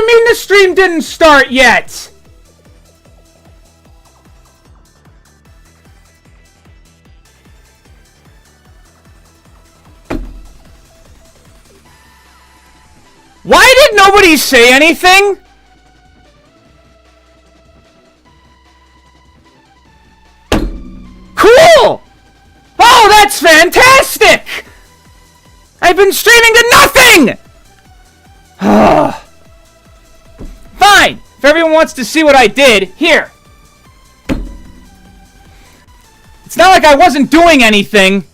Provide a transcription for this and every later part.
mean the stream didn't start yet? Why did nobody say anything? Cool! Oh, that's fantastic! I've been streaming to nothing! Fine! If everyone wants to see what I did, here. It's not like I wasn't doing anything.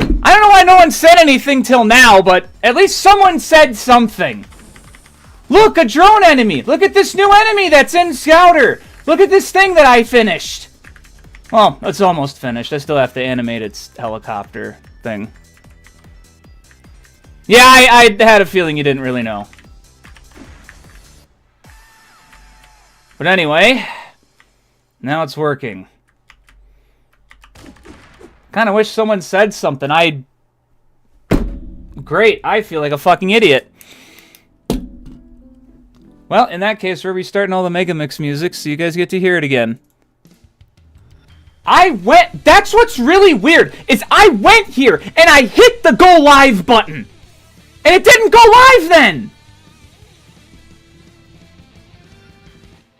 I don't know why no one said anything till now, but at least someone said something. Look, a drone enemy! Look at this new enemy that's in Scouter! Look at this thing that I finished! Well, it's almost finished. I still have to animate its helicopter thing. Yeah, I had a feeling you didn't really know. But anyway, now it's working. Kinda wish someone said something. Great, I feel like a fucking idiot. Well, in that case, we're restarting all the Mega Mix music, so you guys get to hear it again. That's what's really weird, is I went here, and I hit the go live button. And it didn't go live then!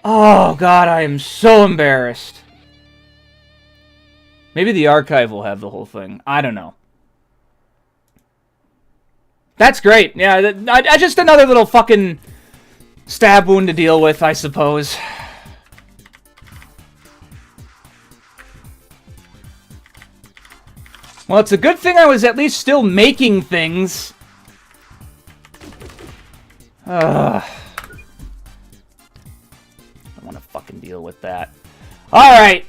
Oh, God, I am so embarrassed. Maybe the archive will have the whole thing. I don't know. That's great. Yeah, just another little fucking stab wound to deal with, I suppose. Well, it's a good thing I was at least still making things. I don't want to fucking deal with that. Alright.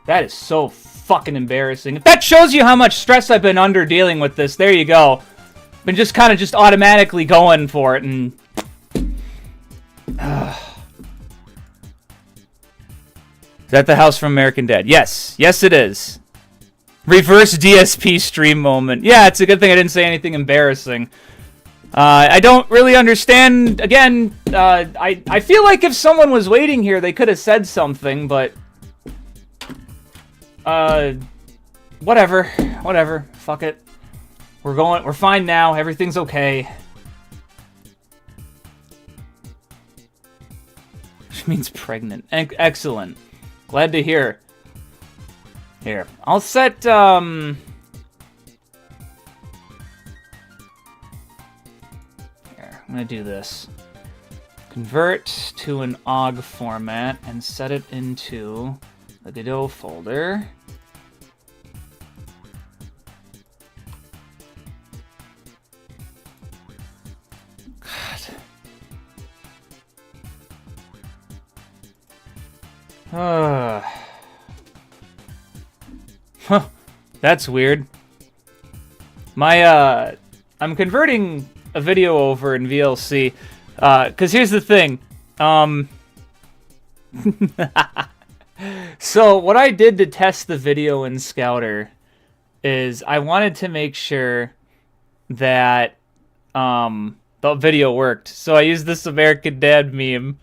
That is so fucking embarrassing. If that shows you how much stress I've been under dealing with this, there you go. Been just kind of just automatically going for it, and... Is that the house from American Dad? Yes. Yes, it is. Reverse DSP stream moment. Yeah, it's a good thing I didn't say anything embarrassing. I don't really understand. Again, I feel like if someone was waiting here, they could have said something, but... Whatever. Whatever. Fuck it. We're fine now. Everything's okay. Which means pregnant. Excellent. Glad to hear. Here. I'll set, Here. I'm gonna do this. Convert to an OGG format and set it into the Godot folder. God. Huh. That's weird. I'm converting a video over in VLC. 'Cause here's the thing. So, what I did to test the video in Scouter is I wanted to make sure that, the video worked. So I used this American Dad meme.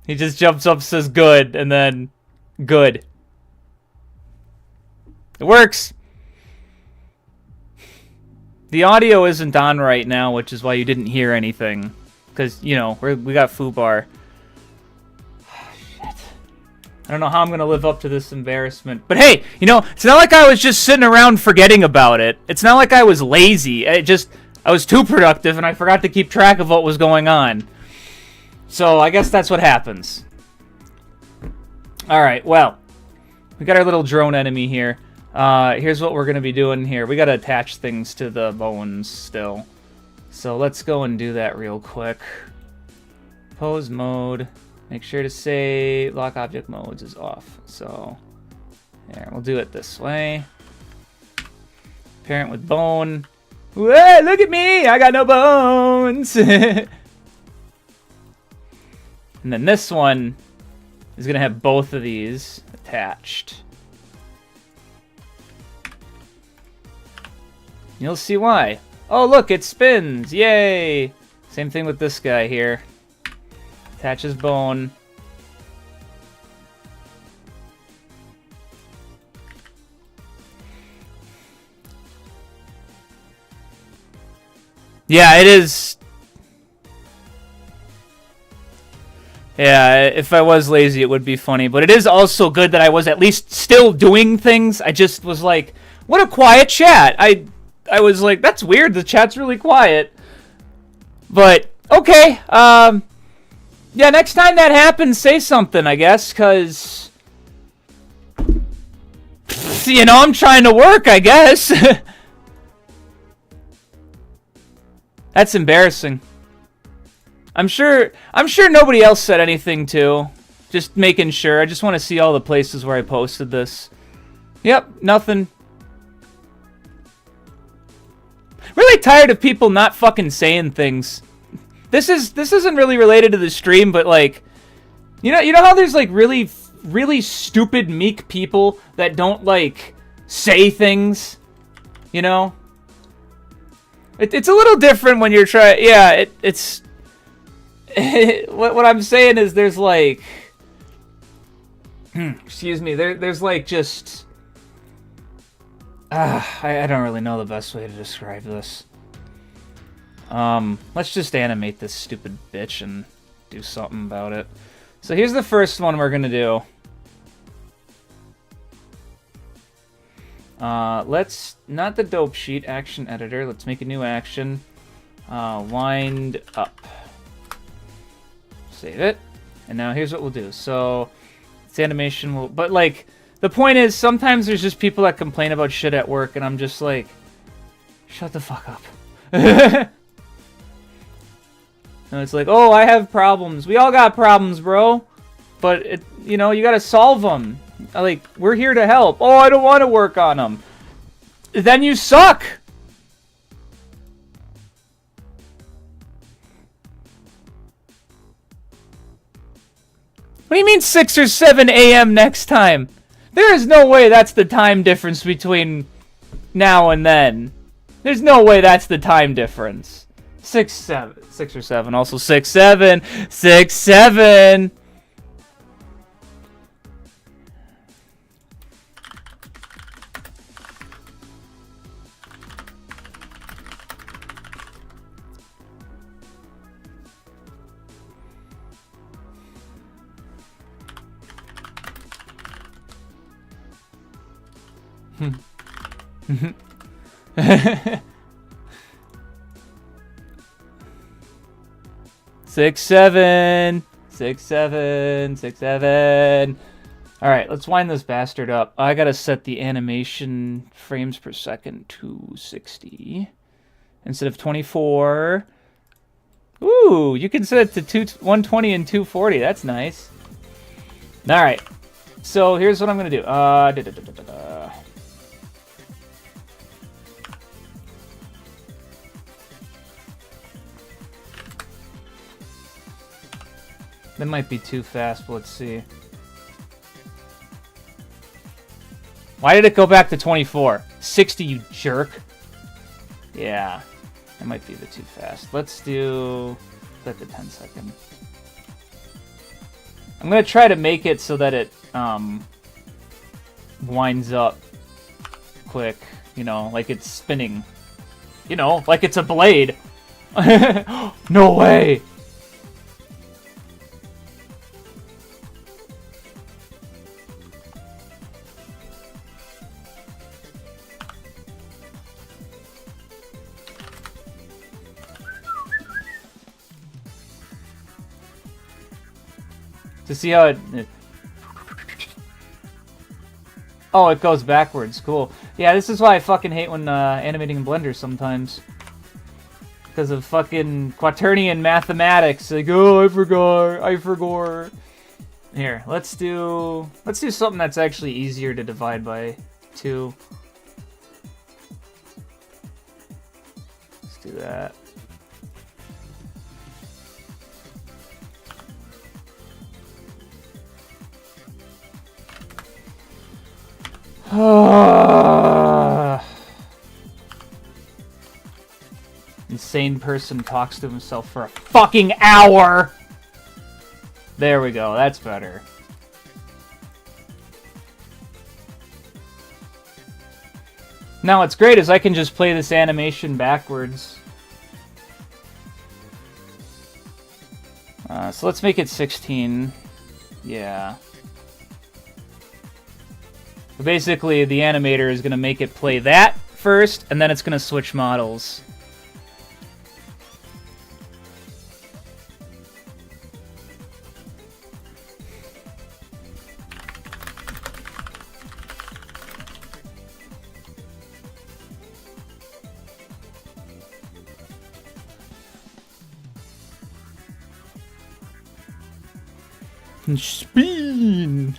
He just jumps up, says good, and then good. It works. The audio isn't on right now, which is why you didn't hear anything. Because, you know, we got foobar. Shit. I don't know how I'm going to live up to this embarrassment. But hey, you know, it's not like I was just sitting around forgetting about it. It's not like I was lazy. I was too productive and I forgot to keep track of what was going on. So, I guess that's what happens. Alright, well. We got our little drone enemy here. Here's what we're going to be doing here. We got to attach things to the bones still. So, let's go and do that real quick. Pose mode. Make sure to say lock object modes is off. So, here, we'll do it this way. Parent with bone. Whoa, look at me! I got no bones! And then this one is going to have both of these attached. You'll see why. Oh, look, it spins. Yay! Same thing with this guy here. Attach his bone. Yeah, it is. Yeah, if I was lazy, it would be funny. But it is also good that I was at least still doing things. I just was like, what a quiet chat. I was like, that's weird. The chat's really quiet. But, okay. Yeah, next time that happens, say something, I guess. Because, you know, I'm trying to work, I guess. That's embarrassing. I'm sure nobody else said anything too. Just making sure. I just want to see all the places where I posted this. Yep, nothing. Really tired of people not fucking saying things. This isn't really related to the stream, but like, you know how there's like really stupid meek people that don't like say things, you know? It's a little different when you're trying. Yeah, it's. What I'm saying is there's like. Excuse me. There's like just. I don't really know the best way to describe this. Let's just animate this stupid bitch and do something about it. So here's the first one we're gonna do. Let's, not the dope sheet, action editor. Let's make a new action. Wind up. Save it. And now here's what we'll do. So, this animation will, but like, the point is, sometimes there's just people that complain about shit at work, and I'm just like, shut the fuck up. And it's like, oh, I have problems. We all got problems, bro. But, you know, you gotta solve them. Like, we're here to help. Oh, I don't want to work on them. Then you suck! What do you mean 6 or 7 a.m. next time? There is no way that's the time difference between now and then. There's no way that's the time difference. 6 or 7. Also 6, 7. 6, 7. Six, 7. 6, 7. 6, 7. Alright, let's wind this bastard up. I gotta set the animation frames per second to 60 instead of 24. Ooh, you can set it to 120 and 240. That's nice. Alright, so here's what I'm gonna do. That might be too fast, but let's see. Why did it go back to 24? 60, you jerk. Yeah, that might be a bit too fast. Let's do that to 10 seconds. I'm gonna try to make it so that it winds up quick. You know, like it's spinning. You know, like it's a blade. No way! To see how it... Oh, it goes backwards. Cool. Yeah, this is why I fucking hate when animating in Blender sometimes. Because of fucking quaternion mathematics. Like, oh, I forgot. Here, let's do something that's actually easier to divide by 2. Let's do that. insane person talks to himself for a fucking hour. There we go. That's better. Now what's great is I can just play this animation backwards. So let's make it 16. Yeah. So basically, the animator is going to make it play that first, and then it's going to switch models. Spin!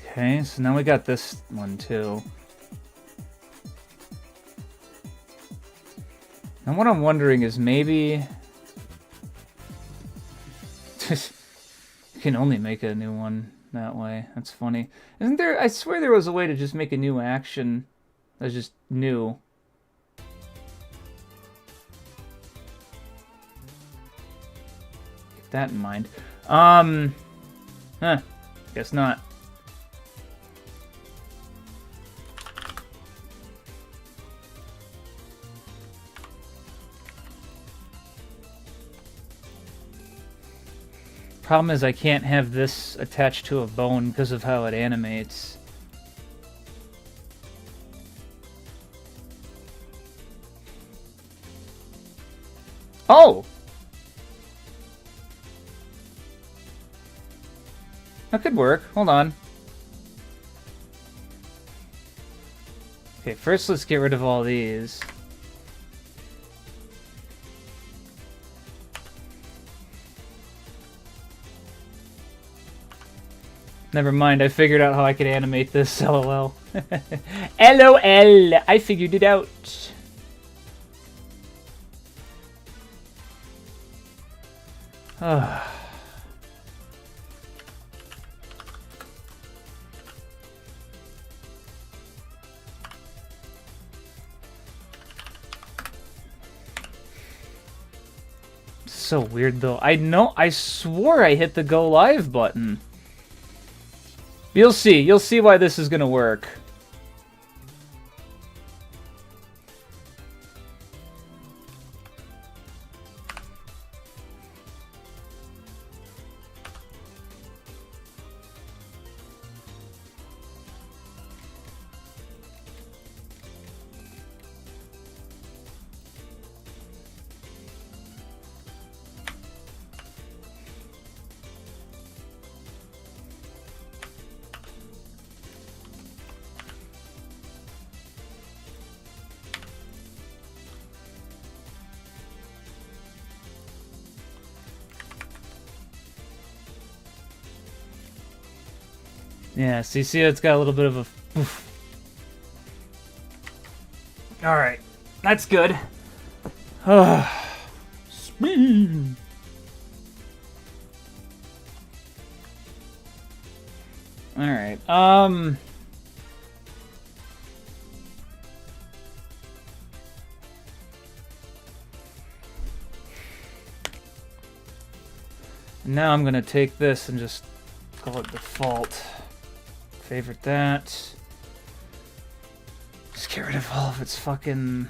Okay, so now we got this one too. And what I'm wondering is maybe... you can only make a new one that way. That's funny. Isn't there... I swear there was a way to just make a new action that's just new. Keep that in mind. Huh. Guess not. Problem is I can't have this attached to a bone because of how it animates. Oh! That could work. Hold on. Okay, first let's get rid of all these. Never mind, I figured out how I could animate this, lol. LOL, I figured it out. So weird though. I swore I hit the go live button. You'll see why this is gonna work. Yeah, so you see it's got a little bit of a... Oof. Alright, that's good. Spin! Alright, now I'm gonna take this and just call it default. Favorite that. Just get rid of all of its fucking...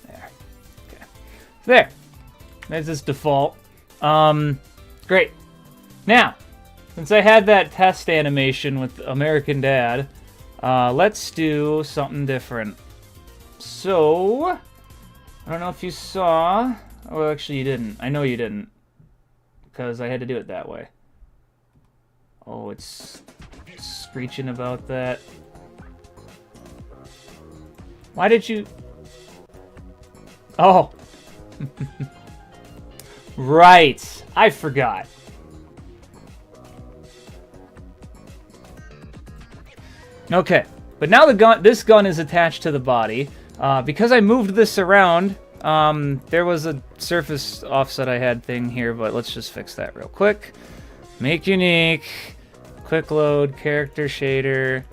There. Okay. There. There's this default. Great. Now, since I had that test animation with American Dad, let's do something different. So, I don't know if you saw... Oh, actually you didn't. I know you didn't. Because I had to do it that way. Oh, it's screeching about that. Why did you... Oh! Right! I forgot. Okay, but now the gun, this gun is attached to the body. Because I moved this around, there was a surface offset I had thing here, but let's just fix that real quick. Make unique, quick load, character shader,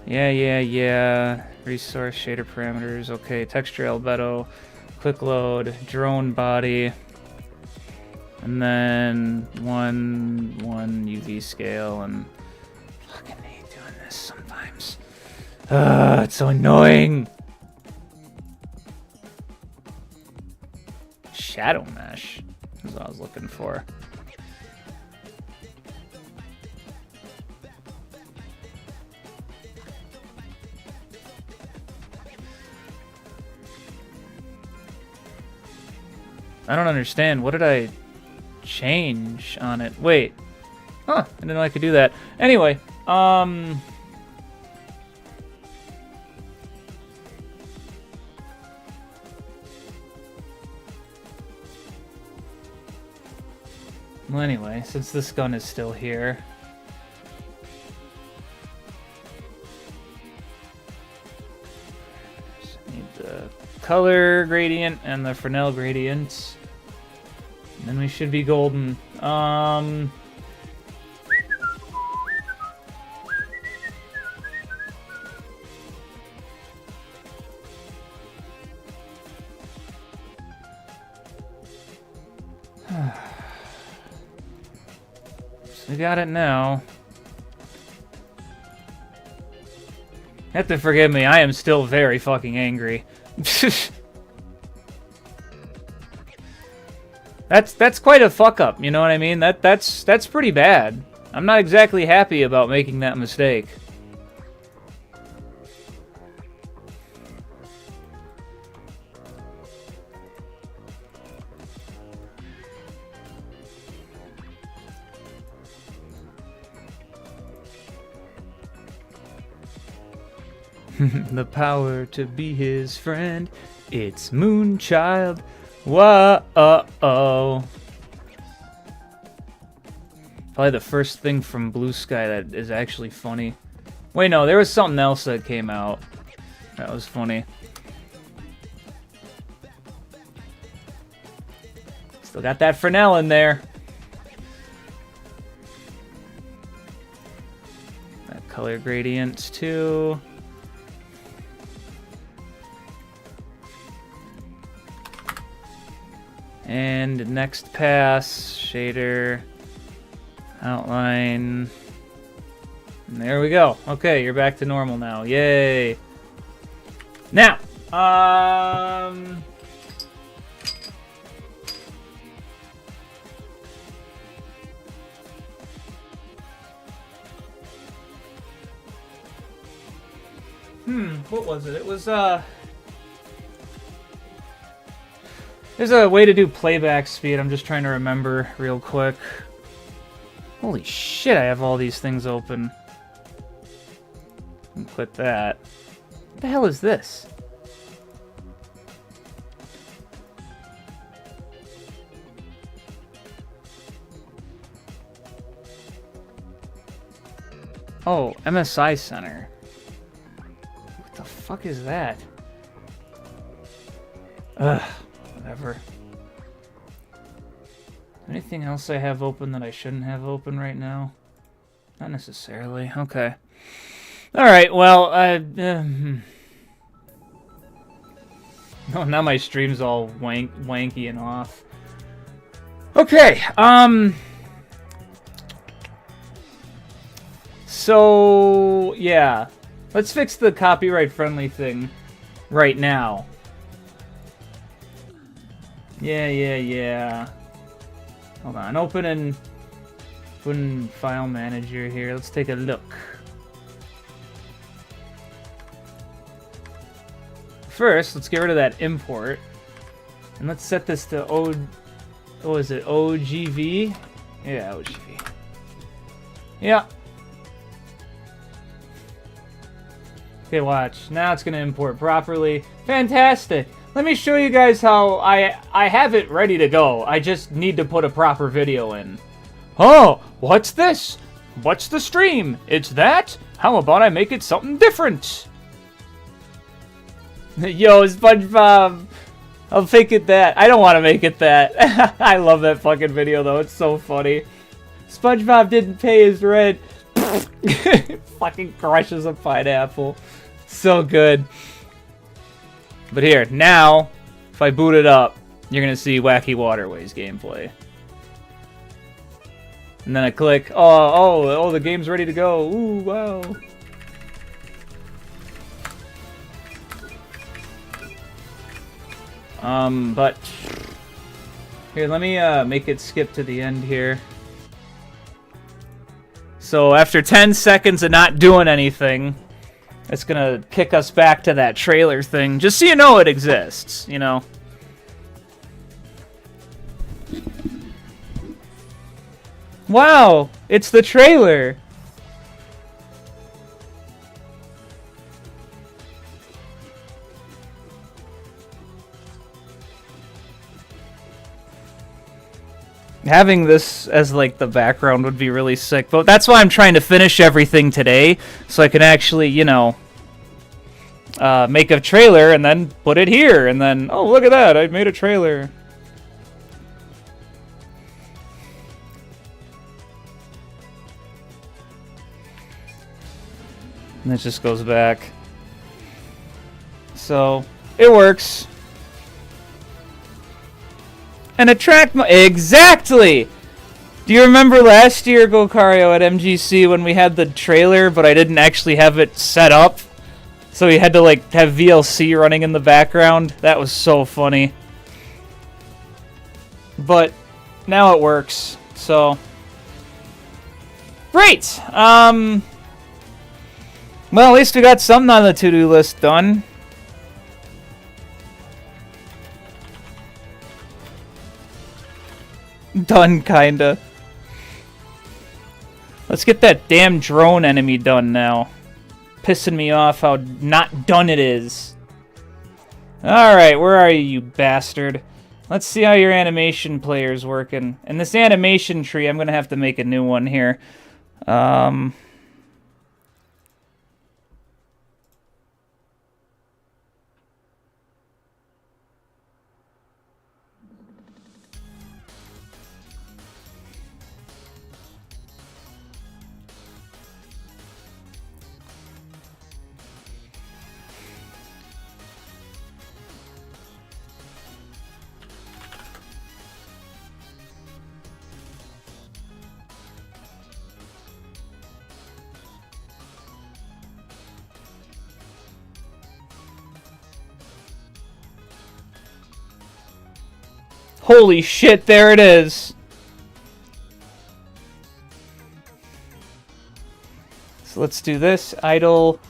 yeah. Resource shader parameters, okay, texture albedo, quick load, drone body, and then one UV scale, and fucking hate doing this sometimes. It's so annoying. Shadow mesh is what I was looking for. I don't understand. What did I change on it? Wait. Huh, I didn't know I could do that. Anyway, well, anyway, since this gun is still here, just need the color gradient and the Fresnel gradient, and then we should be golden. We got it now. You have to forgive me, I am still very fucking angry. That's quite a fuck up, you know what I mean? That's pretty bad. I'm not exactly happy about making that mistake. The power to be his friend. It's Moonchild. Whoa-oh. Probably the first thing from Blue Sky that is actually funny. Wait, no, there was something else that came out that was funny. Still got that Fresnel in there. That color gradients too. And next pass, shader, outline. And there we go. Okay, you're back to normal now. Yay. Now, what was it? It was, there's a way to do playback speed. I'm just trying to remember real quick. Holy shit, I have all these things open. Quit that. What the hell is this? Oh, MSI Center. What the fuck is that? Ugh. Whatever. Anything else I have open that I shouldn't have open right now? Not necessarily. Okay. Alright, well, oh, now my stream's all wanky and off. Okay, so, yeah. Let's fix the copyright-friendly thing right now. Yeah. Hold on, open file manager here. Let's take a look. First, let's get rid of that import. And let's set this to what is it, OGV? Yeah, OGV. Yeah. Okay, watch. Now it's gonna import properly. Fantastic! Let me show you guys how I have it ready to go. I just need to put a proper video in. Oh, what's this? What's the stream? It's that? How about I make it something different? Yo, SpongeBob! I'll make it that. I don't want to make it that. I love that fucking video, though. It's so funny. SpongeBob didn't pay his rent. Fucking crushes a pineapple. So good. But here, now, if I boot it up, you're going to see Wacky Waterways gameplay. And then I click, oh, the game's ready to go. Ooh, wow. But here, let me make it skip to the end here. So after 10 seconds of not doing anything, it's gonna kick us back to that trailer thing, just so you know it exists, you know. Wow, it's the trailer. Having this as, like, the background would be really sick. But that's why I'm trying to finish everything today, so I can actually, you know, make a trailer and then put it here. And then, oh, look at that, I made a trailer. And it just goes back. So, it works. And a track exactly! Do you remember last year, Gokario, at MGC when we had the trailer, but I didn't actually have it set up? So we had to, like, have VLC running in the background? That was so funny. But now it works, so... Great! Well, at least we got something on the to-do list done. Done, kinda. Let's get that damn drone enemy done now. Pissing me off how not done it is. Alright, where are you, you bastard? Let's see how your animation player's working. And this animation tree, I'm gonna have to make a new one here. Holy shit, there it is. So let's do this. Idle,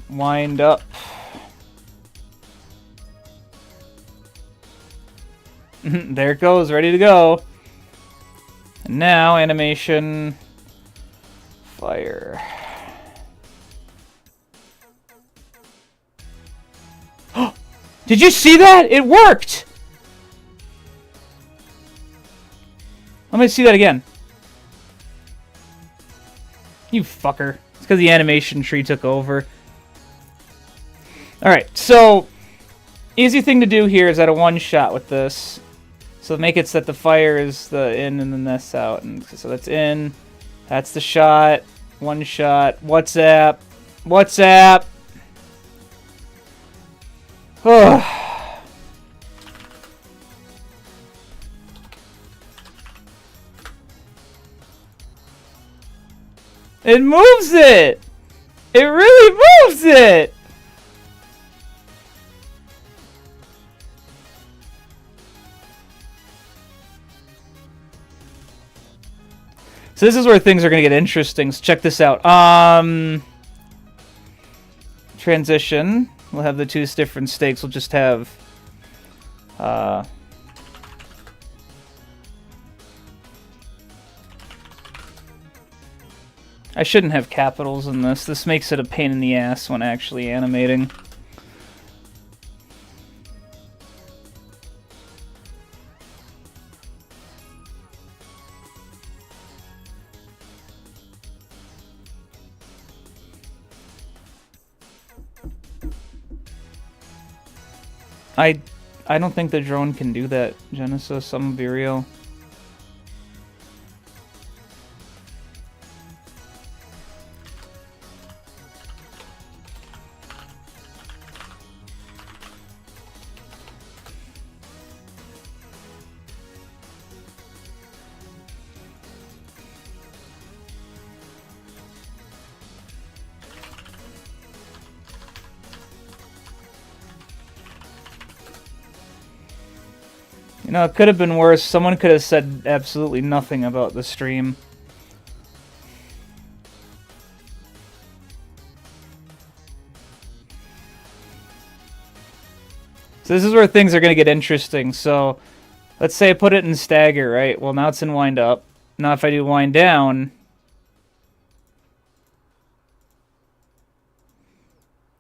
wind up. There it goes, ready to go. And now, animation, fire. Did you see that? It worked! Let me see that again. You fucker. It's because the animation tree took over. Alright, so... easy thing to do here is add a one-shot with this. So make it so that the fire is the in and then this out. And so that's in. That's the shot. One shot. WhatsApp. WhatsApp. Oh. It moves it! It really moves it! So this is where things are going to get interesting. So check this out. Transition. We'll have the two different stakes. We'll just have... I shouldn't have capitals in this. This makes it a pain in the ass when actually animating. I don't think the drone can do that, Genesis. I'm gonna be real. You know, it could have been worse. Someone could have said absolutely nothing about the stream. So this is where things are going to get interesting. So let's say I put it in stagger, right? Well, now it's in wind up. Now if I do wind down...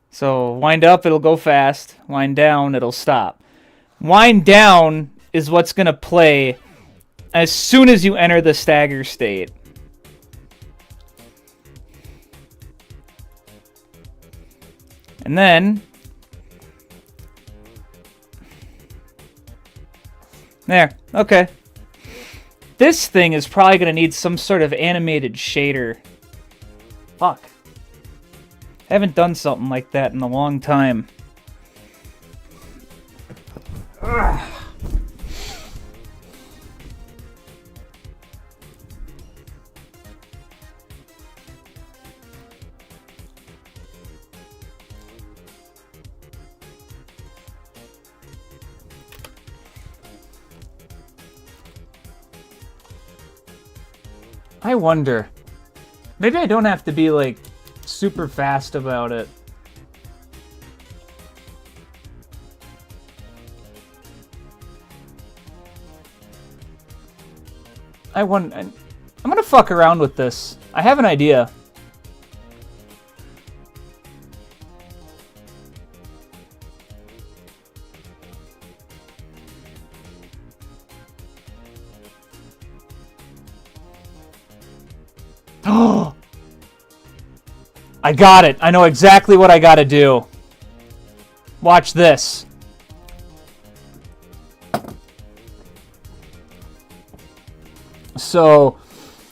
So wind up, it'll go fast. Wind down, it'll stop. Wind down is what's going to play as soon as you enter the stagger state. And then... There. Okay. This thing is probably going to need some sort of animated shader. Fuck. I haven't done something like that in a long time. Ugh. I wonder. Maybe I don't have to be, like, super fast about it. I'm gonna fuck around with this. I have an idea. Oh! I got it. I know exactly what I gotta do. Watch this. So,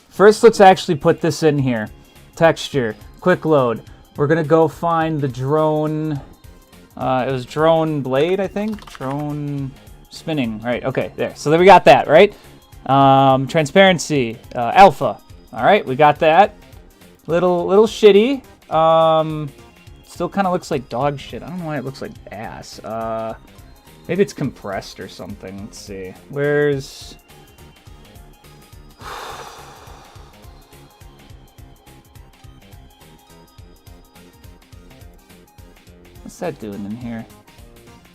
first let's actually put this in here. Texture. Quick load. We're gonna go find the drone. It was drone blade, I think? Drone spinning. Right, okay, there. So there we got that, right? Transparency. Alpha. Alright, we got that. Little shitty. Still kind of looks like dog shit. I don't know why it looks like ass. Maybe it's compressed or something. Let's see. Where's... What's that doing in here?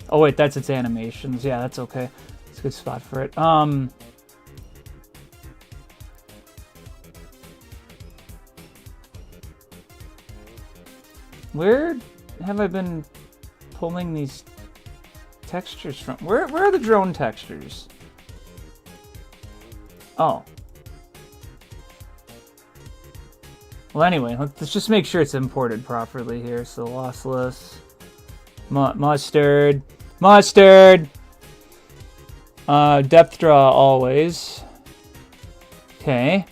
Oh wait, that's its animations. Yeah, that's okay. It's a good spot for it. Where have I been pulling these textures from? Where are the drone textures? Oh. Well, anyway, let's just make sure it's imported properly here. So lossless, mustard, depth draw always. Okay.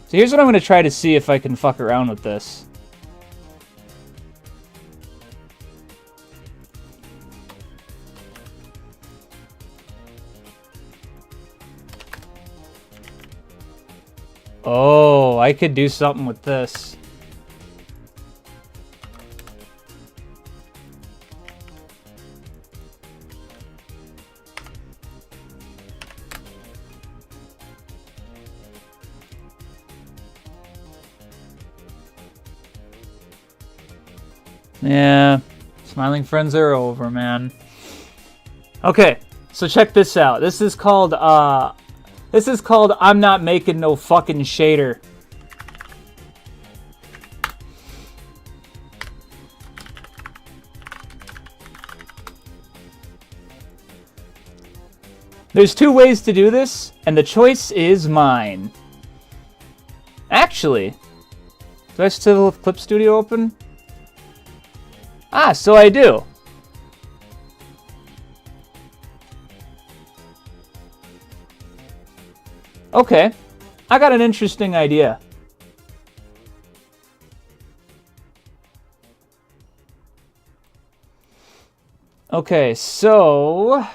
So here's what I'm going to try to see if I can fuck around with this. Oh, I could do something with this. Yeah, smiling friends are over, man. Okay, so check this out. This is called I'm not making no fucking shader. There's two ways to do this, and the choice is mine. Actually, do I still have Clip Studio open? Ah, so I do. Okay, I got an interesting idea. Okay, so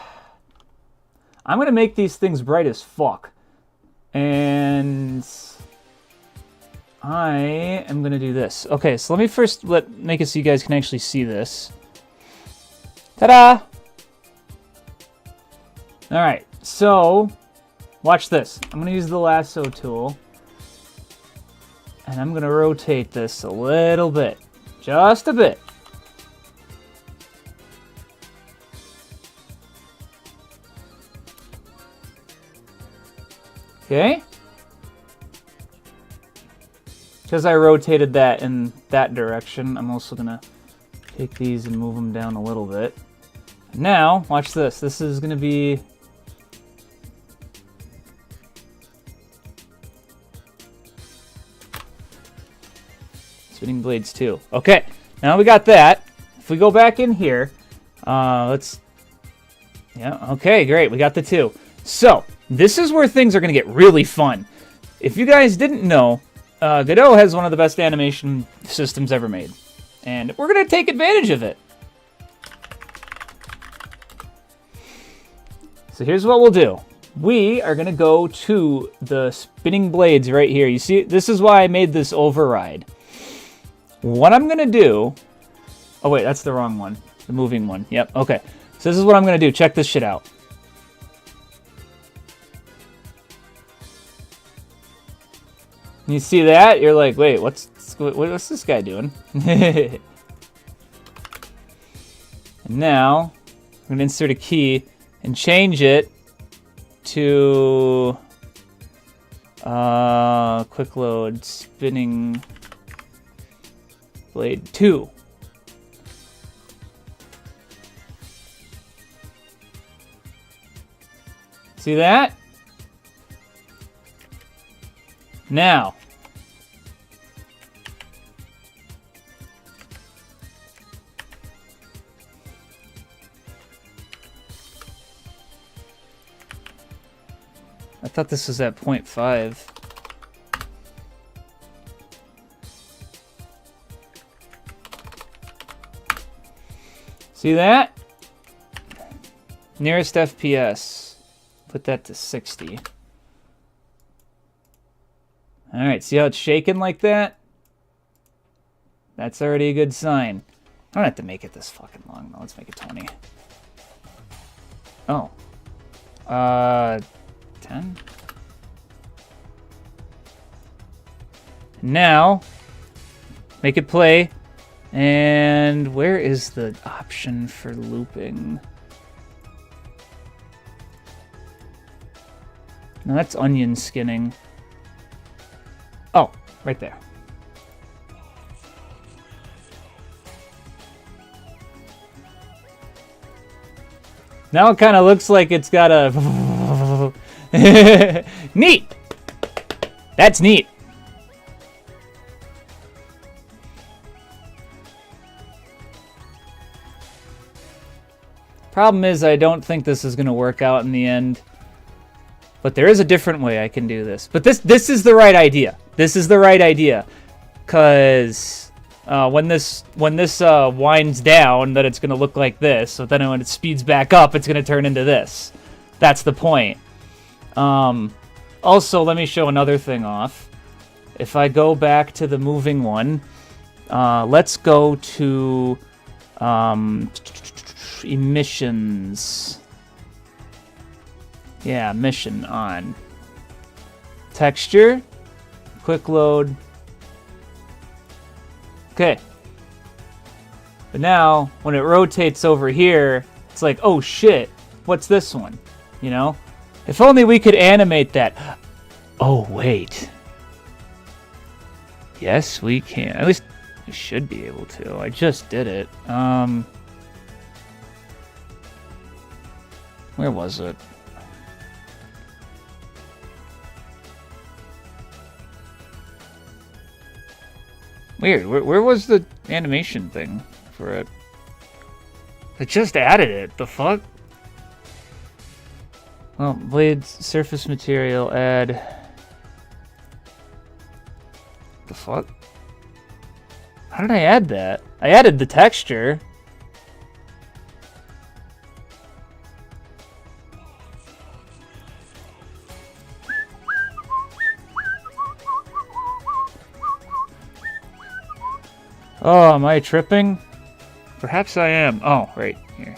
I'm gonna make these things bright as fuck, and I am gonna do this. Okay, so let me first make it so you guys can actually see this. Ta-da! All right, so watch this. I'm gonna use the lasso tool, and I'm gonna rotate this a little bit, just a bit. Okay? Because I rotated that in that direction, I'm also gonna take these and move them down a little bit. Now, watch this. This is gonna be spinning blades too. Okay, now we got that. If we go back in here, yeah, okay, great. We got the two. So, this is where things are going to get really fun. If you guys didn't know, Godot has one of the best animation systems ever made. And we're going to take advantage of it. So here's what we'll do. We are going to go to the spinning blades right here. You see, this is why I made this override. What I'm going to do... Oh, wait, that's the wrong one. The moving one. Yep, okay. So this is what I'm going to do. Check this shit out. You see that? You're like, wait, what's this guy doing? And now, I'm going to insert a key and change it to quick load spinning blade 2. See that? Now, I thought this was at 0.5. See that? Nearest FPS. Put that to 60. Alright, see how it's shaking like that? That's already a good sign. I don't have to make it this fucking long, though. Let's make it 20. Oh. 10? Now, make it play. And where is the option for looping? No, that's onion skinning. Oh, right there. Now it kind of looks like it's got a... Neat! That's neat. Problem is, I don't think this is going to work out in the end. But there is a different way I can do this. But this is the right idea. This is the right idea. Because when this winds down, then it's going to look like this. So then when it speeds back up, it's going to turn into this. That's the point. Also, let me show another thing off. If I go back to the moving one, let's go to emissions. Yeah, mission on. Texture. Quick load. Okay. But now, when it rotates over here, it's like, oh shit, what's this one? You know? If only we could animate that. Oh, wait. Yes, we can. At least we should be able to. I just did it. Where was it? Weird. Where was the animation thing for it? I just added it. The fuck? Well, blade surface material, add... The fuck? How did I add that? I added the texture. Oh, am I tripping? Perhaps I am. Oh, right here.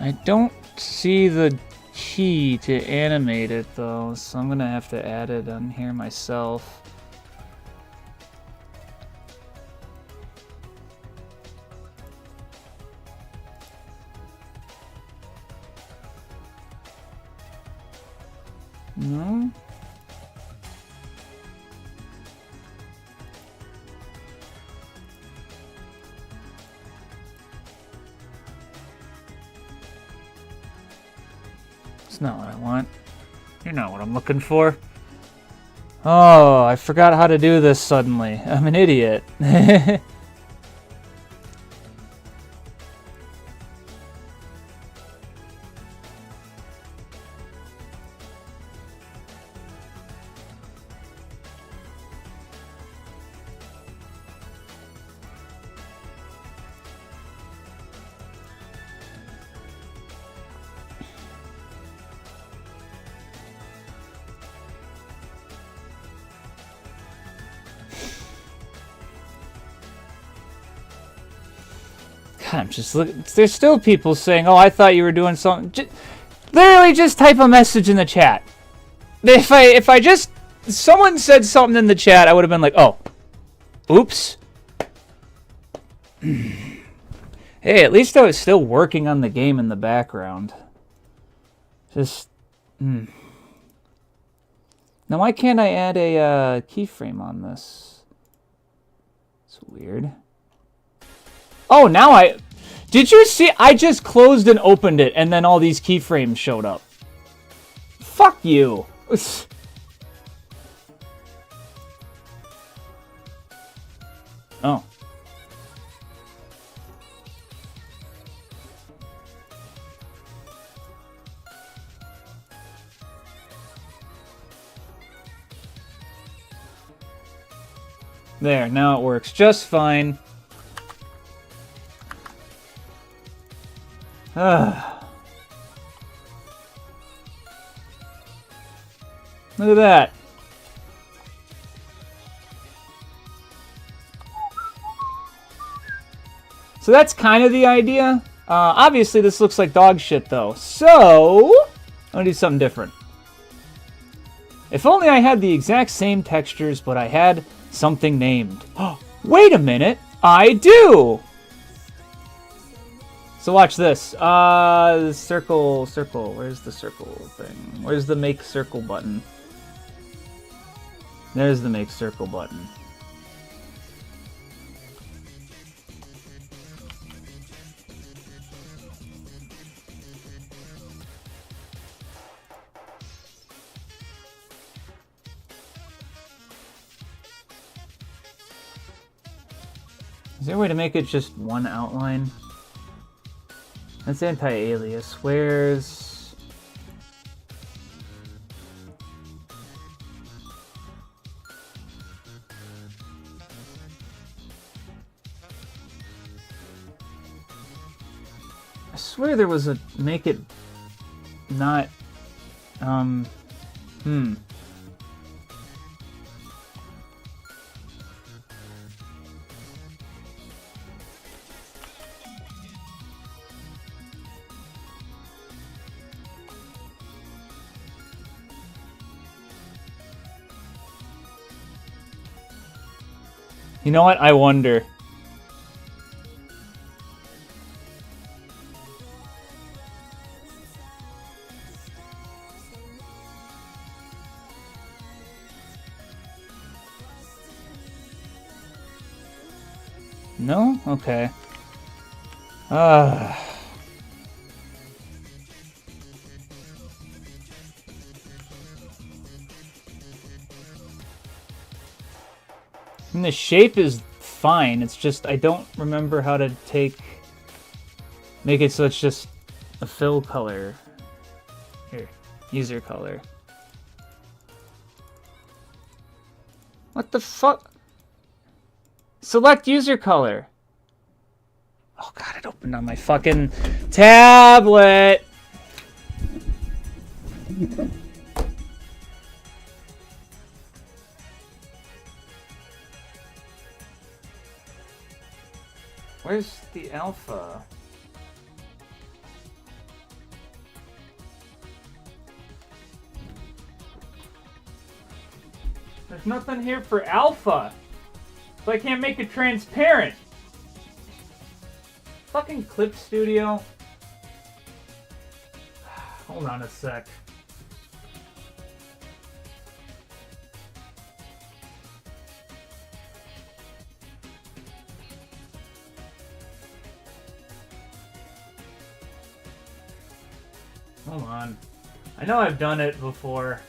I don't see the key to animate it though, so I'm gonna have to add it on here myself. No? It's not what I want. You're not what I'm looking for. Oh, I forgot how to do this suddenly. I'm an idiot. God, I'm just looking. There's still people saying, "Oh, I thought you were doing something." Literally, just type a message in the chat. If I just someone said something in the chat, I would have been like, "Oh, oops." Hey, at least I was still working on the game in the background. Just. Now, why can't I add a keyframe on this? It's weird. Oh, now Did you see? I just closed and opened it, and then all these keyframes showed up. Fuck you. Oh. There, now it works just fine. Look at that. So that's kind of the idea. Obviously, this looks like dog shit, though. So, I'm gonna do something different. If only I had the exact same textures, but I had something named. Wait a minute, I do! So watch this. Circle. Where's the circle thing? Where's the make circle button? There's the make circle button. Is there a way to make it just one outline? That's anti-alias. Where's... I swear there was a make it not... You know what? I wonder. No? Okay. And the shape is fine. It's just I don't remember how to make it so it's just a fill color. Here, user color. What the fuck? Select user color. Oh god, it opened on my fucking tablet. Where's the alpha? There's nothing here for alpha. So I can't make it transparent. Fucking Clip Studio. Hold on a sec. Hold on. I know I've done it before.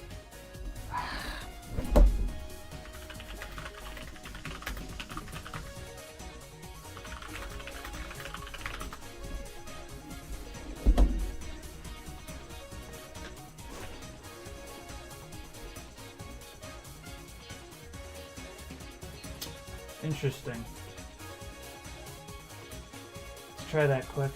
Interesting. Let's try that quick.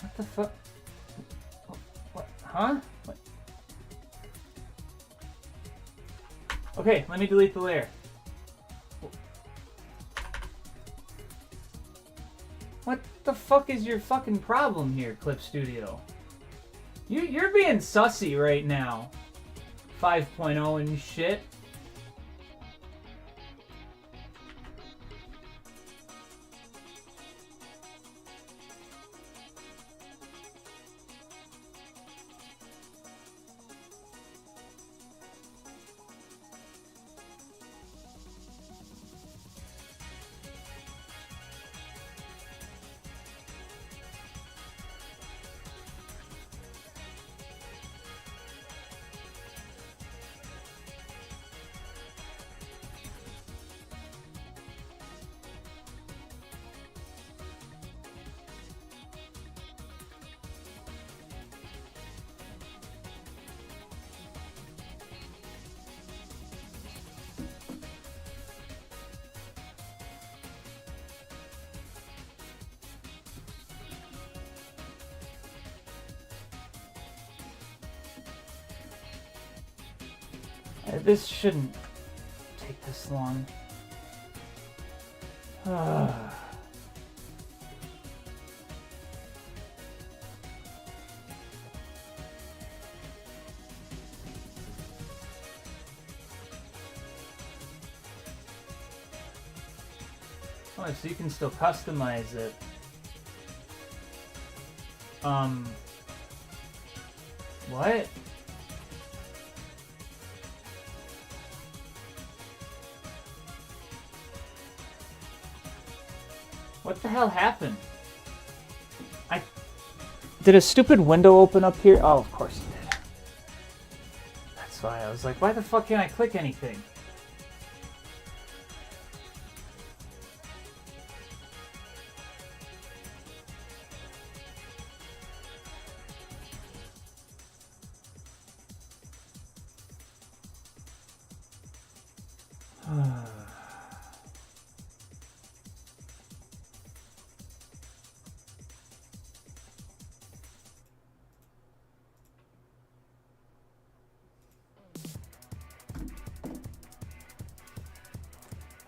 What the fuck? What? Huh? What? Okay, let me delete the layer. What the fuck is your fucking problem here, Clip Studio? You're being sussy right now. 5.0 and shit. This shouldn't take this long. Oh, so you can still customize it. What? What the hell happened? Did a stupid window open up here? Oh, of course it did. That's why I was like, why the fuck can't I click anything?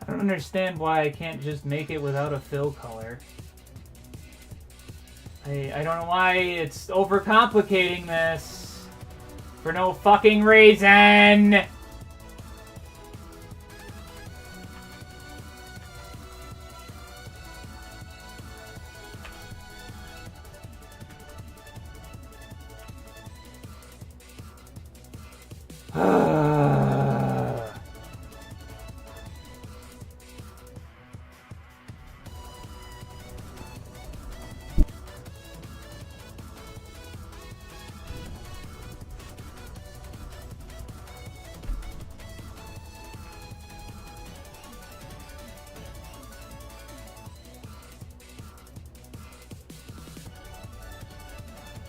I don't understand why I can't just make it without a fill color. I don't know why it's overcomplicating this for no fucking reason.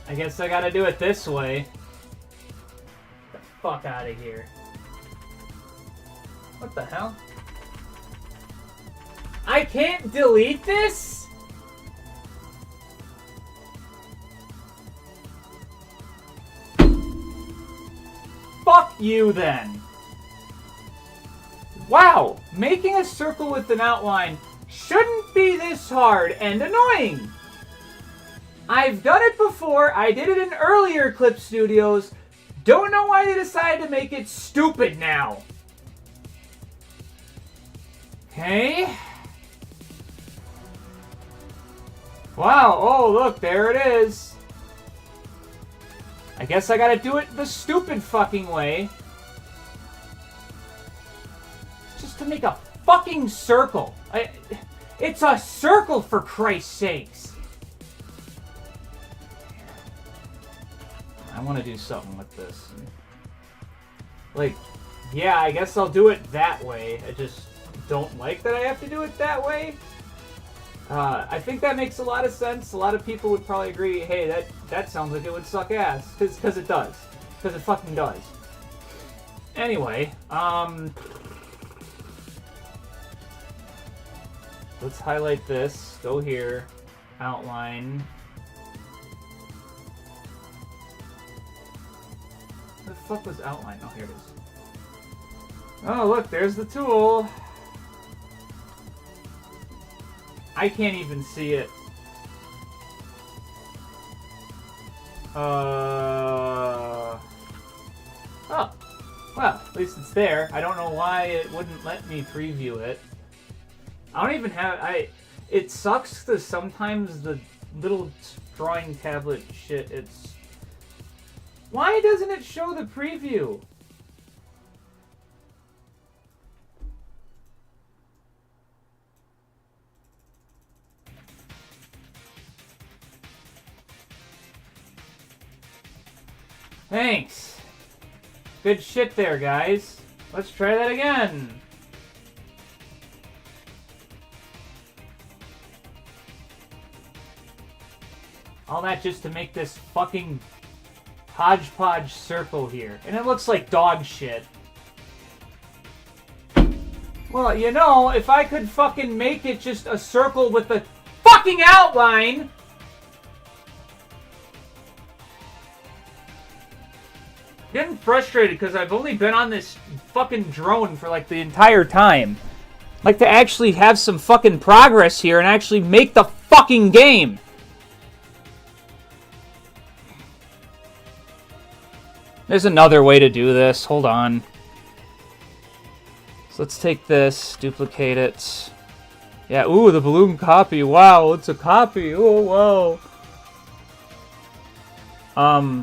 I guess I gotta do it this way. Get the fuck out of here. What the hell? I can't delete this? Fuck you then. Wow, making a circle with an outline shouldn't be this hard and annoying. I've done it before. I did it in earlier Clip Studios. Don't know why they decided to make it stupid now. Okay. Wow, oh look, there it is. I guess I gotta do it the stupid fucking way. Just to make a fucking circle. It's a circle, for Christ's sakes. I want to do something with this. Like, yeah, I guess I'll do it that way. I just don't like that I have to do it that way. I think that makes a lot of sense. A lot of people would probably agree, hey, that sounds like it would suck ass. Because it does. Because it fucking does. Anyway, let's highlight this. Go here. Outline. Where the fuck was outline? Oh, here it is. Oh, look, there's the tool. I can't even see it. Oh. Well, at least it's there. I don't know why it wouldn't let me preview it. I don't even have... It sucks because sometimes the little drawing tablet shit, it's... Why doesn't it show the preview? Thanks. Good shit there, guys. Let's try that again. All that just to make this fucking hodgepodge circle here. And it looks like dog shit. Well, you know, if I could fucking make it just a circle with a fucking outline... Getting frustrated because I've only been on this fucking drone for like the entire time. I'd like to actually have some fucking progress here and actually make the fucking game. There's another way to do this. Hold on. So let's take this, duplicate it. Yeah, ooh, the balloon copy. Wow, it's a copy. Oh, wow.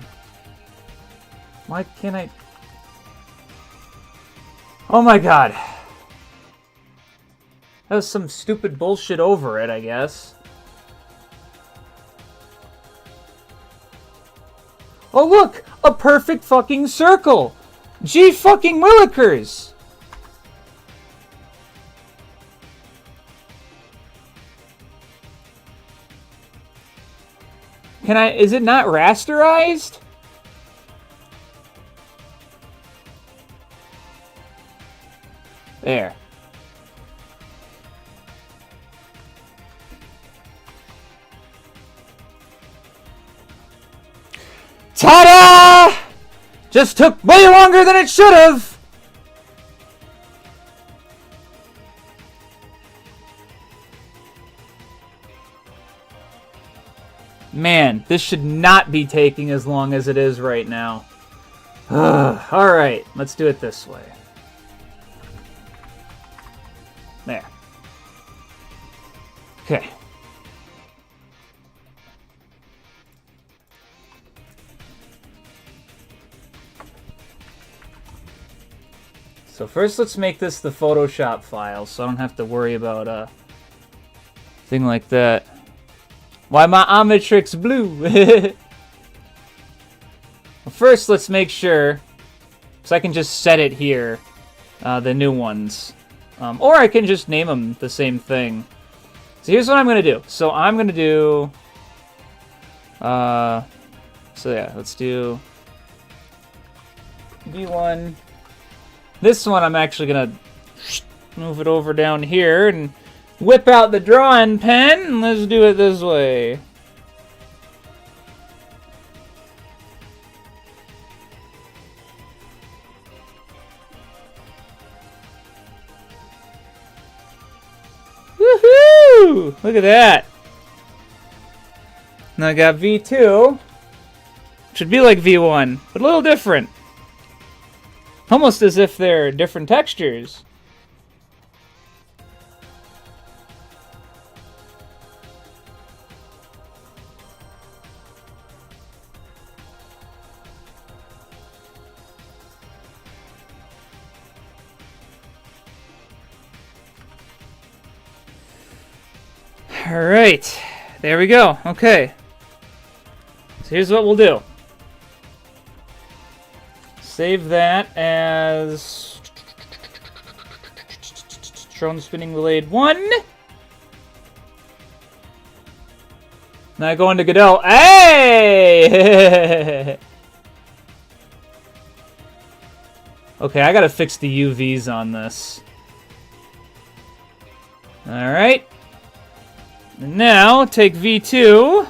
Why can't I... Oh my god. That was some stupid bullshit over it, I guess. Oh look! A perfect fucking circle! Gee fucking willikers! Can I... Is it not rasterized? There. Ta-da! Just took way longer than it should have! Man, this should not be taking as long as it is right now. Alright, let's do it this way. There. Okay. So first let's make this the Photoshop file so I don't have to worry about a thing like that. Why my Omnitrix blue? Well, first let's make sure, so I can just set it here, the new ones. Or I can just name them the same thing. So here's what I'm going to do. So I'm going to do So yeah, let's do V1. This one I'm actually gonna move it over down here and whip out the drawing pen, and let's do it this way. Woohoo! Look at that. Now I got V2. Should be like V1, but a little different. Almost as if they're different textures. Alright, there we go. Okay. So here's what we'll do. Save that as Drone Spinning Blade 1. Now I go into Godot. Hey! Okay, I gotta fix the UVs on this. Alright. And now, take V2.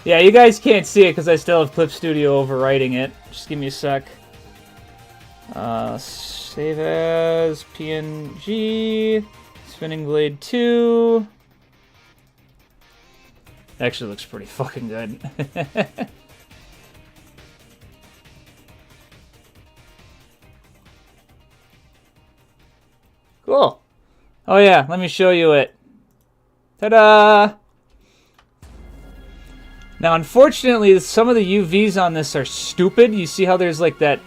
Yeah, you guys can't see it because I still have Clip Studio overwriting it. Just give me a sec. Save as PNG. Spinning Blade 2. Actually looks pretty fucking good. Cool. Oh yeah, let me show you it. Ta-da! Now, unfortunately, some of the UVs on this are stupid. You see how there's like that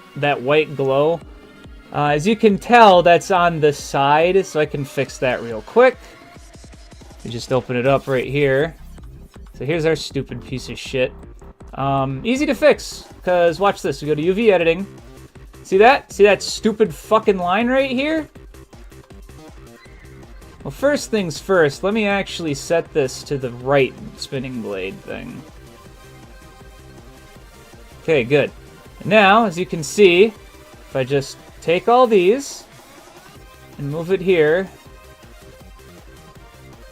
white glow? As you can tell, that's on the side, so I can fix that real quick. We just open it up right here. So here's our stupid piece of shit. Easy to fix, because watch this. We go to UV editing. See that? See that stupid fucking line right here? Well, first things first, let me actually set this to the right spinning blade thing. Okay, good. Now, as you can see, if I just take all these and move it here,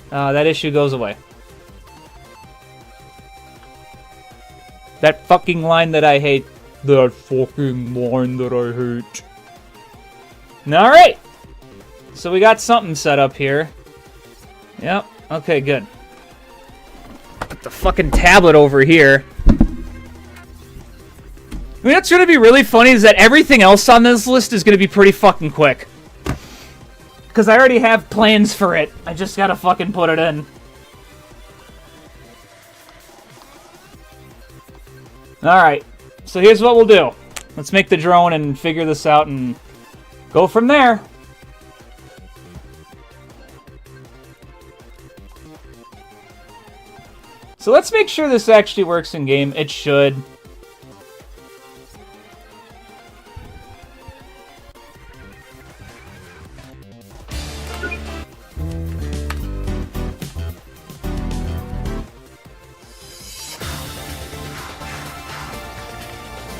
that issue goes away. That fucking line that I hate. That fucking line that I hate. Alright! So we got something set up here. Yep. Okay, good. Put the fucking tablet over here. I mean, what's going to be really funny is that everything else on this list is going to be pretty fucking quick. Because I already have plans for it. I just got to fucking put it in. Alright. So here's what we'll do. Let's make the drone and figure this out and go from there. So let's make sure this actually works in game. It should.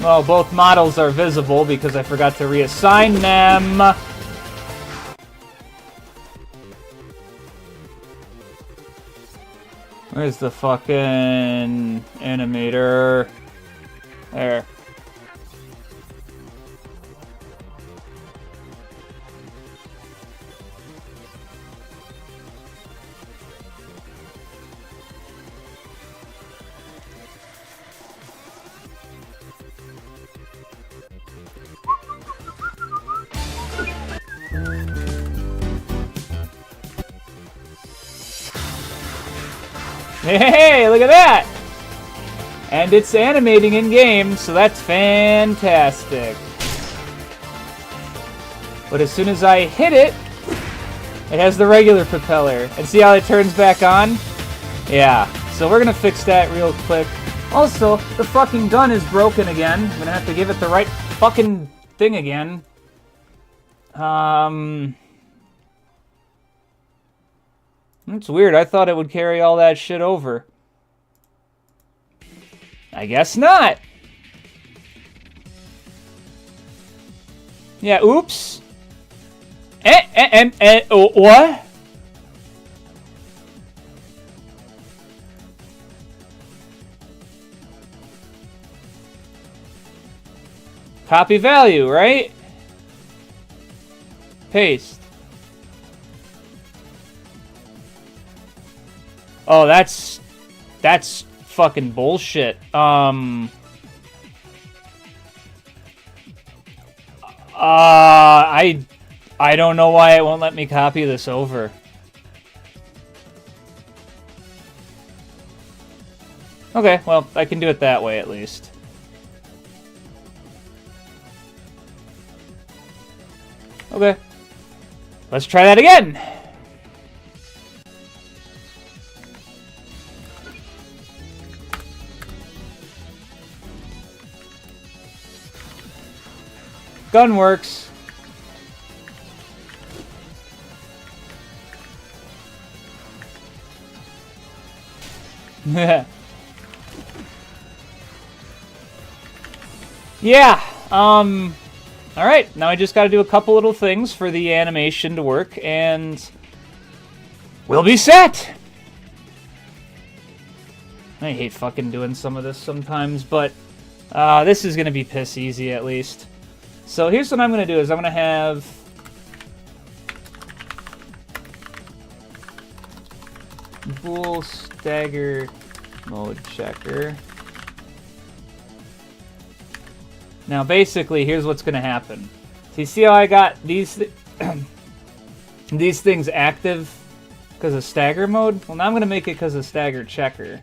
Well, both models are visible because I forgot to reassign them. Where's the fucking animator? There. Hey, look at that! And it's animating in-game, so that's fantastic. But as soon as I hit it, it has the regular propeller. And see how it turns back on? Yeah, so we're gonna fix that real quick. Also, the fucking gun is broken again. I'm gonna have to give it the right fucking thing again. It's weird. I thought it would carry all that shit over. I guess not. Yeah, oops. What? Copy value, right? Paste. Oh, that's fucking bullshit. I don't know why it won't let me copy this over. Okay, well, I can do it that way at least. Okay. Let's try that again. Gun works. Yeah, alright, now I just gotta do a couple little things for the animation to work, and we'll be set! I hate fucking doing some of this sometimes, but this is gonna be piss easy at least. So here's what I'm gonna do, is I'm gonna have bool stagger mode checker. Now, basically, here's what's going to happen. So you see how I got these these things active because of stagger mode? Well, now I'm going to make it because of stagger checker.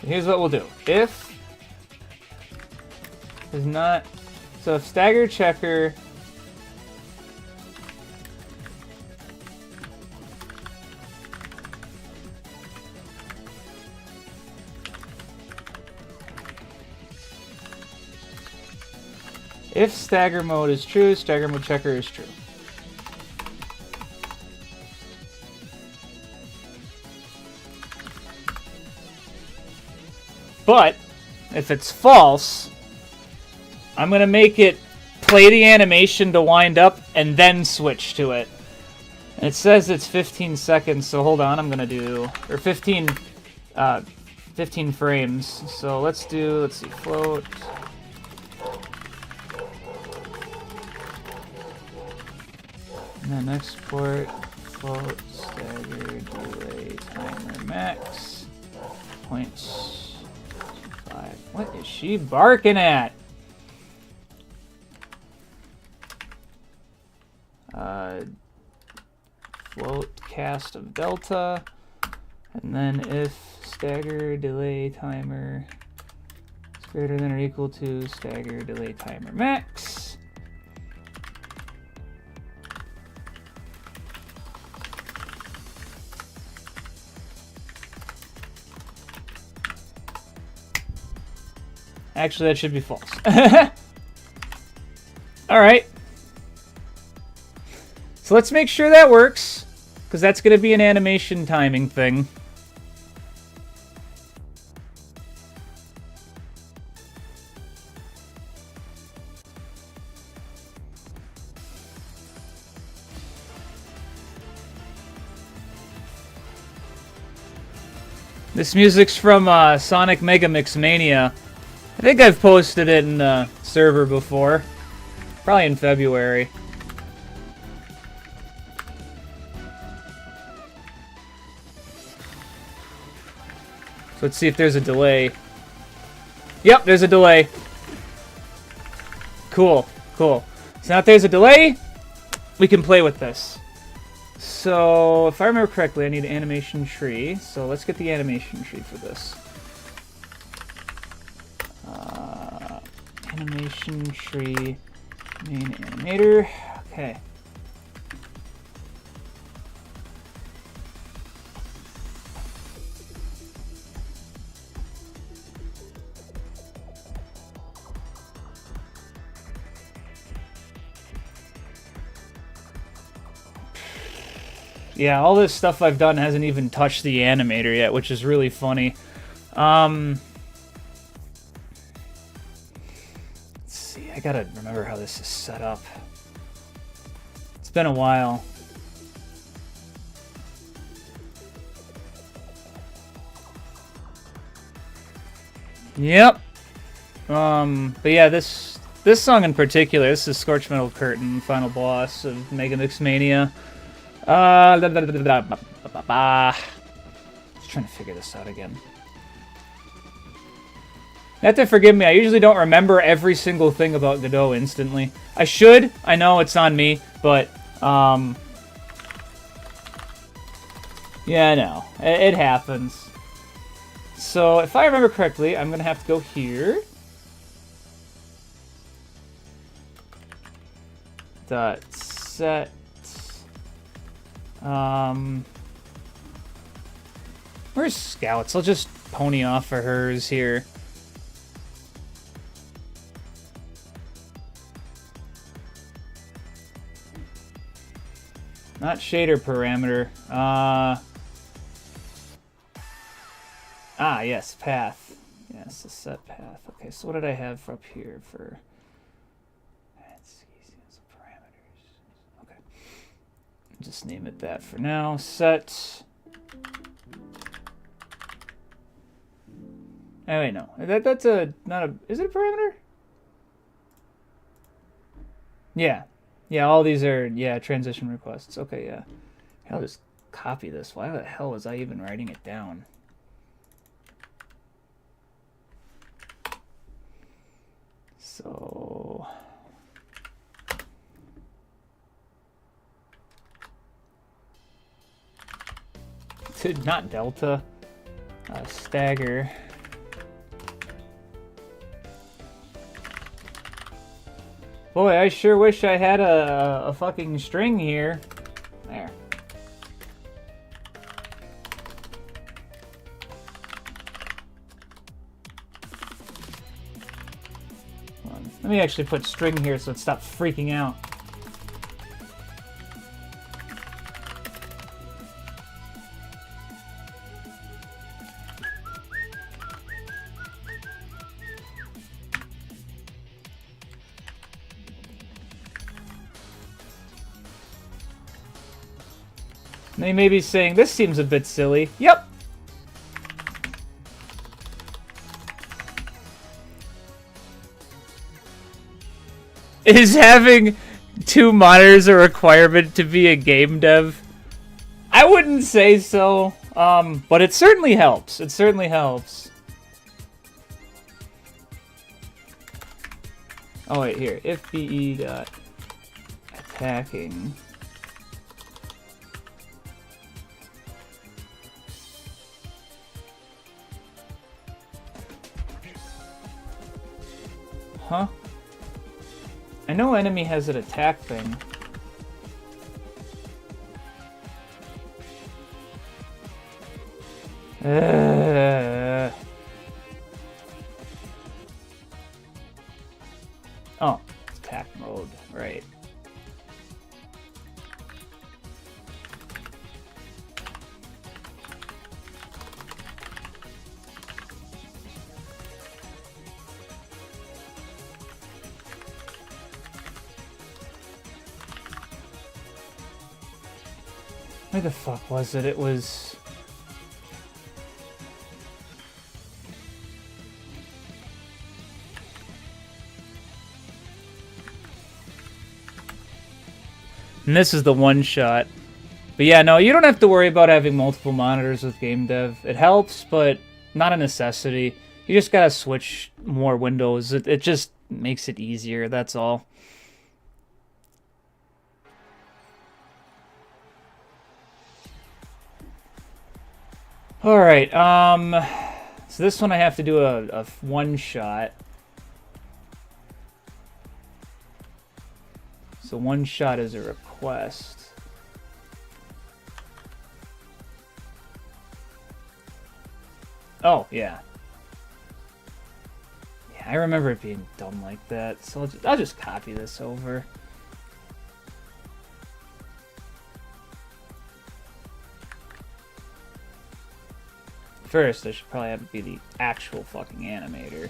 Here's what we'll do. If is not... So if stagger checker... If stagger mode is true, stagger mode checker is true. But if it's false, I'm going to make it play the animation to wind up and then switch to it. And it says it's 15 seconds, so hold on, I'm going to do... Or 15 frames. So let's see, float... And then export, float, stagger, delay, timer, max, 0.5. What is she barking at? Float cast of delta, and then if stagger, delay, timer is greater than or equal to stagger, delay, timer, max. Actually, that should be false. Alright. So let's make sure that works, because that's going to be an animation timing thing. This music's from Sonic Mega Mix Mania. I think I've posted it in the server before. Probably in February. So let's see if there's a delay. Yep, there's a delay. Cool, cool. So now if there's a delay, we can play with this. So, if I remember correctly, I need an animation tree. So let's get the animation tree for this. Animation tree, main animator. Okay. Yeah, all this stuff I've done hasn't even touched the animator yet, which is really funny. Let's see, I gotta remember how this is set up. It's been a while. Yep. But yeah, this song in particular, this is Scorch Metal Curtain, final boss of Mega Mix Mania. Just trying to figure this out again. You have to forgive me, I usually don't remember every single thing about Godot instantly. I should, I know it's on me, but, yeah, no, it happens. So, if I remember correctly, I'm gonna have to go here. Dot set. Where's Scouts? I'll just pony off for hers here. Not shader parameter. Yes, path. Yes, a set path. Okay, so what did I have up here for parameters? Okay. Just name it that for now. Set. Oh wait, no. That's not a. Is it a parameter? Yeah. Yeah, all these are transition requests. Okay, yeah. I'll just copy this. Why the hell was I even writing it down? So not delta, stagger. Boy, I sure wish I had a fucking string here. There. Let me actually put string here so it stops freaking out. They may be saying, this seems a bit silly. Yep. Is having 2 monitors a requirement to be a game dev? I wouldn't say so, but it certainly helps. It certainly helps. Oh wait, here. If be dot attacking. Huh? I know enemy has an attack thing. Oh, attack mode, right. Where the fuck was it? It was... And this is the one shot. But yeah, no, you don't have to worry about having multiple monitors with game dev. It helps, but not a necessity. You just gotta switch more windows. It just makes it easier, that's all. Alright, so this one I have to do a one shot. So one shot is a request. Oh, yeah. Yeah, I remember it being done like that, so I'll just copy this over. first, I should probably have it be the actual fucking animator.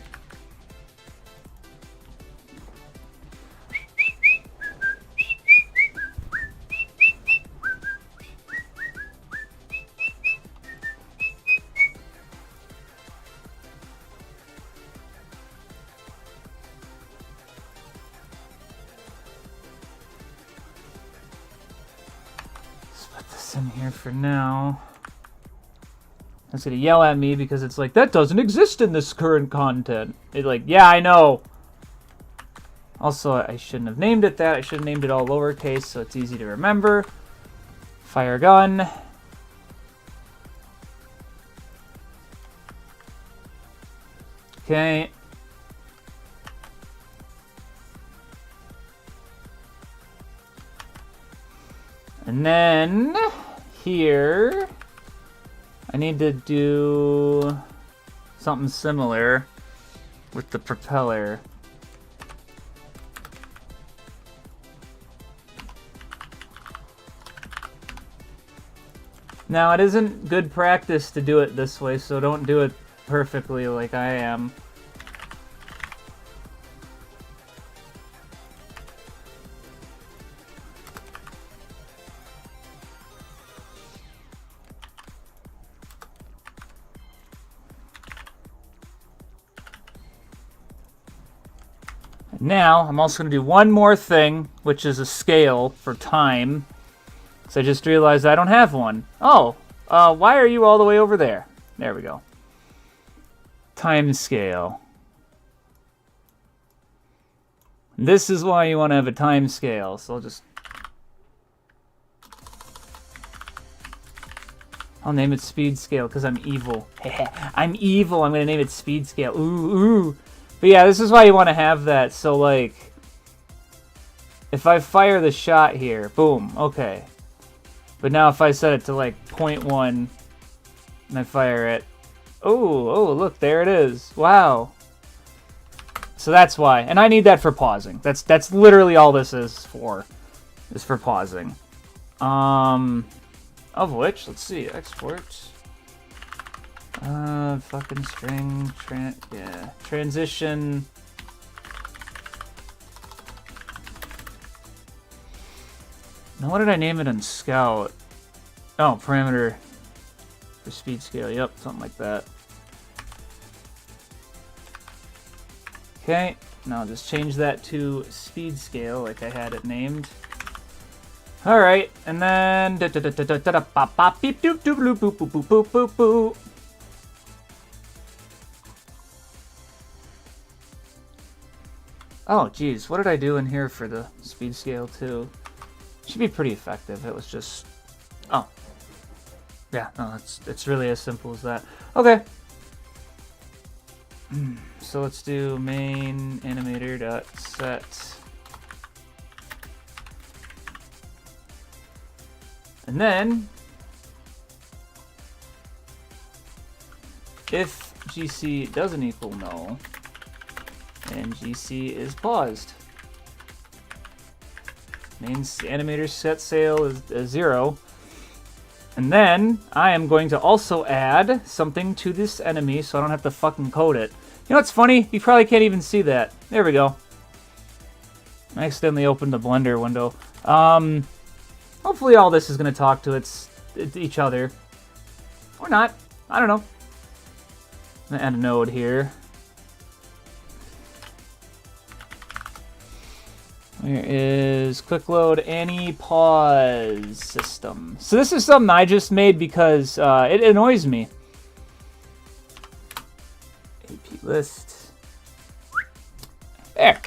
In here for now. It's gonna yell at me because it's like, that doesn't exist in this current content. It's like, yeah, I know. Also, I shouldn't have named it that. I should have named it all lowercase so it's easy to remember. Fire gun. Okay. And then here, I need to do something similar with the propeller. Now, it isn't good practice to do it this way, so don't do it perfectly like I am. Now, I'm also going to do one more thing, which is a scale for time. Because I just realized I don't have one. Oh, why are you all the way over there? There we go. Time scale. This is why you want to have a time scale. So I'll name it speed scale because I'm evil. I'm evil. I'm going to name it speed scale. Ooh, ooh. But yeah, this is why you want to have that. So, like, if I fire the shot here, boom, okay. But now if I set it to, like, 0.1 and I fire it, oh, look, there it is. Wow. So that's why. And I need that for pausing. That's literally all this is for pausing. Of which, let's see, export. Fucking string, transition. Now, what did I name it on Scout? Oh, parameter for speed scale. Yep, something like that. Okay, now just change that to speed scale like I had it named. Alright, and then oh, geez, what did I do in here for the speed scale, too? Should be pretty effective. It was just... oh. Yeah, no, it's really as simple as that. Okay. So let's do main animator.set. And then, if GC doesn't equal null, MGC is paused. Means the animator set sail is 0. And then I am going to also add something to this enemy so I don't have to fucking code it. You know what's funny? You probably can't even see that. There we go. I accidentally opened the Blender window. Hopefully all this is going to talk to each other. Or not. I don't know. I'm going to add a node here. Where is quick load any pause system? So this is something I just made because it annoys me. AP list. There.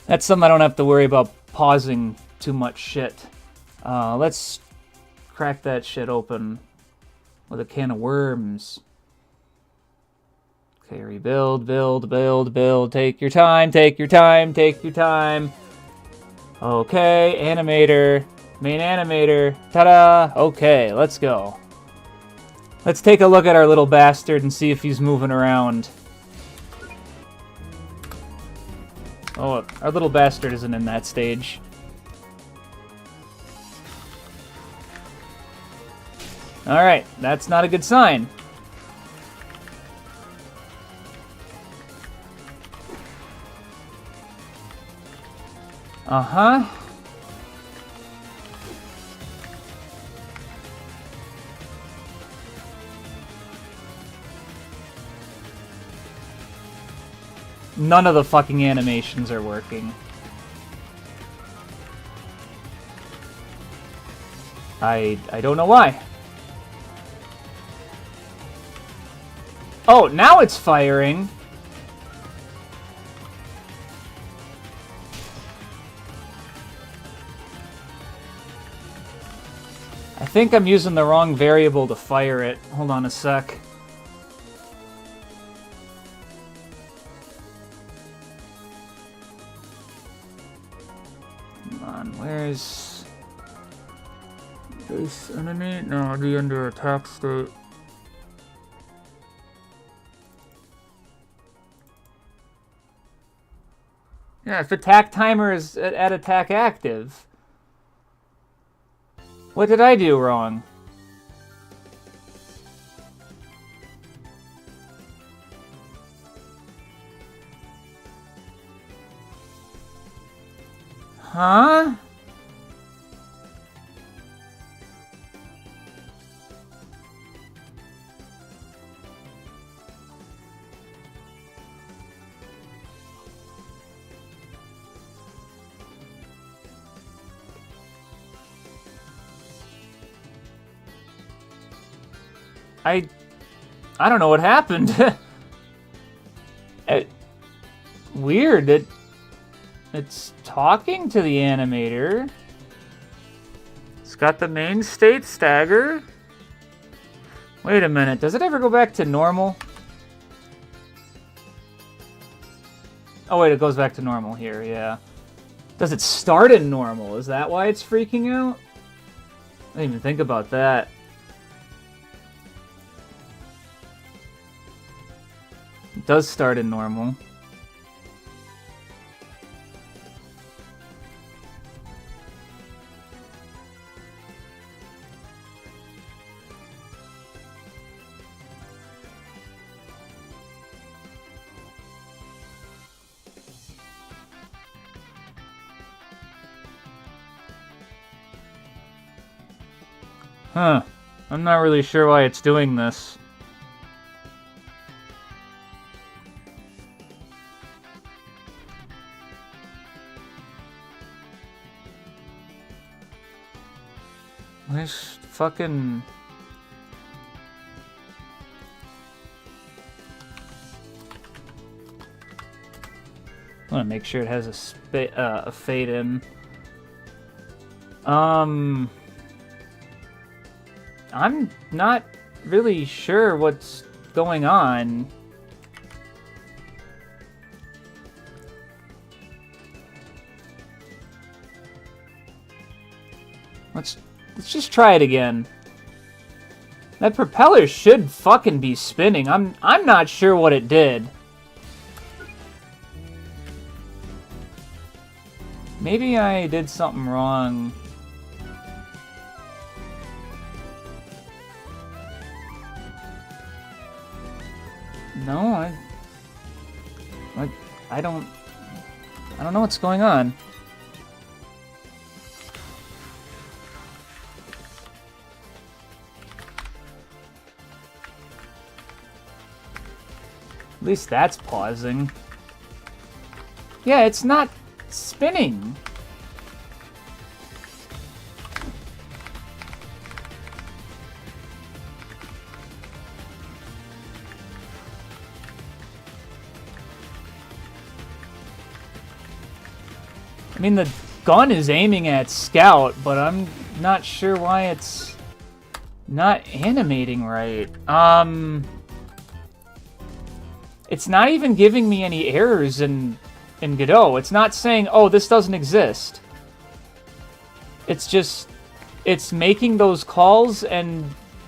That's something I don't have to worry about pausing too much shit. Let's crack that shit open with a can of worms. Okay, rebuild, build. Take your time. Okay, animator. Main animator. Ta-da! Okay, let's go. Let's take a look at our little bastard and see if he's moving around. Oh, our little bastard isn't in that stage. Alright, that's not a good sign. Uh-huh. None of the fucking animations are working. I don't know why. Oh, now it's firing. I think I'm using the wrong variable to fire it. Hold on a sec. Come on, where's... base enemy? No, the under attack state. Yeah, if attack timer is at attack active. What did I do wrong? Huh? I don't know what happened. Weird. It's talking to the animator. It's got the main state stagger. Wait a minute. Does it ever go back to normal? Oh, wait. It goes back to normal here. Yeah. Does it start in normal? Is that why it's freaking out? I didn't even think about that. It does start in normal. Huh. I'm not really sure why it's doing this. Where's fucking... I want to make sure it has a fade in. I'm not really sure what's going on. Let's just try it again. That propeller should fucking be spinning. I'm not sure what it did. Maybe I did something wrong. No, I don't know what's going on. At least that's pausing. Yeah, it's not spinning. I mean, the gun is aiming at Scout, but I'm not sure why it's not animating right. It's not even giving me any errors in Godot. It's not saying, oh, this doesn't exist. It's just, it's making those calls and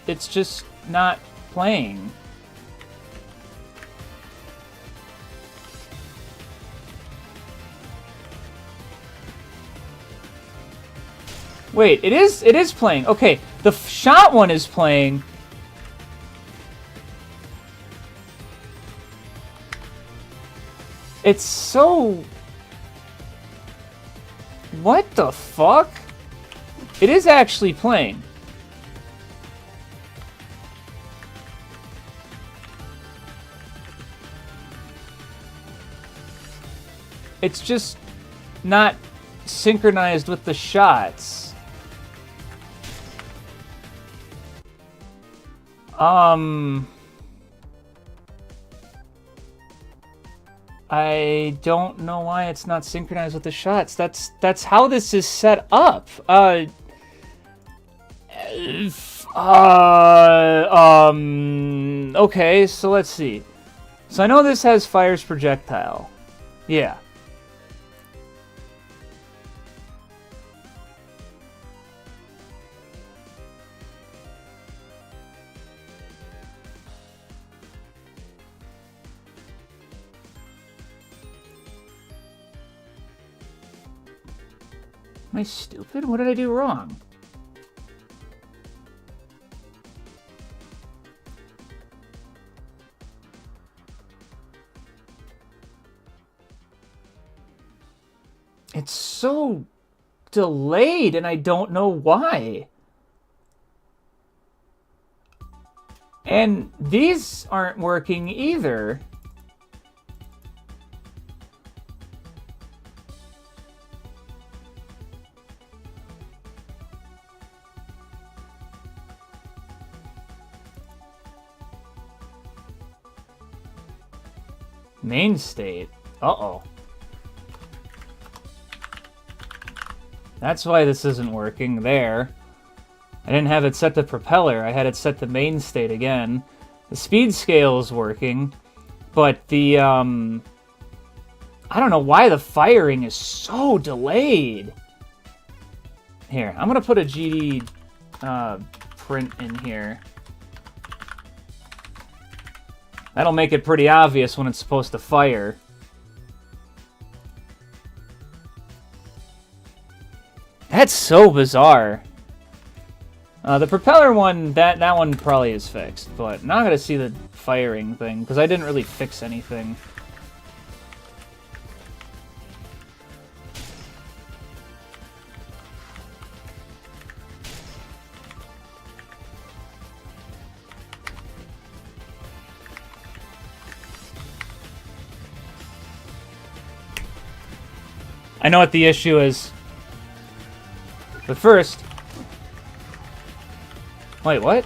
it's just not playing. Wait, it is playing. Okay, The shot one is playing. It's so... What the fuck? It is actually playing. It's just not synchronized with the shots. I don't know why it's not synchronized with the shots. That's how this is set up. Okay, so let's see. So I know this has fires projectile. Yeah. Am I stupid? What did I do wrong? It's so delayed, and I don't know why. And these aren't working either. Main state. Uh-oh. That's why this isn't working there. I didn't have it set to propeller. I had it set to main state again. The speed scale is working, but the, I don't know why the firing is so delayed. Here, I'm gonna put a GD print in here. That'll make it pretty obvious when it's supposed to fire. That's so bizarre. The propeller one, that one probably is fixed, but now I'm gonna see the firing thing, because I didn't really fix anything. I know what the issue is. But first... Wait, what?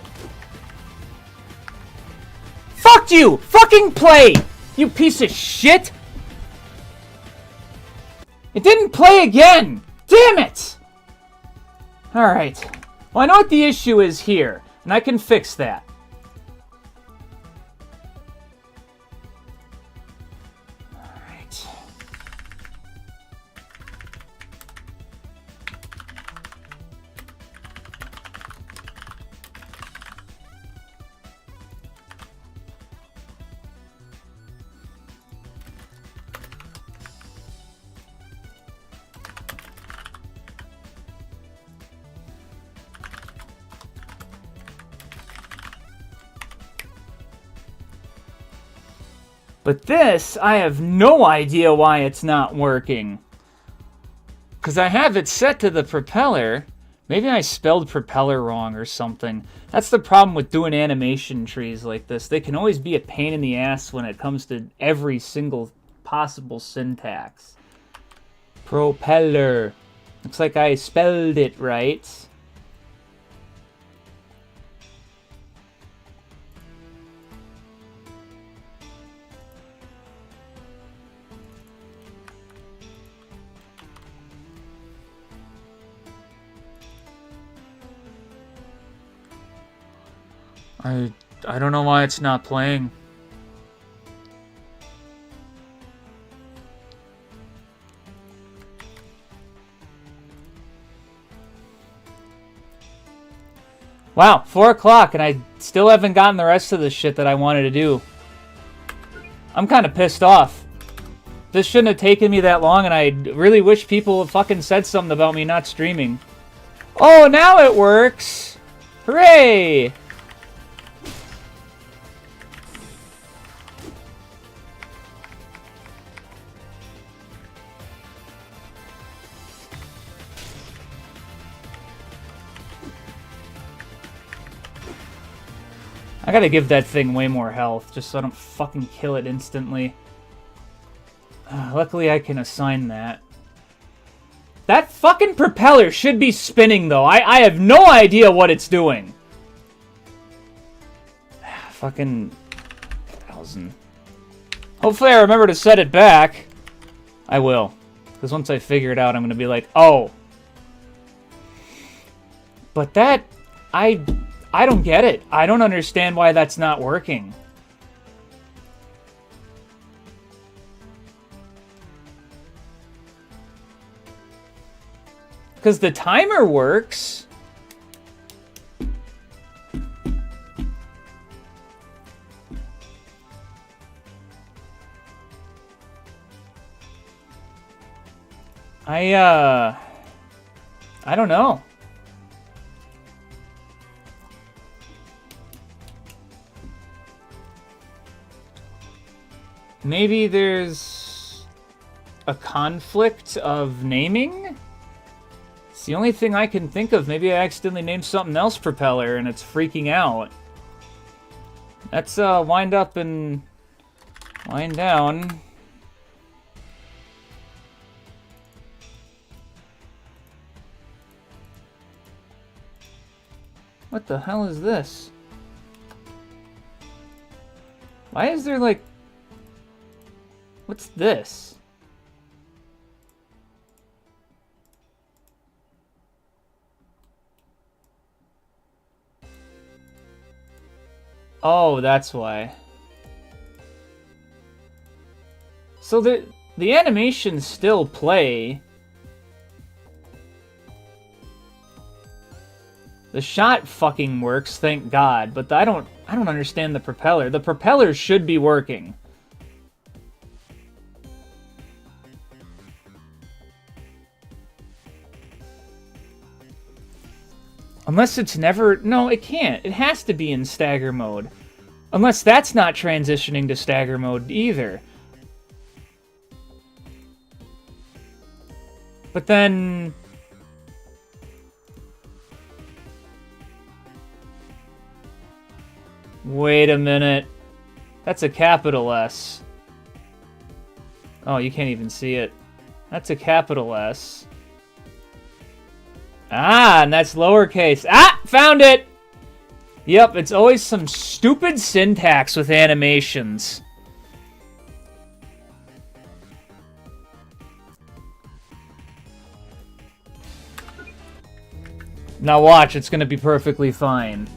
Fuck you! Fucking play! You piece of shit! It didn't play again! Damn it! Alright. Well, I know what the issue is here, and I can fix that. But this, I have no idea why it's not working. Because I have it set to the propeller. Maybe I spelled propeller wrong or something. That's the problem with doing animation trees like this. They can always be a pain in the ass when it comes to every single possible syntax. Propeller. Looks like I spelled it right. I don't know why it's not playing. Wow, 4 o'clock and I still haven't gotten the rest of the shit that I wanted to do. I'm kind of pissed off. This shouldn't have taken me that long, and I really wish people had fucking said something about me not streaming. Oh, now it works! Hooray! I gotta give that thing way more health, just so I don't fucking kill it instantly. Luckily I can assign that. That fucking propeller should be spinning, though. I have no idea what it's doing. Fucking 1,000. Hopefully I remember to set it back. I will. Because once I figure it out, I'm gonna be like, oh. But that... I don't get it. I don't understand why that's not working. Because the timer works. I don't know. Maybe there's a conflict of naming? It's the only thing I can think of. Maybe I accidentally named something else propeller and it's freaking out. Let's wind up and wind down. What the hell is this? Why is there like... What's this? Oh, that's why. So the animations still play. The shot fucking works, thank God, but I don't understand the propeller. The propeller should be working. Unless it's never... No, it can't. It has to be in stagger mode. Unless that's not transitioning to stagger mode either. But then... Wait a minute. That's a capital S. Oh, you can't even see it. That's a capital S. Ah, and that's lowercase. Ah, found it! Yep, it's always some stupid syntax with animations. Now watch, it's gonna be perfectly fine.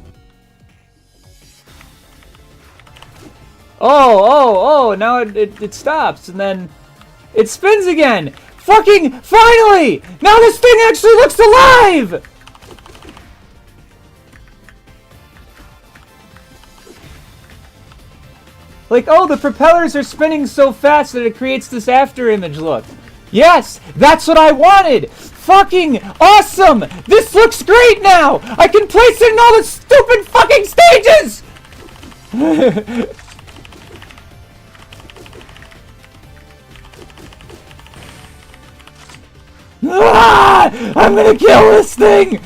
Oh, now it stops, and then it spins again! Fucking finally! Now this thing actually looks alive! Like, oh, the propellers are spinning so fast that it creates this after image look. Yes, that's what I wanted! Fucking awesome! This looks great now! I can place it in all the stupid fucking stages! Ah! I'm gonna kill this thing!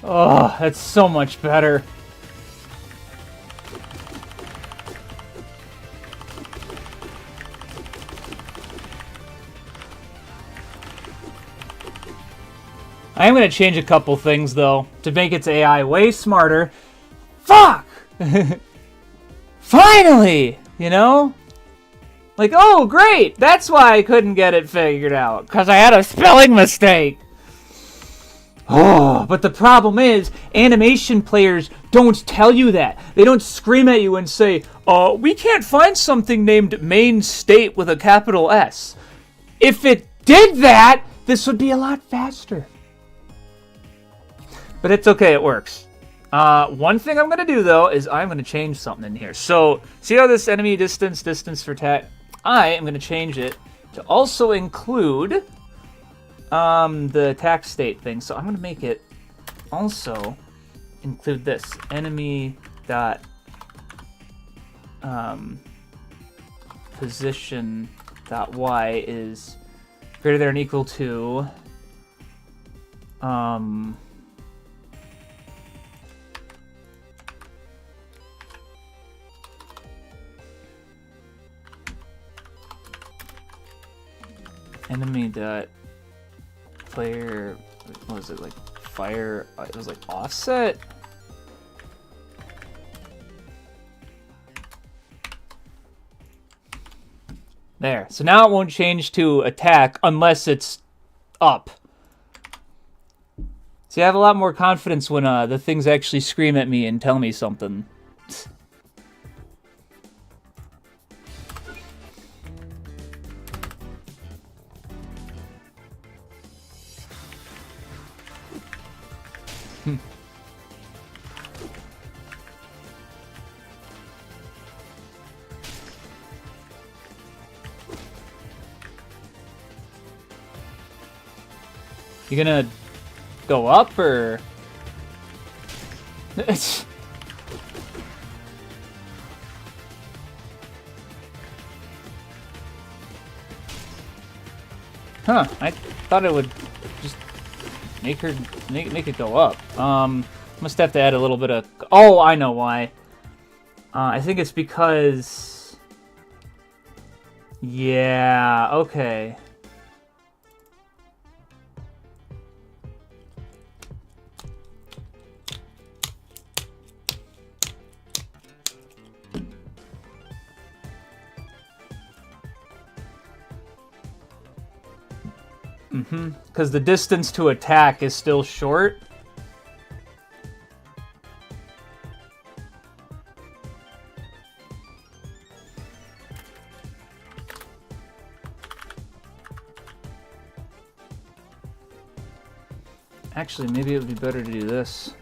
Oh, that's so much better. I am going to change a couple things, though, to make its AI way smarter. Fuck! Finally! You know? Like, oh, great! That's why I couldn't get it figured out. Because I had a spelling mistake. Oh, but the problem is, animation players don't tell you that. They don't scream at you and say, we can't find something named main state with a capital S. If it did that, this would be a lot faster. But it's okay, it works. One thing I'm going to do, though, is I'm going to change something in here. So, see how this enemy distance for attack? I am going to change it to also include the attack state thing. So I'm going to make it also include this. Enemy dot position dot y is greater than or equal to enemy dot player, what was it, like fire, it was like offset? There. So now it won't change to attack unless it's up. See, I have a lot more confidence when the things actually scream at me and tell me something. You gonna go up, or? Huh, I thought it would just make it go up. Must have to add a little bit of... Oh, I know why. I think it's because... Yeah, okay. Because the distance to attack is still short. Actually, maybe it would be better to do this.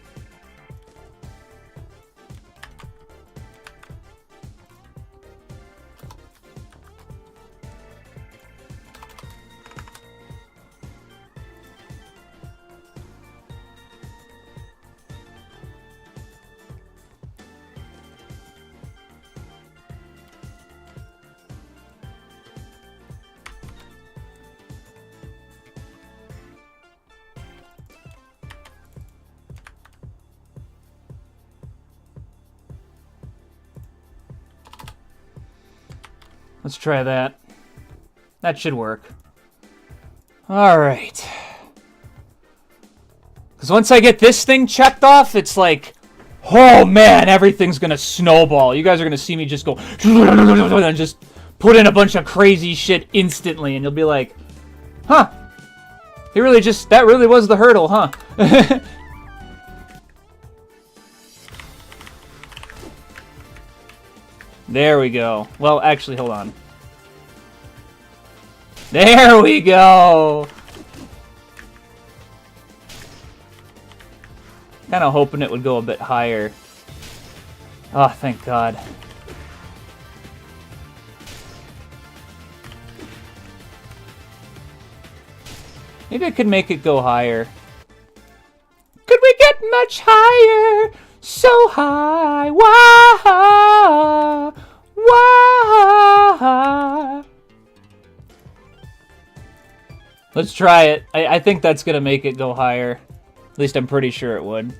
Let's try that. That should work. Alright. Because once I get this thing checked off, it's like, oh man, everything's gonna snowball. You guys are gonna see me just go, and just put in a bunch of crazy shit instantly, and you'll be like, huh. That really was the hurdle, huh? There we go. Well, actually, hold on. There we go! Kind of hoping it would go a bit higher. Oh, thank God. Maybe I could make it go higher. Could we get much higher? So high, wah, wah. Let's try it. I think that's gonna make it go higher. At least I'm pretty sure it would.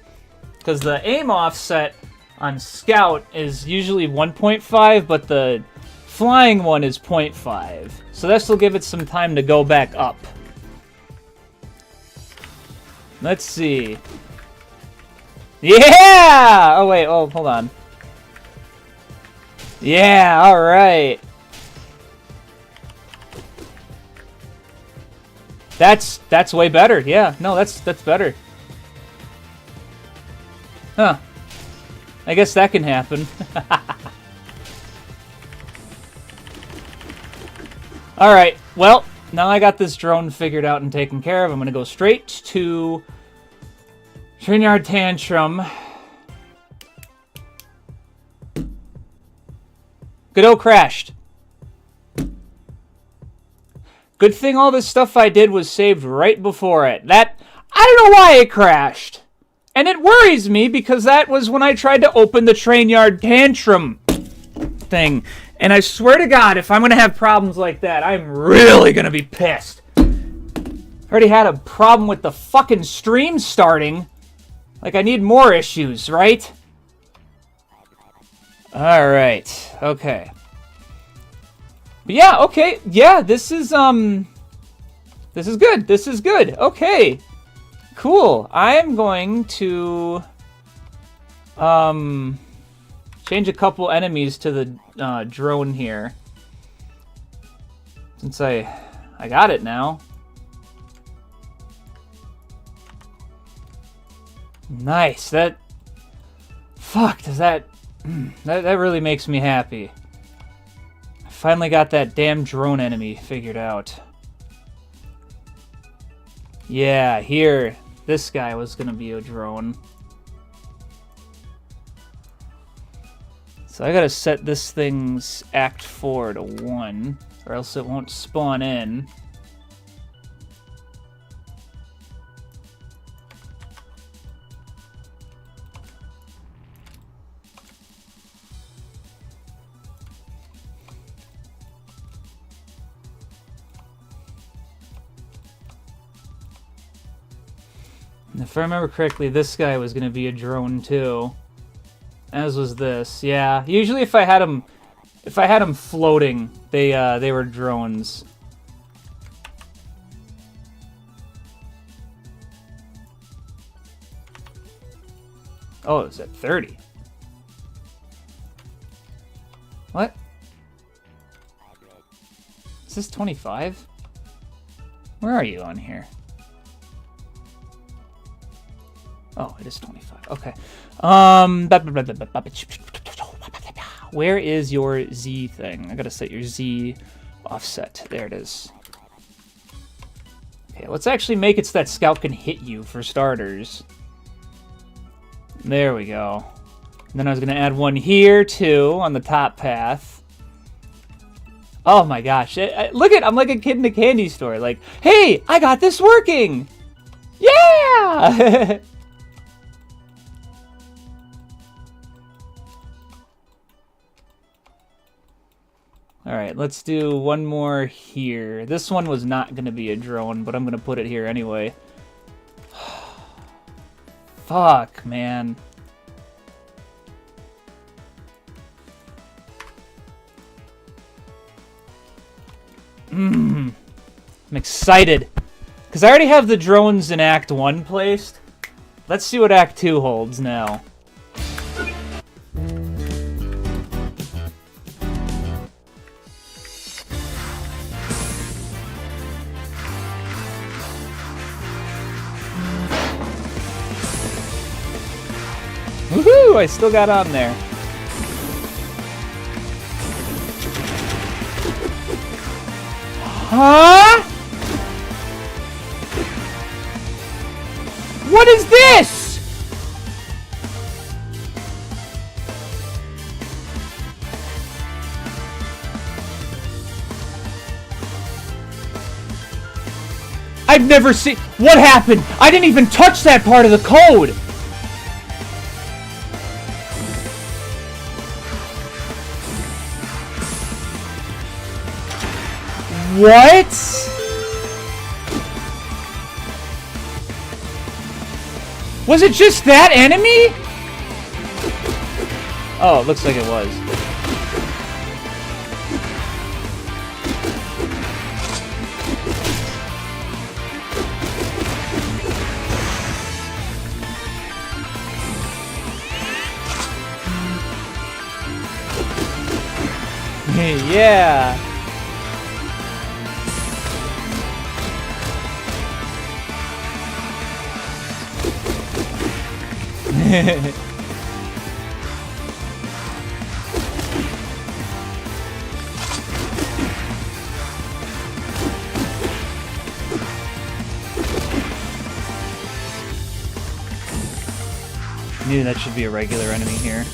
Because the aim offset on Scout is usually 1.5, but the flying one is 0.5. So this will give it some time to go back up. Let's see. Yeah! Oh, wait. Oh, hold on. Yeah, alright. That's way better. Yeah, no, that's better. Huh. I guess that can happen. Alright, well, now I got this drone figured out and taken care of. I'm going to go straight to Trainyard Tantrum. Godot crashed. Good thing all this stuff I did was saved right before it. I don't know why it crashed. And it worries me because that was when I tried to open the Trainyard Tantrum thing. And I swear to God, if I'm going to have problems like that, I'm really going to be pissed. I already had a problem with the fucking stream starting. Like, I need more issues, right? Alright, okay. But yeah, okay, yeah, this is good, this is good, okay. Cool, I am going to, change a couple enemies to the, drone here. Since I got it now. Nice, that really makes me happy. I finally got that damn drone enemy figured out. Yeah, here, this guy was gonna be a drone. So I gotta set this thing's Act 4 to 1, or else it won't spawn in. And if I remember correctly, this guy was gonna be a drone too. As was this. Yeah, usually if I had them floating, they were drones. Oh, it's at 30. What? Is this 25? Where are you on here? Oh, it is 25. Okay. Where is your Z thing? I gotta set your Z offset. There it is. Okay, let's actually make it so that Scout can hit you for starters. There we go. And then I was gonna add one here too on the top path. Oh my gosh! Look at, I'm like a kid in a candy store. Like, hey, I got this working. Yeah. Alright, let's do one more here. This one was not going to be a drone, but I'm going to put it here anyway. Fuck, man. I'm excited. Because I already have the drones in Act 1 placed. Let's see what Act 2 holds now. Woohoo! I still got on there. Huh? What is this? I've never seen... What happened? I didn't even touch that part of the code! What? Was it just that enemy? Oh, it looks like it was. Yeah. Knew that should be a regular enemy here.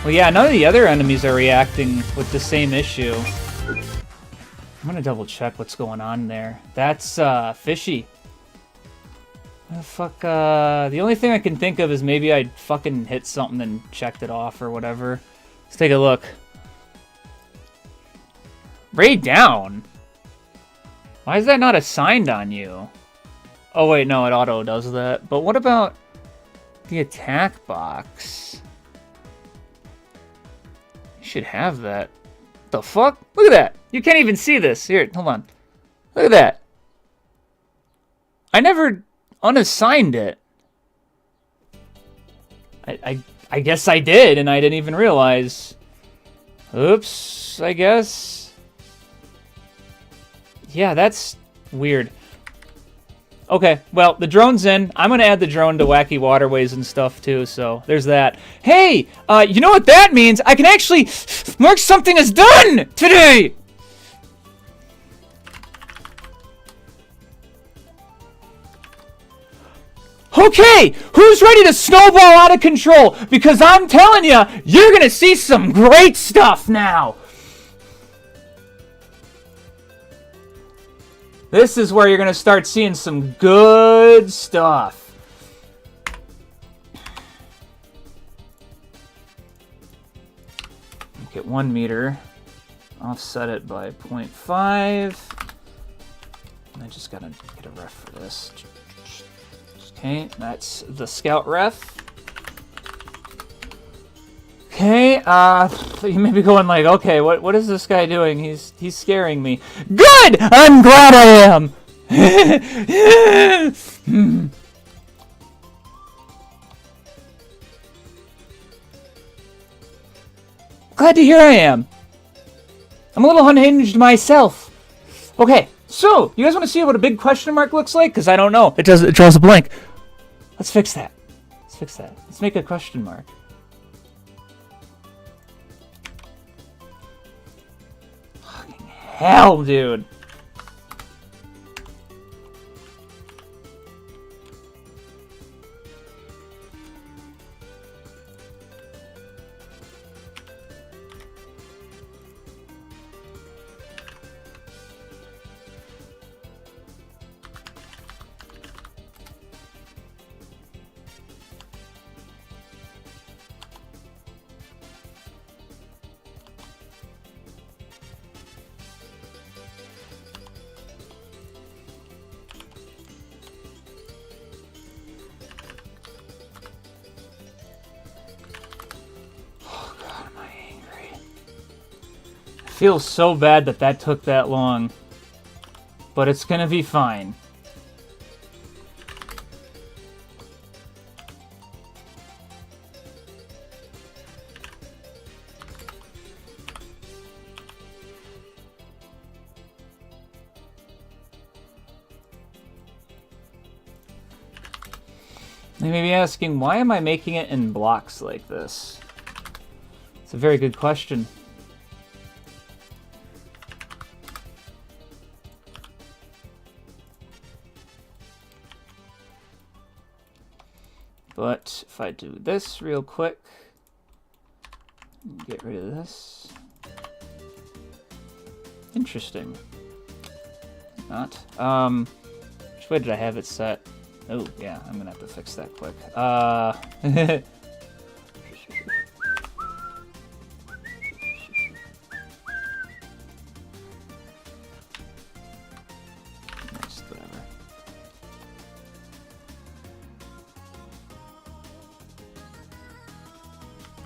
Well, yeah, none of the other enemies are reacting with the same issue. I'm gonna double check what's going on there. That's, fishy. What the fuck, the only thing I can think of is maybe I fucking hit something and checked it off or whatever. Let's take a look. Raid down? Why is that not assigned on you? Oh, wait, no, it auto does that. But what about the attack box? You should have that. The fuck? Look at that! You can't even see this. Here, hold on. Look at that. I never unassigned it. I guess I did, and I didn't even realize. Oops, I guess. Yeah, that's weird. Okay, well, the drone's in. I'm going to add the drone to Wacky Waterways and stuff, too, so there's that. Hey, you know what that means? I can actually mark something as done today! Okay, who's ready to snowball out of control? Because I'm telling you, you're going to see some great stuff now! This is where you're going to start seeing some good stuff. Make it 1 meter. Offset it by 0.5. I just got to get a ref for this. Okay, that's the scout ref. Okay, you may be going like, okay, what is this guy doing? He's scaring me. Good! I'm glad I am! Glad to hear I am. I'm a little unhinged myself. Okay, so, you guys want to see what a big question mark looks like? Because I don't know. It draws a blank. Let's fix that. Let's make a question mark. Hell, dude. Feels so bad that took that long, but it's gonna be fine. They may be asking, why am I making it in blocks like this? It's a very good question. But if I do this real quick, get rid of this. Interesting. Not. Which way did I have it set? Oh, yeah, I'm gonna have to fix that quick. Whatever.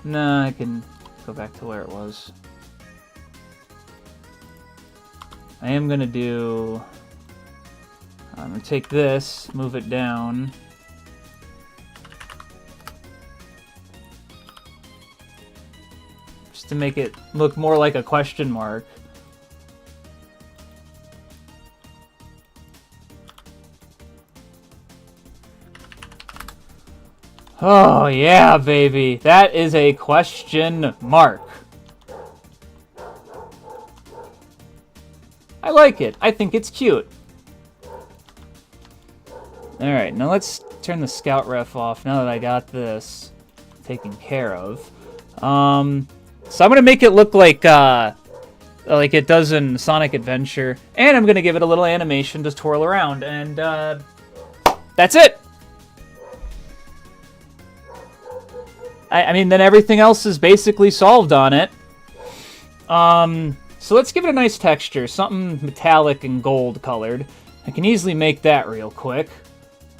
No, I can go back to where it was. I am gonna do... I'm gonna take this, move it down. Just to make it look more like a question mark. Oh, yeah, baby. That is a question mark. I like it. I think it's cute. Alright, now let's turn the scout ref off now that I got this taken care of. So I'm going to make it look like it does in Sonic Adventure. And I'm going to give it a little animation to twirl around. And that's it! I mean, then everything else is basically solved on it. So let's give it a nice texture. Something metallic and gold colored. I can easily make that real quick.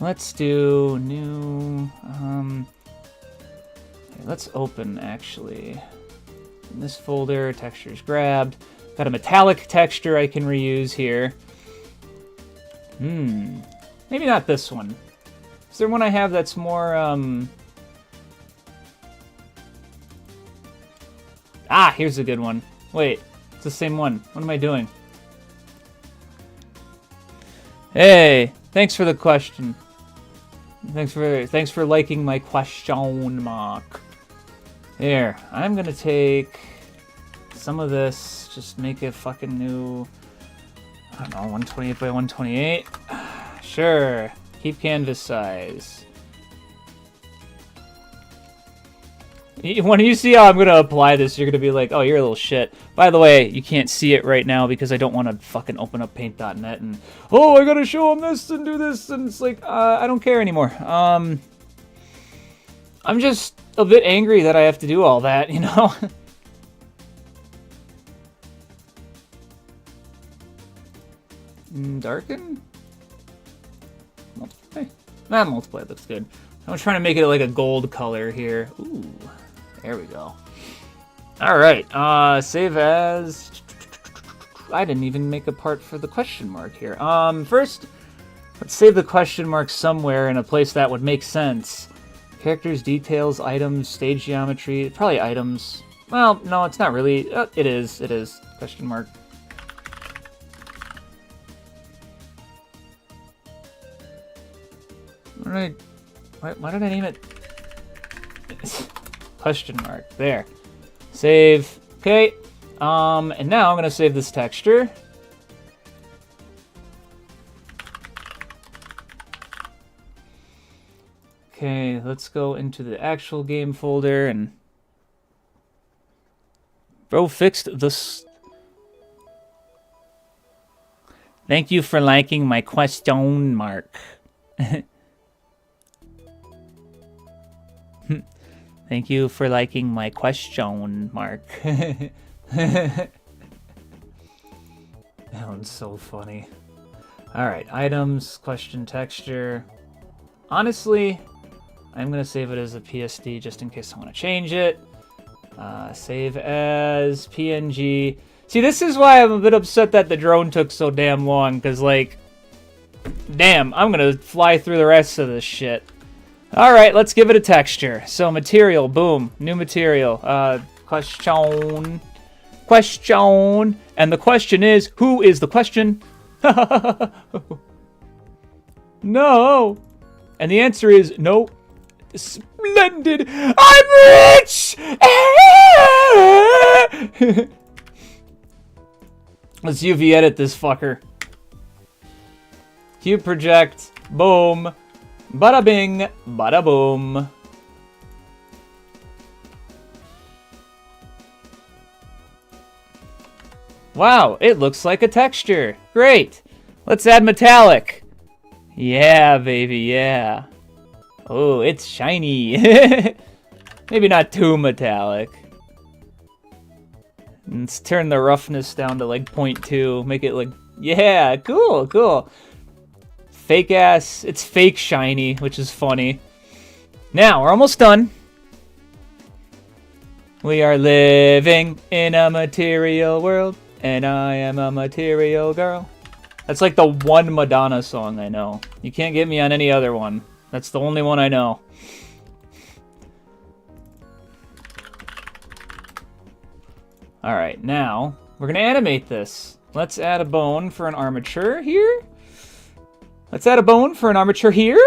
Let's do new... let's open, actually. In this folder, textures grabbed. Got a metallic texture I can reuse here. Maybe not this one. Is there one I have that's more, Ah, here's a good one. Wait, it's the same one. What am I doing? Hey, thanks for the question. Thanks for liking my question mark. Here, I'm gonna take some of this, just make a fucking new, I don't know, 128 by 128. Sure, keep canvas size. When you see how I'm going to apply this, you're going to be like, oh, you're a little shit. By the way, you can't see it right now because I don't want to fucking open up paint.net and, oh, I got to show them this and do this. And it's like, I don't care anymore. I'm just a bit angry that I have to do all that, you know? Darken? Multiply? Nah, multiply looks good. I'm trying to make it like a gold color here. Ooh. There we go. Alright, save as... I didn't even make a part for the question mark here. First, let's save the question mark somewhere in a place that would make sense. Characters, details, items, stage geometry, probably items. Well, no, it's not really. It is. Question mark. Why did I name it? Question mark. There. Save. Okay. And now I'm going to save this texture. Okay, let's go into the actual game folder and... Bro fixed this. Thank you for liking my question mark. Thank you for liking my question mark. That one's so funny. Alright, items, question texture. Honestly, I'm going to save it as a PSD just in case I want to change it. Save as PNG. See, this is why I'm a bit upset that the drone took so damn long, because, like, damn, I'm going to fly through the rest of this shit. Alright, let's give it a texture. So, material, boom, new material. Question. And the question is, who is the question? No. And the answer is, no. Splendid. I'm rich! Let's UV edit this fucker. Cube project. Boom. Bada bing. Bada boom. Wow, it looks like a texture. Great. Let's add metallic. Yeah, baby, yeah. Oh, it's shiny. Maybe not too metallic. Let's turn the roughness down to like 0.2. Make it like, yeah, cool, cool. Fake ass, it's fake shiny, which is funny. Now, we're almost done. We are living in a material world, and I am a material girl. That's like the one Madonna song I know. You can't get me on any other one. That's the only one I know. Alright, now, we're gonna animate this. Let's add a bone for an armature here. Let's add a bone for an armature here.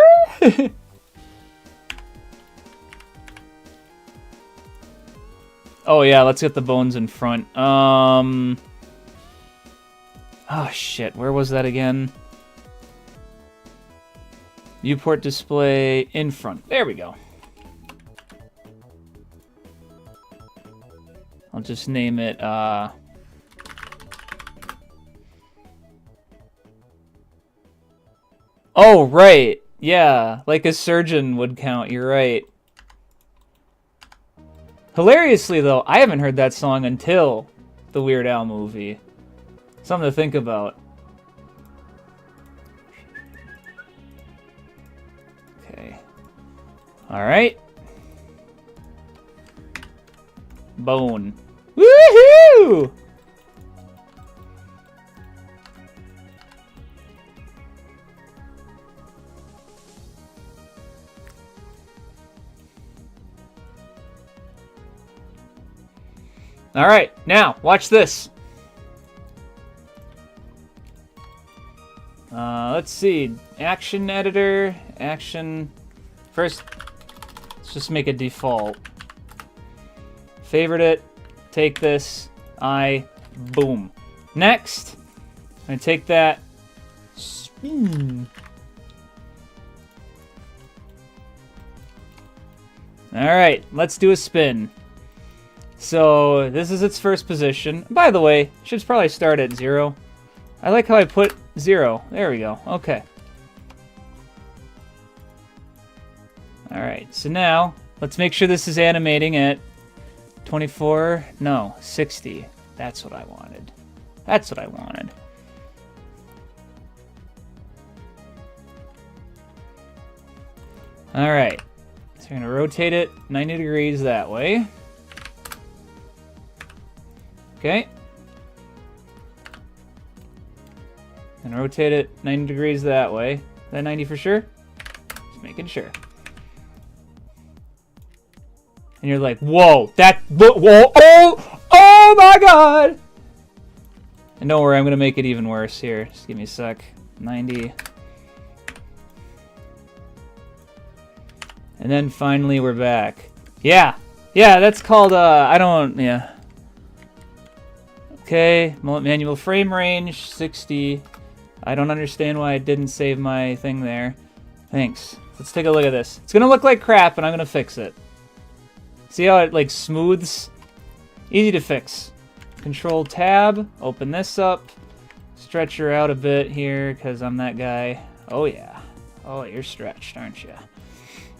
Oh yeah, let's get the bones in front. Oh shit, where was that again? Viewport display in front. There we go. I'll just name it, Oh, right. Yeah, like a surgeon would count. You're right. Hilariously, though, I haven't heard that song until the Weird Al movie. Something to think about. Okay. Alright. Bone. Woohoo! Alright, now, watch this. Let's see. Action editor. Action. First, let's just make it default. Favorite it. Take this. Boom. Next, I'm going to take that. Spin. Alright, let's do a spin. So, this is its first position. By the way, should probably start at 0. I like how I put 0. There we go. Okay. Alright, so now, let's make sure this is animating at 24. No, 60. That's what I wanted. That's what I wanted. Alright. So we're going to rotate it 90 degrees that way. Okay. And rotate it 90 degrees that way. Is that 90 for sure? Just making sure. And you're like, whoa, whoa, oh my god! And don't worry, I'm gonna make it even worse here. Just give me a sec. 90. And then finally we're back. Yeah, that's called, yeah. Okay, manual frame range, 60. I don't understand why I didn't save my thing there. Thanks. Let's take a look at this. It's gonna look like crap, and I'm gonna fix it. See how it, like, smooths? Easy to fix. Control Tab, open this up. Stretch her out a bit here, because I'm that guy. Oh, yeah. Oh, you're stretched, aren't you?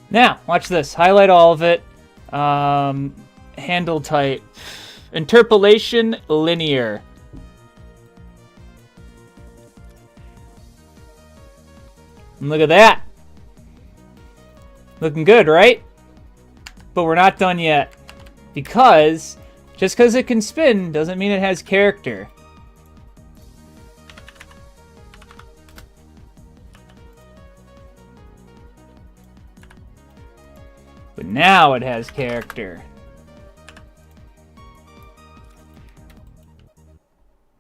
Now, watch this. Highlight all of it. Handle type. Interpolation linear. And look at that. Looking good, right? But we're not done yet. Because just because it can spin doesn't mean it has character. But now it has character.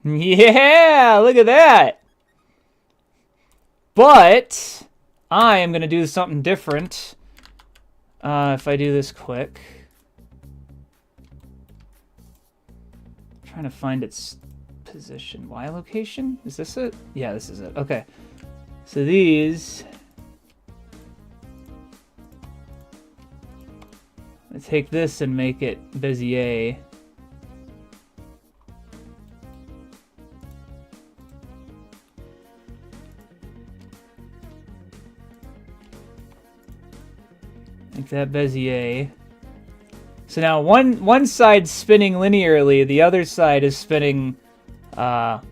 Yeah, look at that. But I am going to do something different. If I do this quick. I'm trying to find its position. Y location? Is this it? Yeah, this is it. Okay. So these... Let's take this and make it Bezier. Make that Bezier. So now one side's spinning linearly, the other side is spinning nope.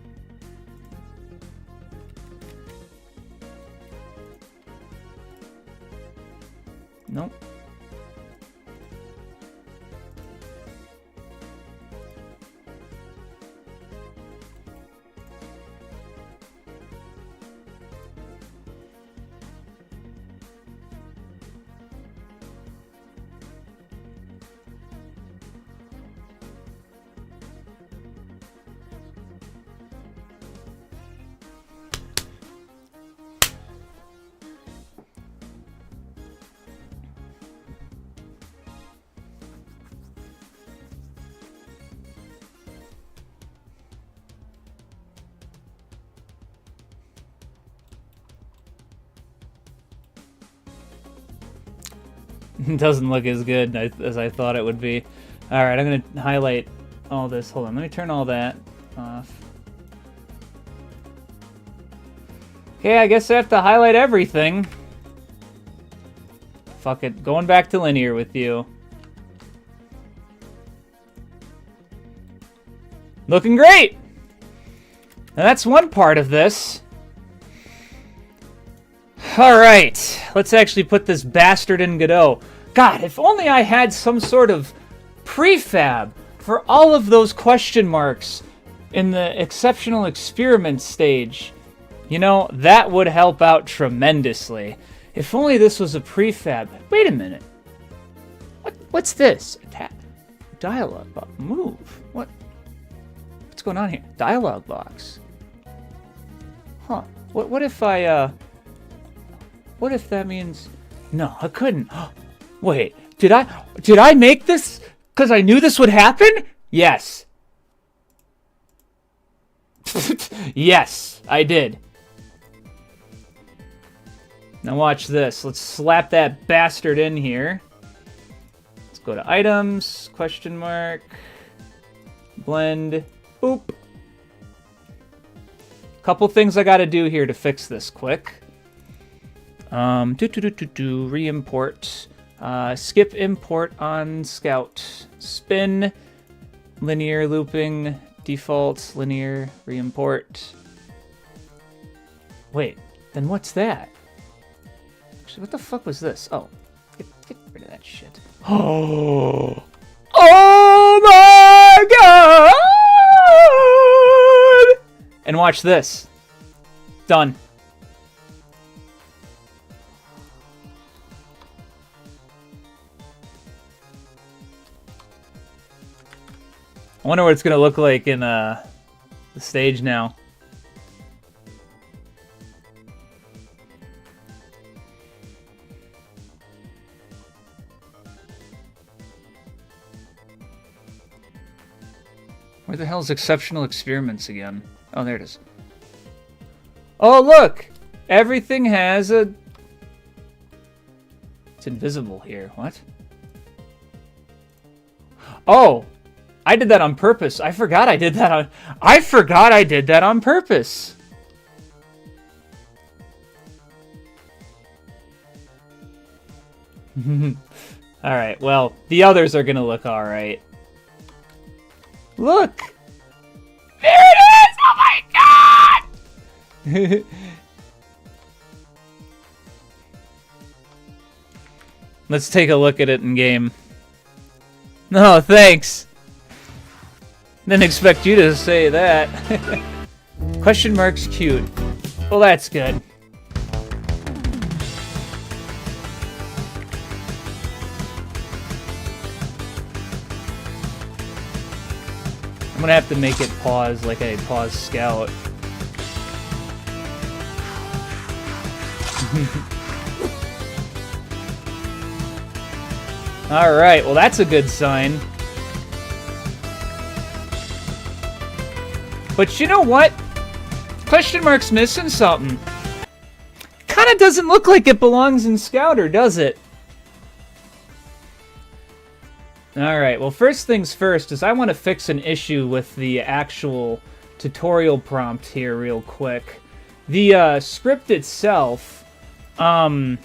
It doesn't look as good as I thought it would be. Alright, I'm going to highlight all this. Hold on, let me turn all that off. Okay, I guess I have to highlight everything. Fuck it. Going back to linear with you. Looking great! Now that's one part of this. Alright, let's actually put this bastard in Godot. God, if only I had some sort of prefab for all of those question marks in the exceptional experiment stage. You know, that would help out tremendously. If only this was a prefab. Wait a minute. What's this? Dialogue box. Move. What's going on here? Dialogue box. Huh. What if I, what if that means... No, I couldn't. Wait, did I make this because I knew this would happen? Yes. Yes, I did. Now watch this. Let's slap that bastard in here. Let's go to items, question mark, blend, boop. Couple things I gotta do here to fix this quick. Re-import. Skip import on Scout. Spin. Linear looping. Default. Linear. Re-import. Wait, then what's that? Actually, what the fuck was this? Oh, get rid of that shit. Oh! Oh my god! And watch this. Done. I wonder what it's gonna look like in the stage now. Where the hell's exceptional experiments again? Oh, there it is. Oh, look! Everything has a... It's invisible here. What? Oh! I did that on purpose. I forgot I did that on... I forgot I did that on purpose! Alright, well, the others are gonna look alright. Look! There it is! Oh my god! Let's take a look at it in game. No, thanks. Didn't expect you to say that. Question mark's cute. Well, that's good. I'm gonna have to make it pause like I pause Scout. Alright, well that's a good sign. But you know what? Question mark's missing something. Kinda doesn't look like it belongs in Scouter, does it? Alright, well first things first is I want to fix an issue with the actual tutorial prompt here real quick. The script itself, like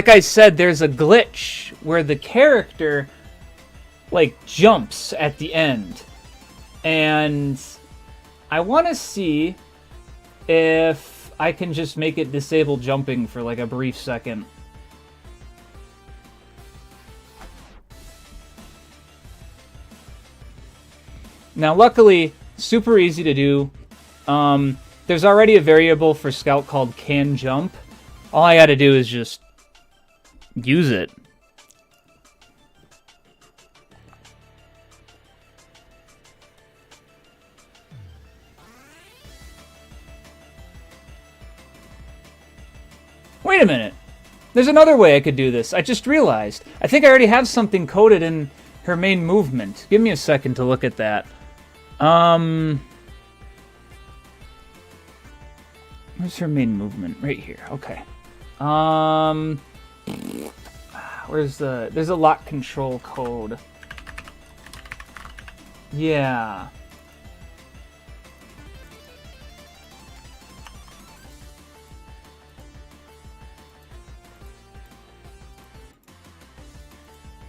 I said, there's a glitch where the character like jumps at the end. And I want to see if I can just make it disable jumping for like a brief second. Now, luckily, super easy to do. There's already a variable for Scout called can jump. All I gotta do is just use it. Wait a minute. There's another way I could do this. I just realized. I think I already have something coded in her main movement. Give me a second to look at that. Where's her main movement? Right here. Okay. Where's the... There's a lock control code. Yeah.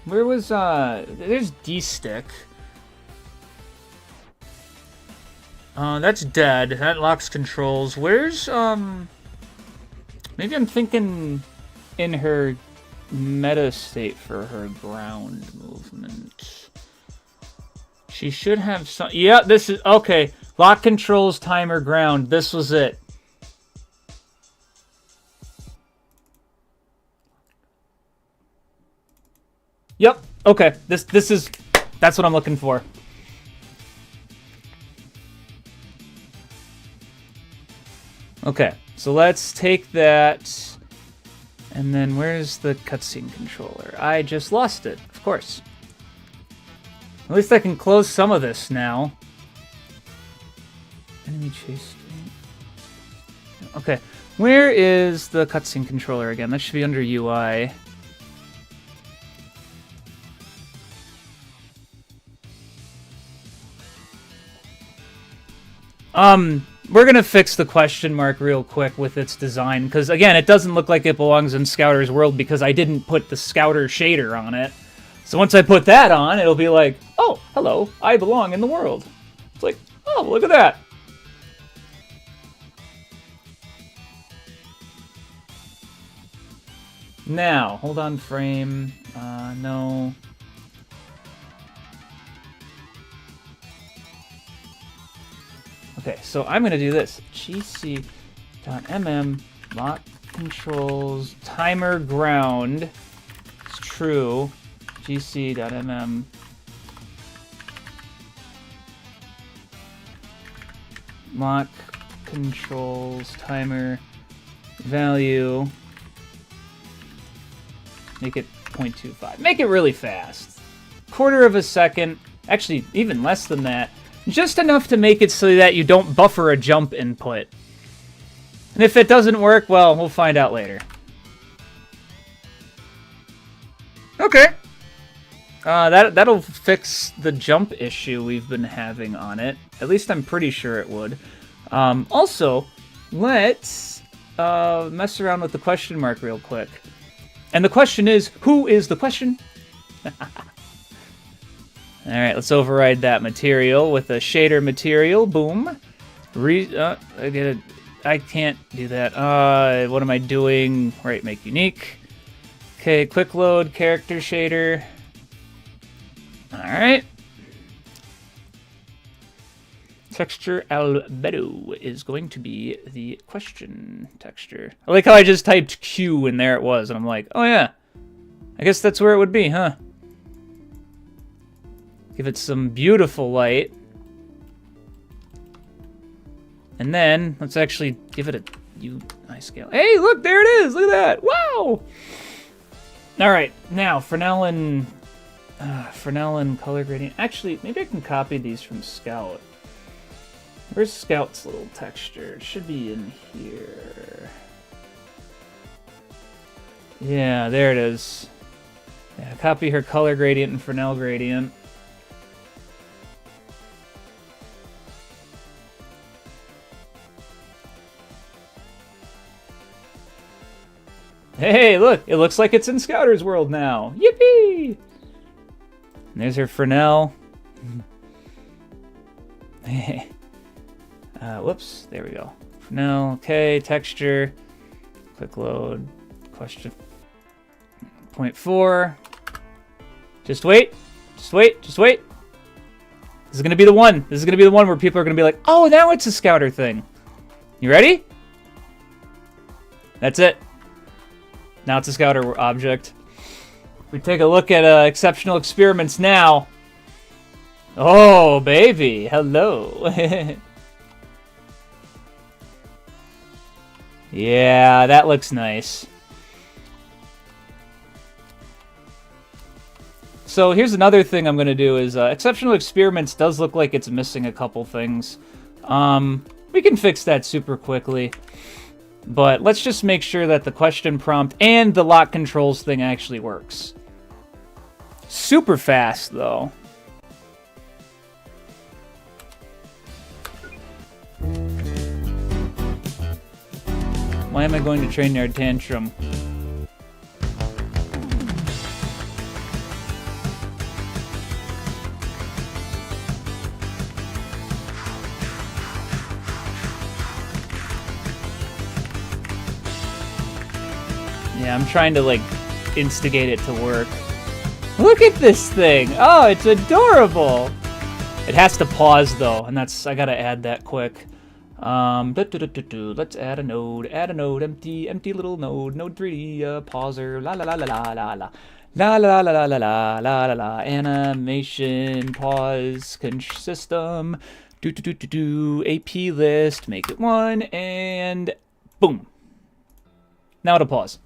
Where was, there's D-stick. That's dead. That locks controls. Where's, maybe I'm thinking in her meta state for her ground movement. She should have some... Yeah, this is... Okay. Lock controls, timer, ground. This was it. Yep. Okay. This is... That's what I'm looking for. Okay. So let's take that... And then where's the cutscene controller? I just lost it. Of course. At least I can close some of this now. Enemy chase. Okay. Where is the cutscene controller again? That should be under UI. We're gonna fix the question mark real quick with its design, because again, it doesn't look like it belongs in Scouter's world because I didn't put the Scouter shader on it. So once I put that on, it'll be like, oh, hello, I belong in the world. It's like, oh, look at that. Now, hold on frame, no. Okay, so I'm going to do this. gc.mm lock controls timer ground. It's true. gc.mm lock controls timer value. Make it 0.25. Make it really fast. Quarter of a second. Actually, even less than that. Just enough to make it so that you don't buffer a jump input. And if it doesn't work, well, we'll find out later. Okay. That'll fix the jump issue we've been having on it. At least I'm pretty sure it would. Also, let's mess around with the question mark real quick. And the question is, who is the question? Alright, let's override that material with a shader material. Boom. I can't do that. What am I doing? Right, make unique. Okay, quick load, character shader. Alright. Texture albedo is going to be the question texture. I like how I just typed Q and there it was, and I'm like, oh yeah. I guess that's where it would be, huh? Give it some beautiful light. And then, let's actually give it a UI scale. Hey, look, there it is! Look at that! Wow! Alright, now, Fresnel and color gradient. Actually, maybe I can copy these from Scout. Where's Scout's little texture? It should be in here. Yeah, there it is. Yeah, copy her color gradient and Fresnel gradient. Hey, look! It looks like it's in Scouter's world now! Yippee! And there's her Fresnel. Whoops, there we go. Fresnel, okay, texture. Quick load. Question. 0.4. Just wait. Just wait. Just wait. This is going to be the one. This is going to be the one where people are going to be like, oh, now it's a Scouter thing. You ready? That's it. Now it's a Scouter object. We take a look at exceptional experiments now. Oh, baby. Hello. Yeah, that looks nice. So here's another thing I'm going to do is exceptional experiments does look like it's missing a couple things. We can fix that super quickly. But let's just make sure that the question prompt and the lock controls thing actually works. Super fast, though. Why am I going to train yard tantrum? Yeah, I'm trying to, like, instigate it to work. Look at this thing! Oh, it's adorable! It has to pause, though, and that's... I gotta add that quick. Let's add a node, empty little node, node 3, pauser, la la la la la la la. La la la la la la la la la, animation, pause, system, AP list, make it 1, and boom. Now it'll pause.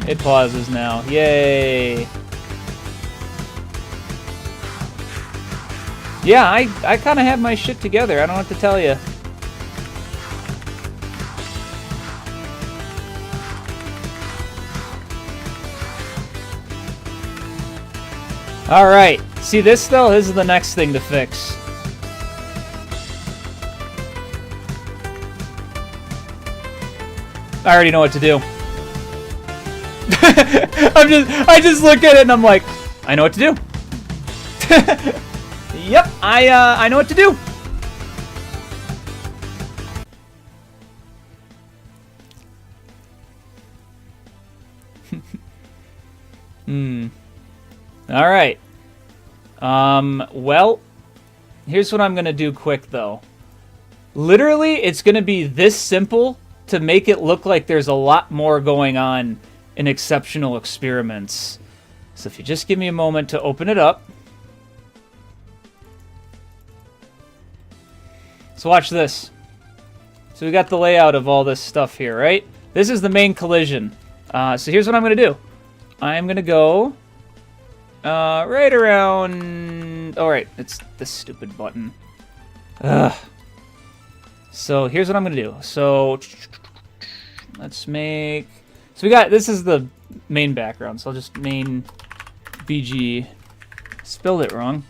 It pauses now. Yay! Yeah, I kind of have my shit together. I don't know what to tell you. All right. See this though? This is the next thing to fix. I already know what to do. I just look at it and I'm like, I know what to do. Yep, I know what to do. All right. Well, here's what I'm gonna do quick though. Literally, it's gonna be this simple to make it look like there's a lot more going on in exceptional experiments. So if you just give me a moment to open it up. So watch this. So we got the layout of all this stuff here, right? This is the main collision. So here's what I'm going to do. I'm going to go right around... Oh, right. It's this stupid button. Ugh. So here's what I'm going to do. So let's make... So we got... This is the main background. So I'll just main BG... Spelled it wrong.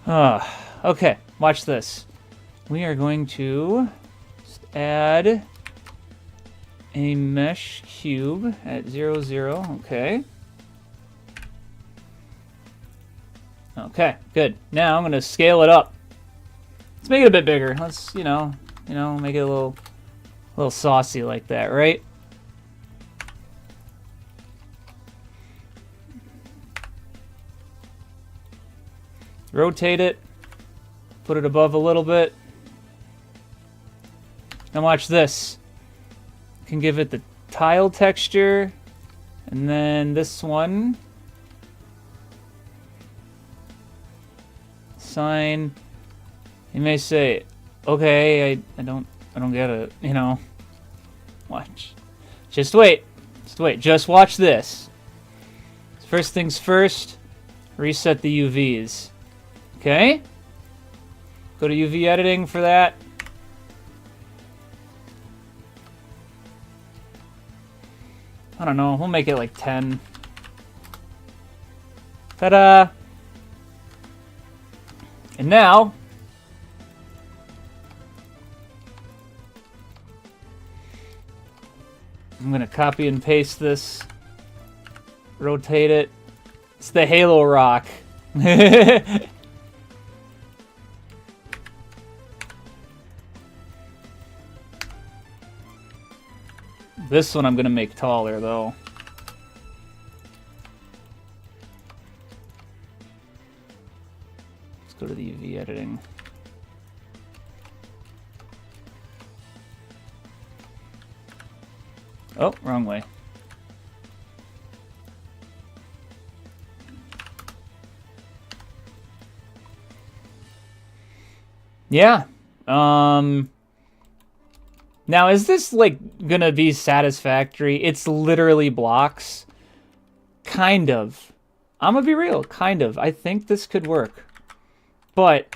Okay. Watch this. We are going to just add a mesh cube at 0, 0. Okay. Okay, good. Now I'm going to scale it up. Let's make it a bit bigger. Let's, you know, make it a little saucy like that, right? Rotate it. Put it above a little bit. Now watch this. You can give it the tile texture. And then this one. Sign. You may say, okay, I don't get it, you know. Watch. Just wait. Just wait. Just watch this. First things first, reset the UVs. Okay? Go to UV editing for that. I don't know, we'll make it like 10. Ta-da! And now, I'm gonna copy and paste this, rotate it. It's the Halo rock. This one I'm gonna make taller though. Let's go to the UV editing. Oh, wrong way. Yeah. Now, is this, like, gonna be satisfactory? It's literally blocks. Kind of. I'm gonna be real, kind of. I think this could work. But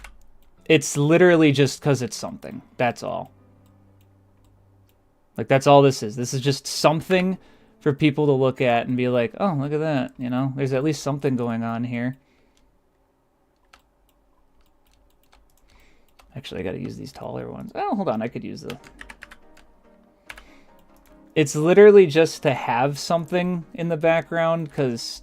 it's literally just because it's something. That's all. Like, that's all this is. This is just something for people to look at and be like, oh, look at that. You know, there's at least something going on here. Actually, I gotta use these taller ones. Oh, hold on. I could use the... It's literally just to have something in the background, because,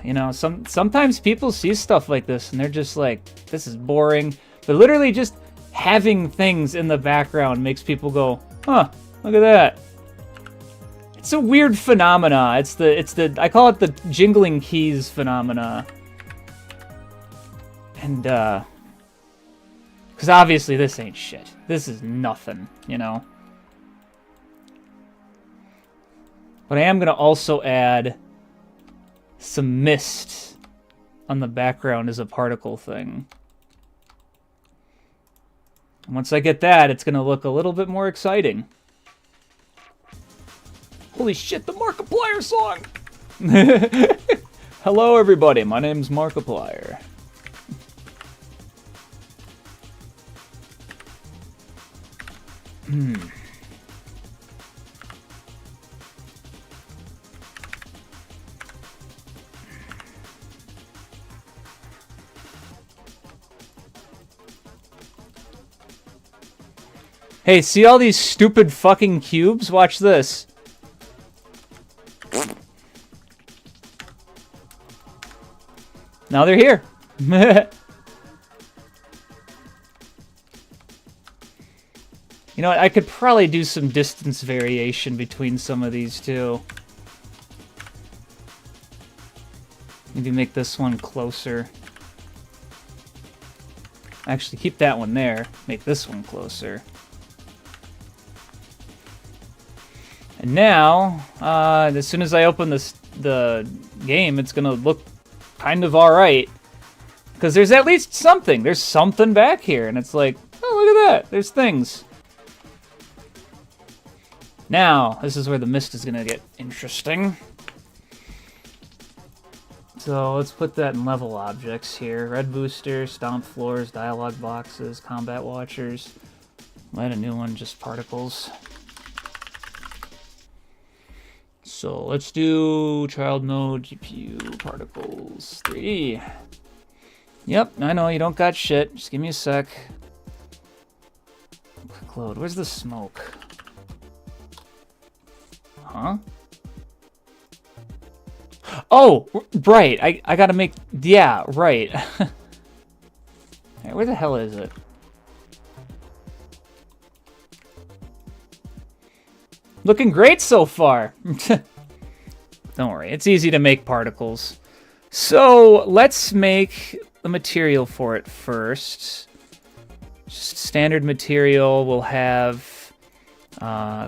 you know, sometimes people see stuff like this and they're just like, this is boring. But literally just having things in the background makes people go, huh, look at that. It's a weird phenomena. It's the I call it the jingling keys phenomena. And, because obviously this ain't shit. This is nothing, you know? But I am going to also add some mist on the background as a particle thing. And once I get that, it's going to look a little bit more exciting. Holy shit, the Markiplier song! Hello, everybody. My name's Markiplier. Hey, see all these stupid fucking cubes? Watch this. Now they're here. You know what? I could probably do some distance variation between some of these too. Maybe make this one closer. Actually, keep that one there. Make this one closer. And now, as soon as I open the game, it's gonna look kind of alright. Because there's at least something. There's something back here. And it's like, oh, look at that. There's things. Now, this is where the mist is gonna get interesting. So let's put that in level objects here. Red booster, stomp floors, dialogue boxes, combat watchers. Add a new one, just particles. So let's do child node, GPU, particles, 3D. Yep, I know, you don't got shit. Just give me a sec. Quick load, where's the smoke? Huh? Oh, right, I gotta make, yeah, right. Hey, where the hell is it? Looking great so far. Don't worry, it's easy to make particles. So let's make the material for it first. Just standard material. We'll have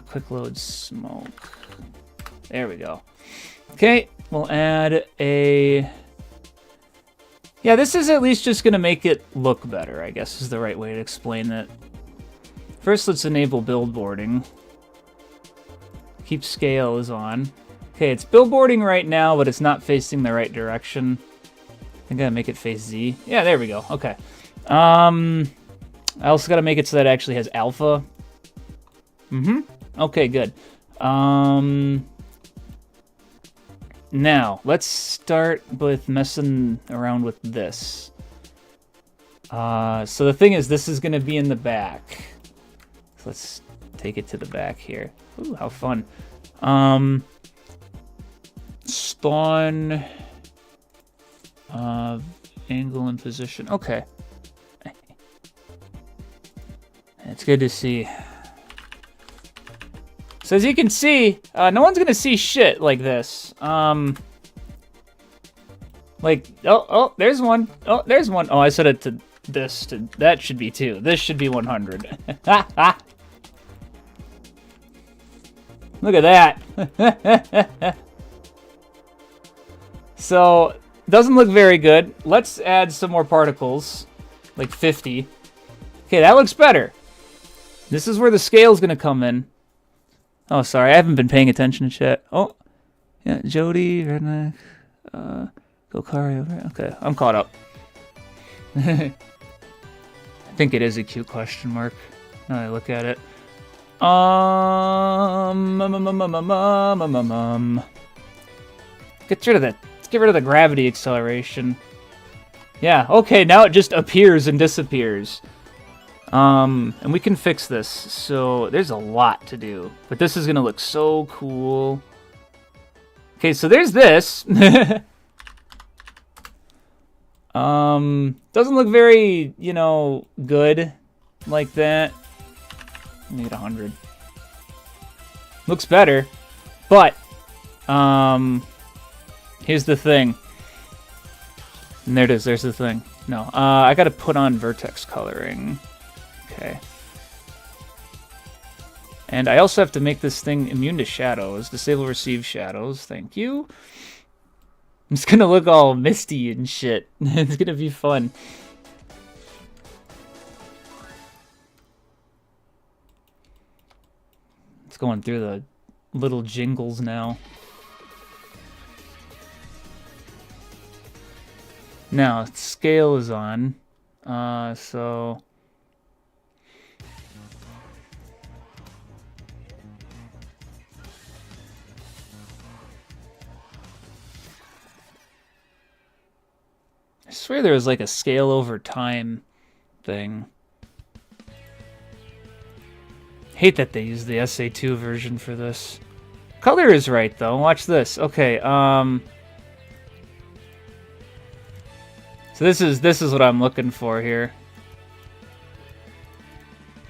quick load smoke. There we go. Okay, we'll add a... Yeah, this is at least just gonna make it look better, I guess is the right way to explain it. First, let's enable billboarding. Keep scale is on. Okay, it's billboarding right now, but it's not facing the right direction. I gotta make it face Z. Yeah, there we go. Okay. I also gotta make it so that it actually has alpha. Okay, good. Now, let's start with messing around with this. So the thing is, this is gonna be in the back. So let's take it to the back here. Ooh, how fun. Spawn angle and position. Okay. It's good to see. So as you can see, no one's gonna see shit like this. Like, oh, there's one. Oh, there's one. Oh, I set it to this. That should be 2. This should be 100. Look at that. So, doesn't look very good. Let's add some more particles, like 50. Okay, that looks better. This is where the scale's gonna come in. Oh, sorry, I haven't been paying attention to shit. Oh, yeah, Jody, redneck. Gokari over. Okay, I'm caught up. I think it is a cute question mark. Now that I look at it. Get rid of that. Let's get rid of the gravity acceleration. Yeah, okay, now it just appears and disappears. And we can fix this. So there's a lot to do. But this is gonna look so cool. Okay, so there's this. Doesn't look very, you know, good like that. Need 100. Looks better, but here's the thing. And there it is. There's the thing. No, I gotta put on vertex coloring. Okay. And I also have to make this thing immune to shadows. Disable receive shadows. Thank you. It's gonna look all misty and shit. It's gonna be fun. It's going through the little jingles now. Now, scale is on. So... I swear there was like a scale over time thing. Hate that they use the SA2 version for this. Color is right though. Watch this. Okay, so this is what I'm looking for here.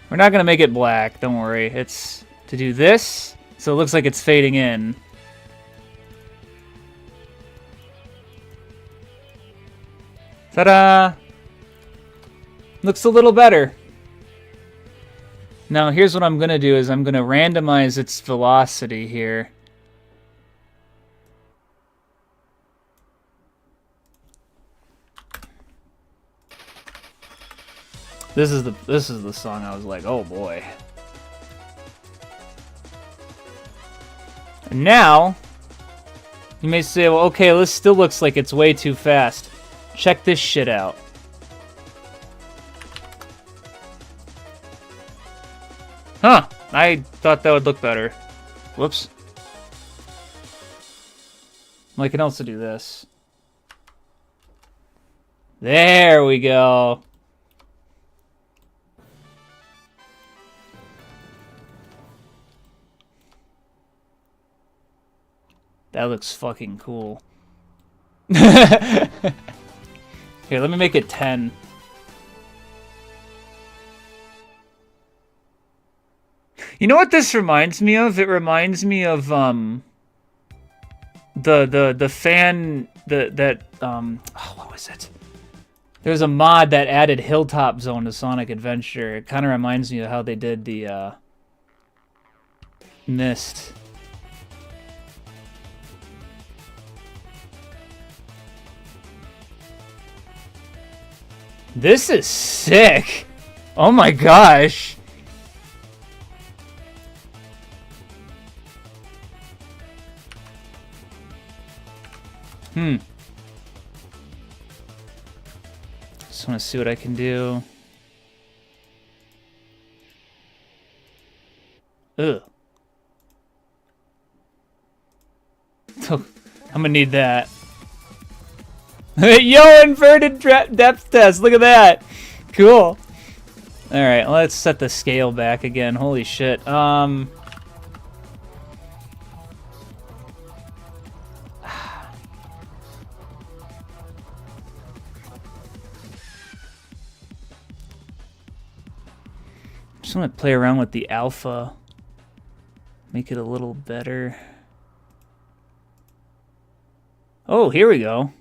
We're not gonna make it black, don't worry. It's to do this, so it looks like it's fading in. Ta-da! Looks a little better. Now here's what I'm gonna do is I'm gonna randomize its velocity here. This is the song I was like, oh boy. And now you may say, well, okay, this still looks like it's way too fast. Check this shit out. Huh, I thought that would look better. Whoops. Well, I can also do this. There we go. That looks fucking cool. Here, let me make it 10. You know what this reminds me of? It reminds me of the fan what was it? There's a mod that added Hilltop Zone to Sonic Adventure. It kind of reminds me of how they did the Mist. This is sick. Oh my gosh. Just want to see what I can do. Ugh. I'm gonna need that. Yo, inverted depth test. Look at that. Cool. All right, let's set the scale back again. Holy shit. Just want to play around with the alpha. Make it a little better. Oh, here we go.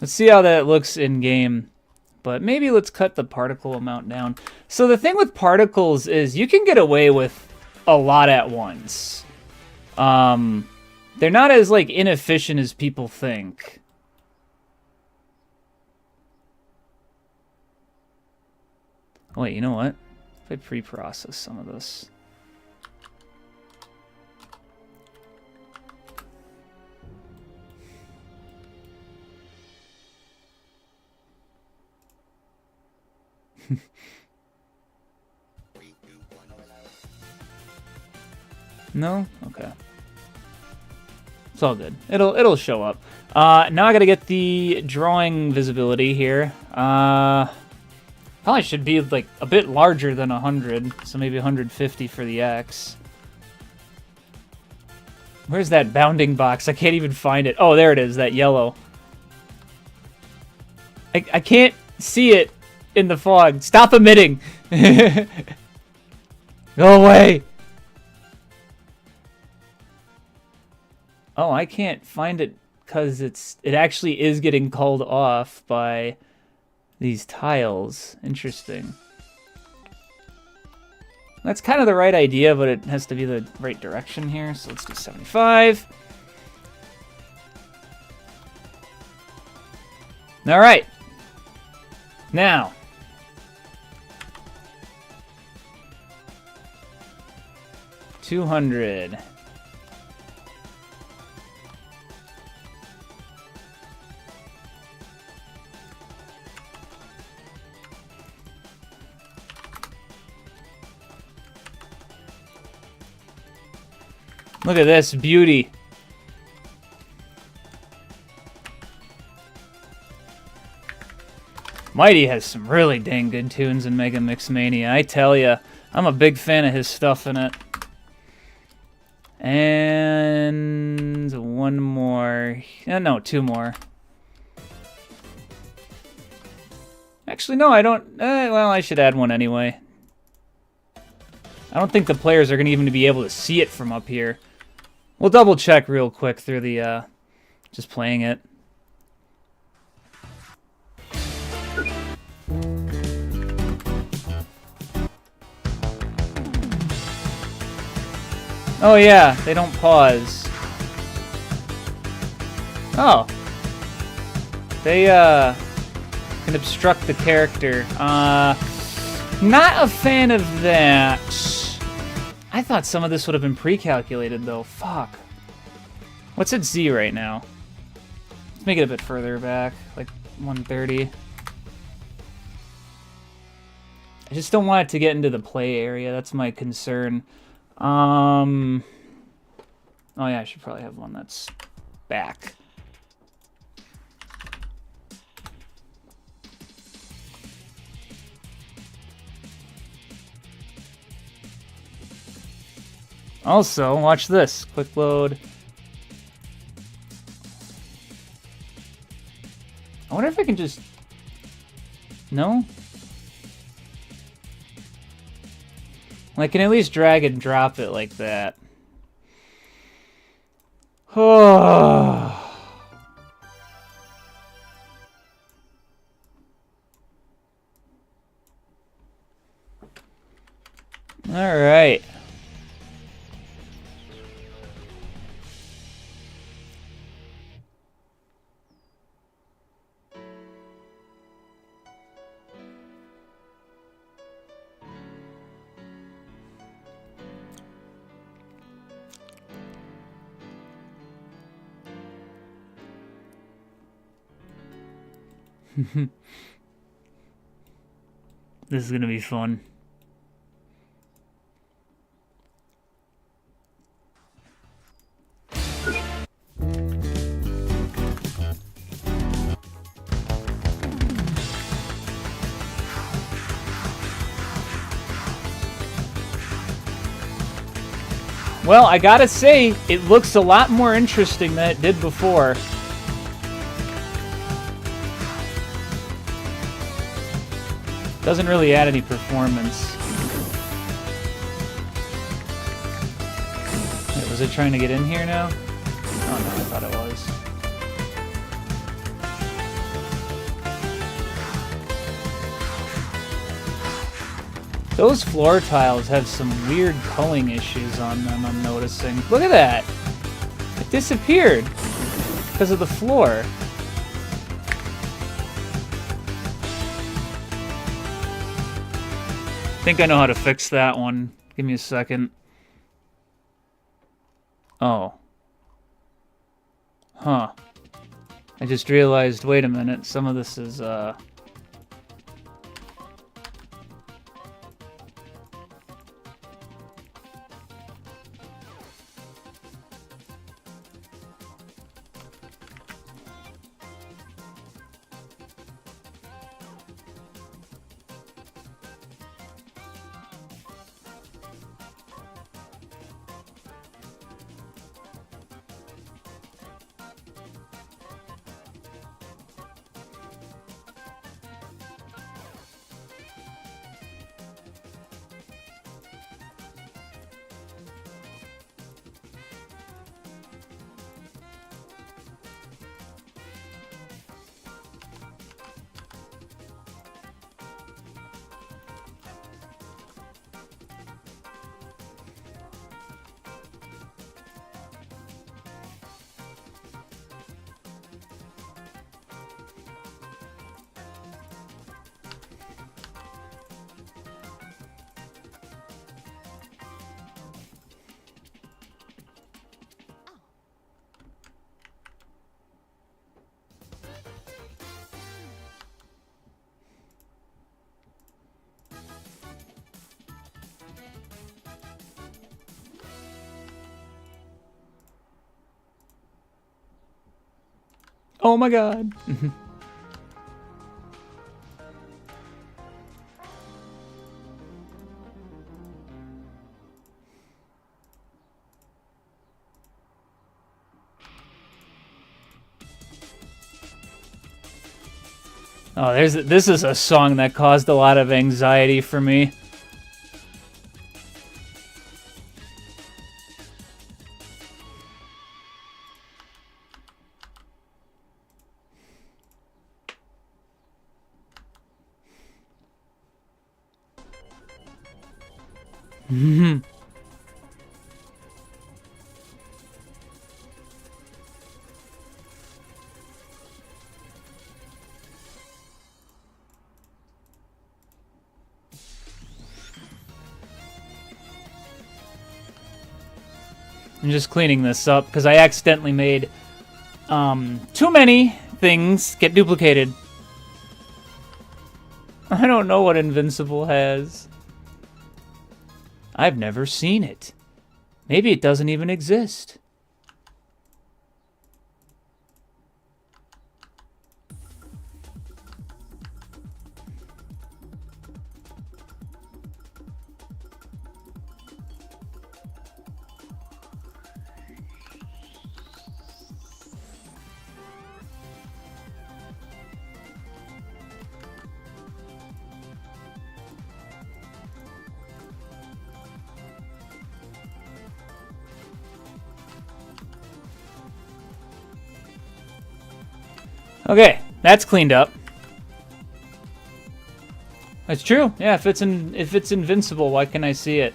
Let's see how that looks in game. But maybe let's cut the particle amount down. So the thing with particles is you can get away with a lot at once. They're not as like inefficient as people think. Oh, wait, you know what? If I pre-process some of this. No? Okay. It's all good. It'll show up. Now I gotta get the drawing visibility here. Probably should be like a bit larger than 100, so maybe 150 for the X. Where's that bounding box? I can't even find it. Oh, there it is, that yellow. I can't see it in the fog. Stop emitting! Go away! Oh, I can't find it because it actually is getting called off by these tiles. Interesting. That's kind of the right idea, but it has to be the right direction here. So let's do 75. All right. Now. $200. Look at this beauty. Mighty has some really dang good tunes in Mega Mix Mania, I tell ya. I'm a big fan of his stuff in it. And one more. No, two more. Actually, no, I don't. Well, I should add one anyway. I don't think the players are going to even be able to see it from up here. We'll double check real quick through the, just playing it. Oh yeah, they don't pause. Oh. They, can obstruct the character. Not a fan of that. I thought some of this would have been pre-calculated, though. Fuck. What's at Z right now? Let's make it a bit further back, like 130. I just don't want it to get into the play area. That's my concern. Oh yeah, I should probably have one that's back. Also, watch this. Quick load. I wonder if I can just... No? Well, I can at least drag and drop it like that. Oh. All right. This is gonna be fun. Well, I gotta say, it looks a lot more interesting than it did before. Doesn't really add any performance. Wait, was it trying to get in here now? Oh no, I thought it was. Those floor tiles have some weird culling issues on them, I'm noticing. Look at that! It disappeared because of the floor. I think I know how to fix that one. Give me a second. Oh. Huh. I just realized, wait a minute, some of this is, Oh my god. Oh, this is a song that caused a lot of anxiety for me. I'm just cleaning this up because I accidentally made too many things get duplicated. I don't know what Invincible has. I've never seen it. Maybe it doesn't even exist. Okay, that's cleaned up. That's true. Yeah, if it's invincible, why can't I see it?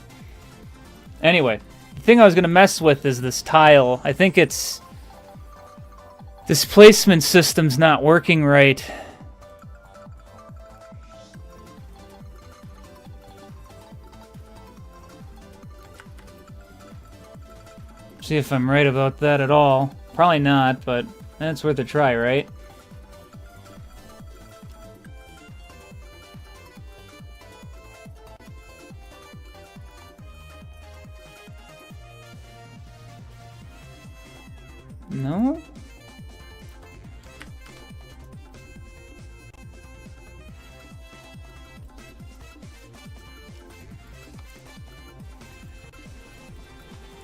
Anyway, the thing I was gonna mess with is this tile. I think its displacement system's not working right. See if I'm right about that at all. Probably not, but that's worth a try, right? No?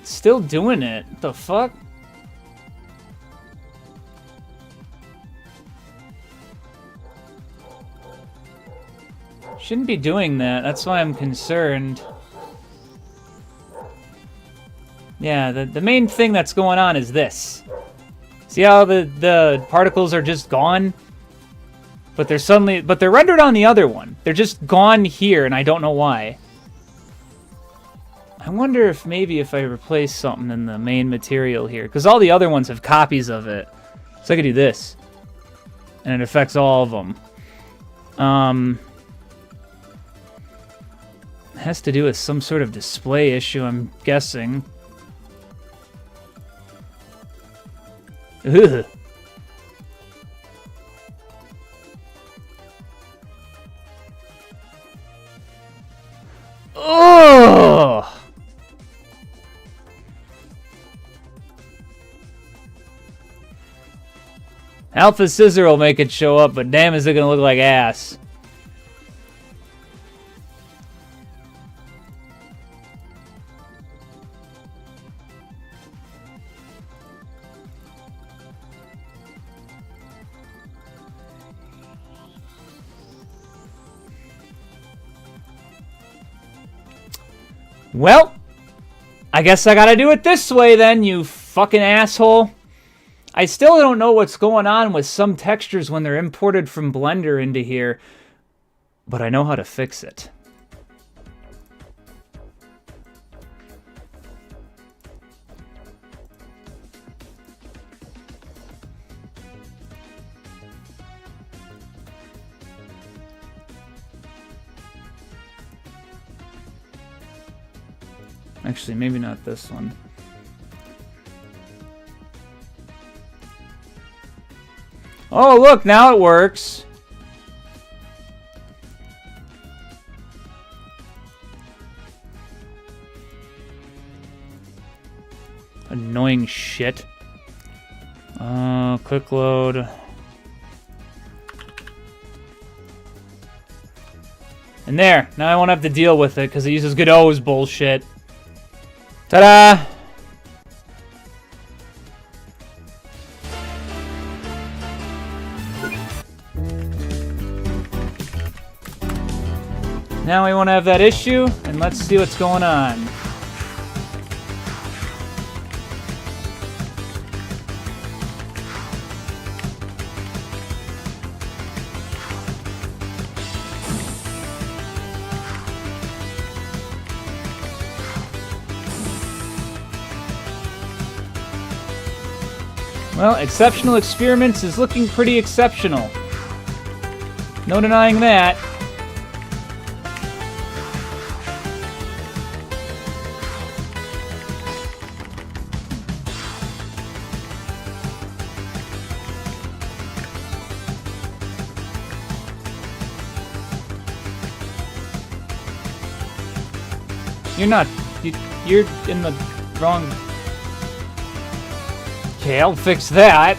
Still doing it. What the fuck? Shouldn't be doing that. That's why I'm concerned. Yeah, the main thing that's going on is this. See how the particles are just gone? But they're rendered on the other one. They're just gone here, and I don't know why. I wonder if maybe if I replace something in the main material here, because all the other ones have copies of it. So I could do this, and it affects all of them. It has to do with some sort of display issue, I'm guessing. Ugh. Oh! Alpha Scissor will make it show up, but damn is it gonna look like ass. Well, I guess I gotta do it this way then, you fucking asshole. I still don't know what's going on with some textures when they're imported from Blender into here, but I know how to fix it. Actually, maybe not this one. Oh, look, now it works. Annoying shit. Quick load. And there. Now I won't have to deal with it because it uses Godot's bullshit. Ta-da! Now we won't have that issue, and let's see what's going on. Well, Exceptional Experiments is looking pretty exceptional. No denying that. You're not... You're in the wrong... Okay, I'll fix that.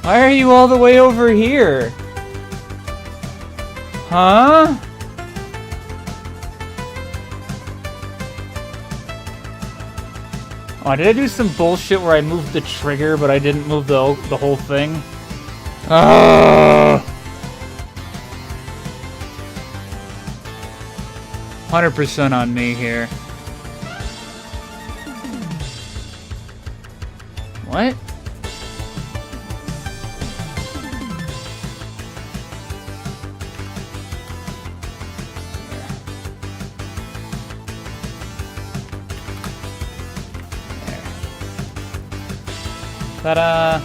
Why are you all the way over here? Huh? Oh, did I do some bullshit where I moved the trigger, but I didn't move the whole thing? 100% on me here. What? There. Ta-da!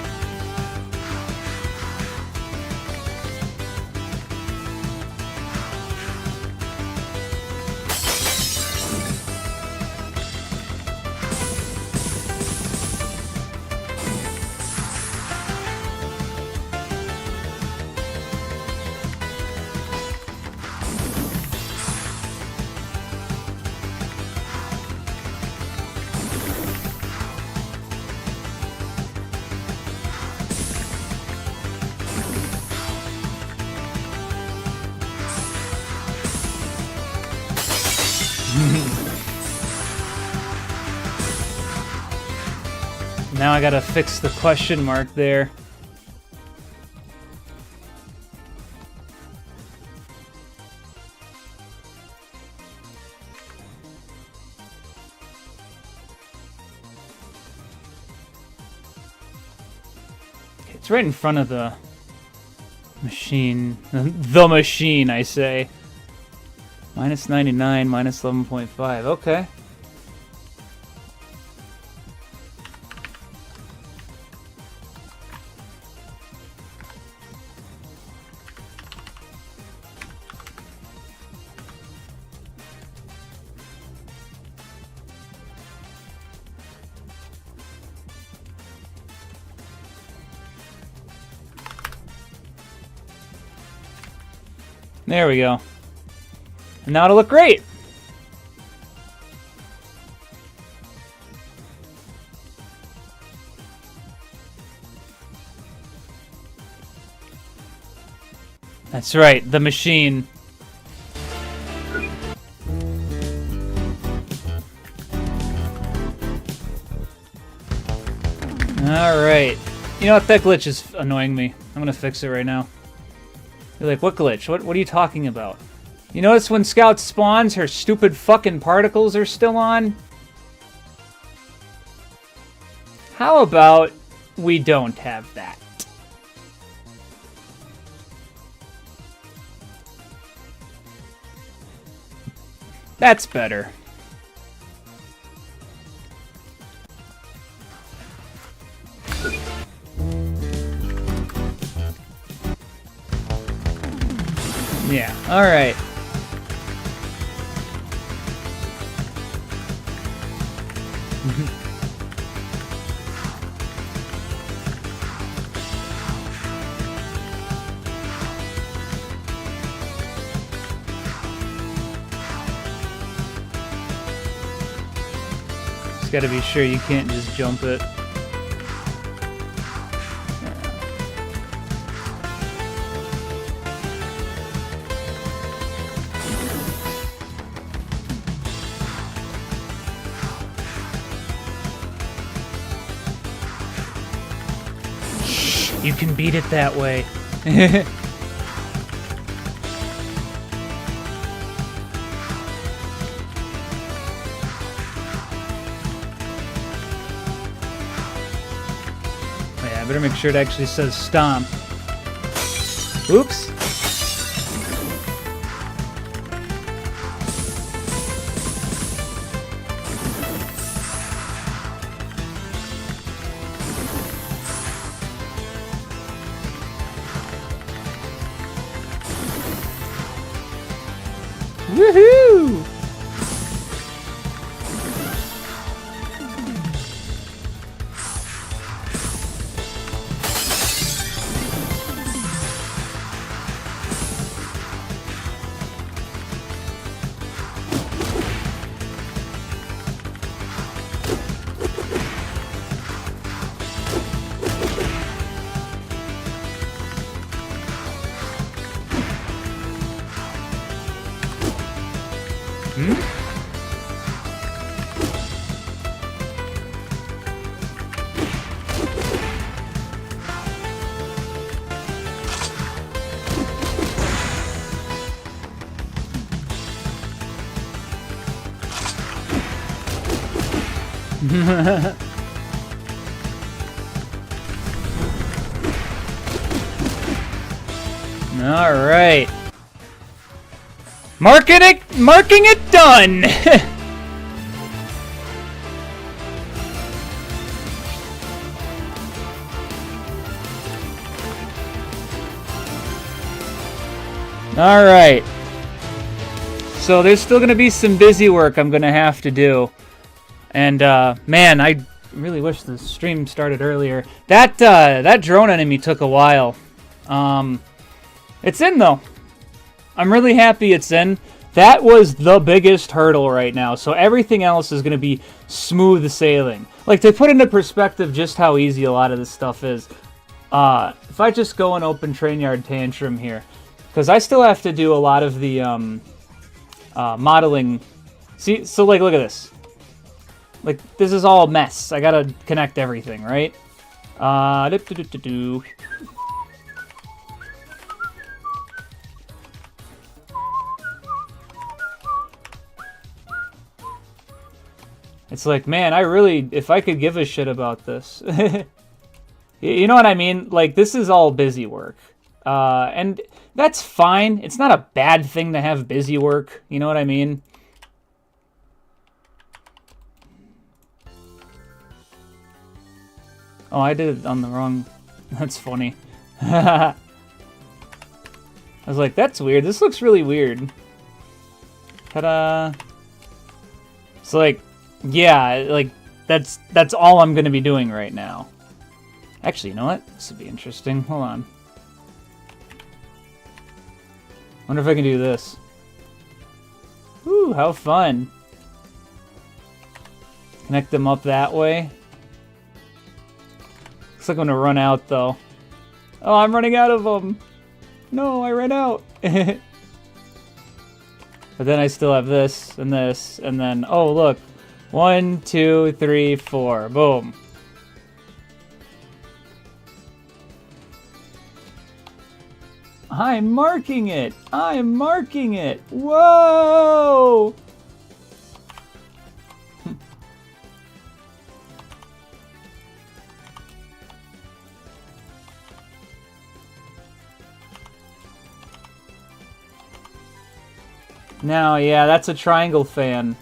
Now I gotta fix the question mark there. It's right in front of the machine. The machine, I say. Minus 99, minus 11.5. Okay. There we go. And now it'll look great. That's right, the machine. Alright. You know what? That glitch is annoying me. I'm gonna fix it right now. You're like, what glitch? What are you talking about? You notice when Scout spawns, her stupid fucking particles are still on? How about we don't have that? That's better. Yeah, alright. Gotta be sure you can't just jump it. You can beat it that way. Yeah, I better make sure it actually says stomp. Oops. Woohoo! All right. Marking it done. All right. So there's still going to be some busy work I'm going to have to do. And man, I really wish the stream started earlier. That drone enemy took a while. It's in though. I'm really happy it's in. That was the biggest hurdle right now. So everything else is going to be smooth sailing. Like, to put into perspective just how easy a lot of this stuff is. If I just go and open Trainyard Tantrum here, because I still have to do a lot of the modeling. See, so like, look at this. Like, this is all a mess. I gotta connect everything, right? It's like, man, if I could give a shit about this. You know what I mean? Like, this is all busy work. And that's fine. It's not a bad thing to have busy work. You know what I mean? Oh, I did it on the wrong... That's funny. I was like, that's weird. This looks really weird. Ta-da! So, like, yeah, like, that's all I'm going to be doing right now. Actually, you know what? This would be interesting. Hold on. Wonder if I can do this. Ooh, how fun. Connect them up that way. Looks like I'm gonna run out, though. Oh, I'm running out of them. No, I ran out. But then I still have this, and then, oh, look. 1, 2, 3, 4. Boom. I'm marking it. I'm marking it. Whoa! Now, yeah, that's a triangle fan.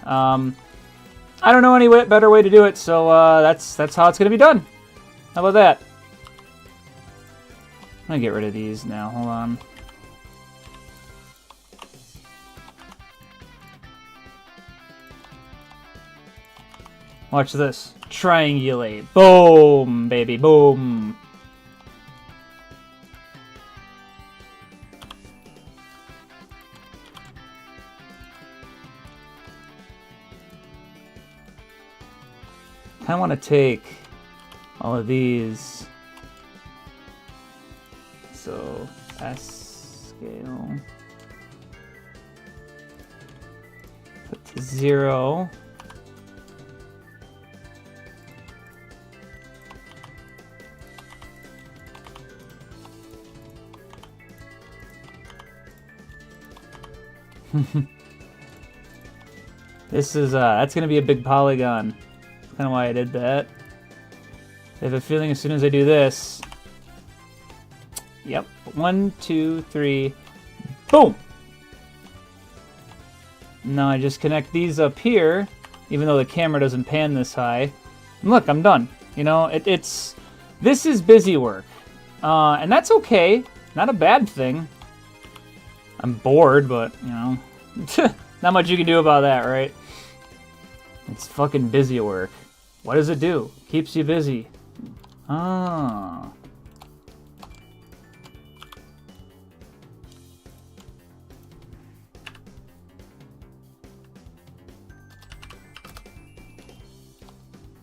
I don't know any better way to do it, so that's how it's gonna be done. How about that? I'm gonna get rid of these now. Hold on. Watch this. Triangulate. Boom, baby, boom. kind of want to take all of these. So S scale. Put to 0. This is, that's going to be a big polygon. That's kind of why I did that. I have a feeling as soon as I do this... Yep. 1, 2, 3. Boom! Now I just connect these up here, even though the camera doesn't pan this high. And look, I'm done. You know, it's... This is busy work. And that's okay. Not a bad thing. I'm bored, but, you know... Not much you can do about that, right? It's fucking busy work. What does it do? Keeps you busy. Ah.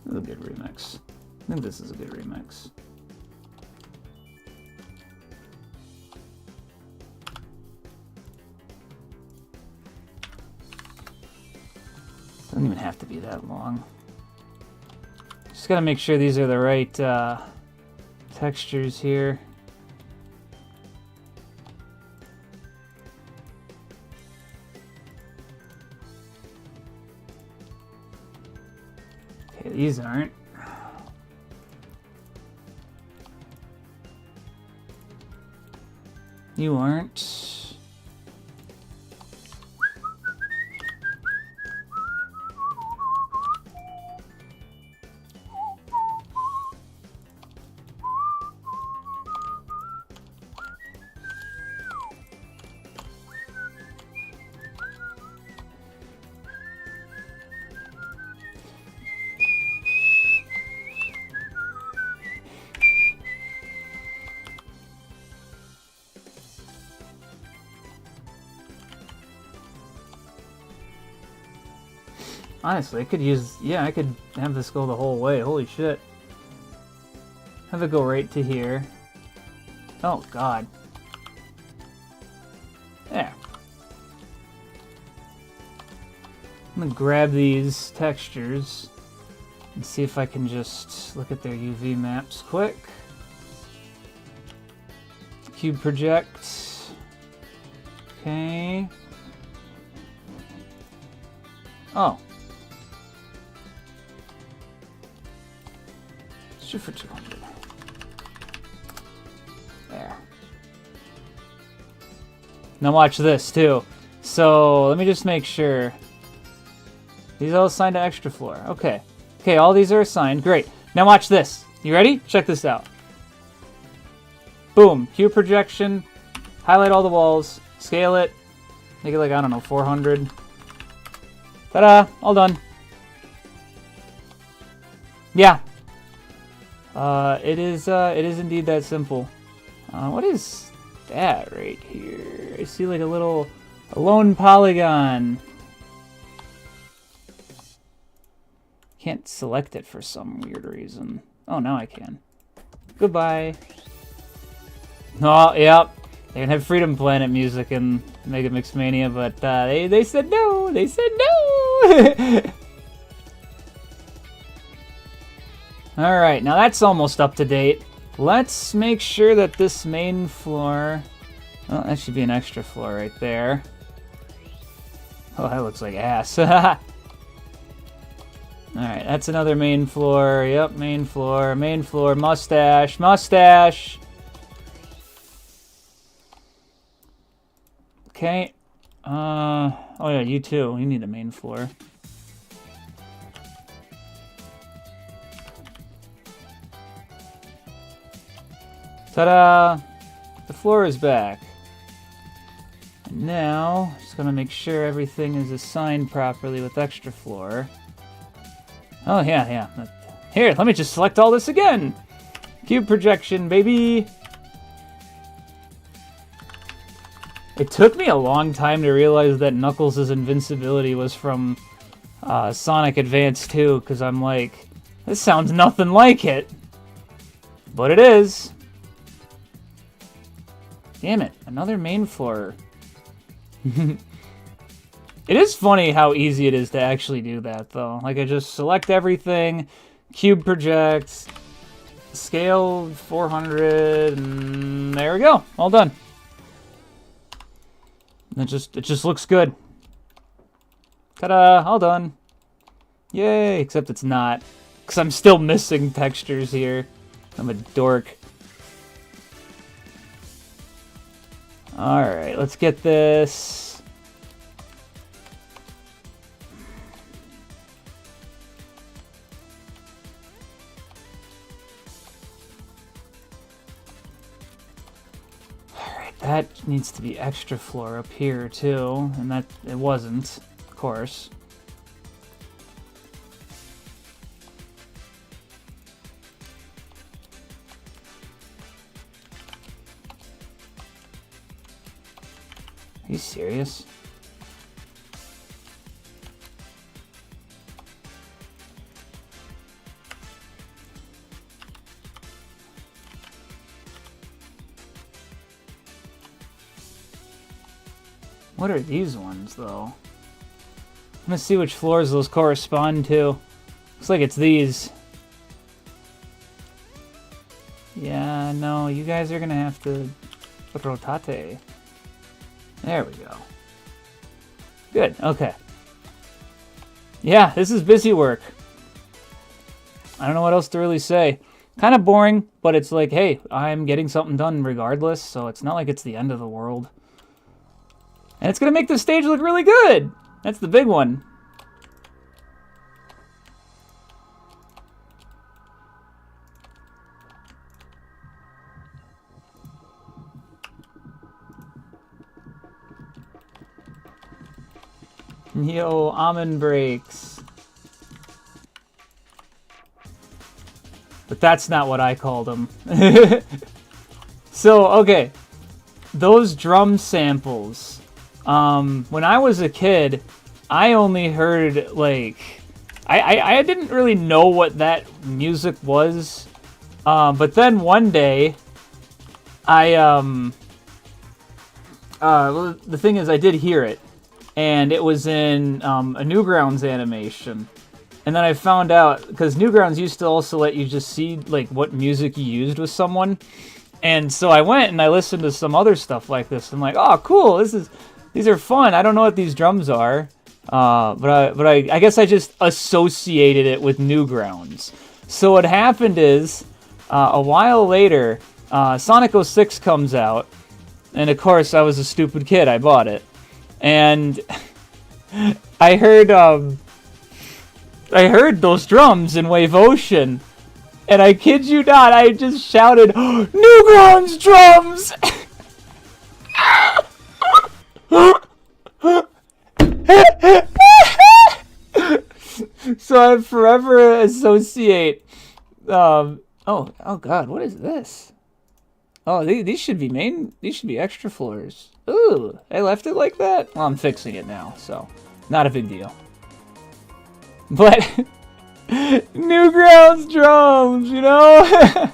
This is a good remix. I think this is a good remix. Doesn't even have to be that long. Just gotta make sure these are the right textures here. Okay, these aren't. You aren't. Honestly, I could use... Yeah, I could have this go the whole way. Holy shit. Have it go right to here. Oh, God. There. I'm gonna grab these textures and see if I can just look at their UV maps quick. Cube project. Okay. Oh. Shoot for 200. There. Now watch this too. So let me just make sure. These all assigned to extra floor. Okay. Okay, all these are assigned. Great. Now watch this. You ready? Check this out. Boom. Cube projection. Highlight all the walls. Scale it. Make it like, I don't know, 400. Ta-da! All done. Yeah. It is indeed that simple. What is that right here? I see like a lone polygon. Can't select it for some weird reason. Oh, now I can. Goodbye. Oh, yep. They can have Freedom Planet music in Mega Mix Mania, but they said no. They said no. All right, now that's almost up to date. Let's make sure that this main floor... Oh, that should be an extra floor right there. Oh, that looks like ass. Alright, that's another main floor. Yep, main floor, mustache, mustache! Okay. Oh yeah, you too. You need a main floor. Ta-da! The floor is back. And now, just gonna make sure everything is assigned properly with extra floor. Oh, yeah. Here, let me just select all this again! Cube projection, baby! It took me a long time to realize that Knuckles' invincibility was from Sonic Advance 2, because I'm like, This sounds nothing like it. But it is. Damn it, another main floor. It is funny how easy it is to actually do that, though. Like, I just select everything, cube projects, scale 400, and there we go. All done. It just looks good. Ta-da! All done. Yay! Except it's not, because I'm still missing textures here. I'm a dork. Alright, let's get this. Alright, that needs to be extra floor up here too, and that it wasn't, of course. Are you serious? What are these ones, though? I'm gonna see which floors those correspond to. Looks like it's these. Yeah, no, you guys are gonna have to rotate. There we go. Good, okay. Yeah, this is busy work. I don't know what else to really say. Kind of boring, but it's like, hey, I'm getting something done regardless, so it's not like it's the end of the world. And it's going to make the stage look really good! That's the big one. Yo, almond breaks. But that's not what I called them. So, okay. Those drum samples. When I was a kid, I only heard, like... I didn't really know what that music was. But then one day, well, the thing is, I did hear it. And it was in a Newgrounds animation. And then I found out, because Newgrounds used to also let you just see like what music you used with someone. And so I went and I listened to some other stuff like this. I'm like, oh, cool, these are fun. I don't know what these drums are. But I guess I just associated it with Newgrounds. So what happened is, a while later, Sonic 06 comes out. And of course, I was a stupid kid. I bought it. And I heard those drums in Wave Ocean, and I kid you not, I just shouted, Newgrounds drums! So I forever associate, oh god, what is this? Oh, these should be extra floors. Ooh, I left it like that? Well, I'm fixing it now, so not a big deal. But Newgrounds drums, you know?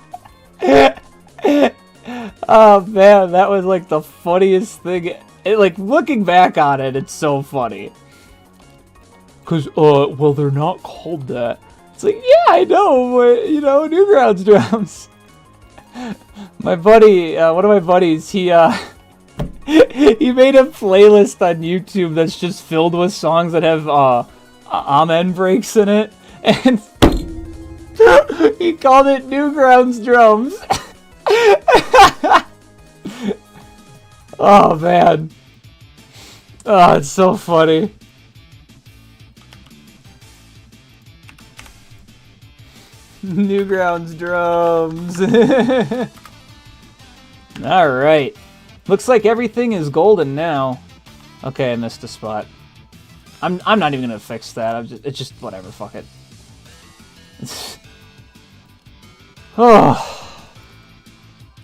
Oh man, that was like the funniest thing. Like looking back on it, it's so funny. Cause well, they're not called that. It's like, yeah, I know, but you know, Newgrounds drums. My buddy, one of my buddies, he made a playlist on YouTube that's just filled with songs that have amen breaks in it, and he called it Newgrounds drums. Oh man, oh, it's so funny. Newgrounds drums. All right. Looks like everything is golden now. Okay, I missed a spot. I'm not even gonna fix that. It's just whatever. Fuck it. Oh.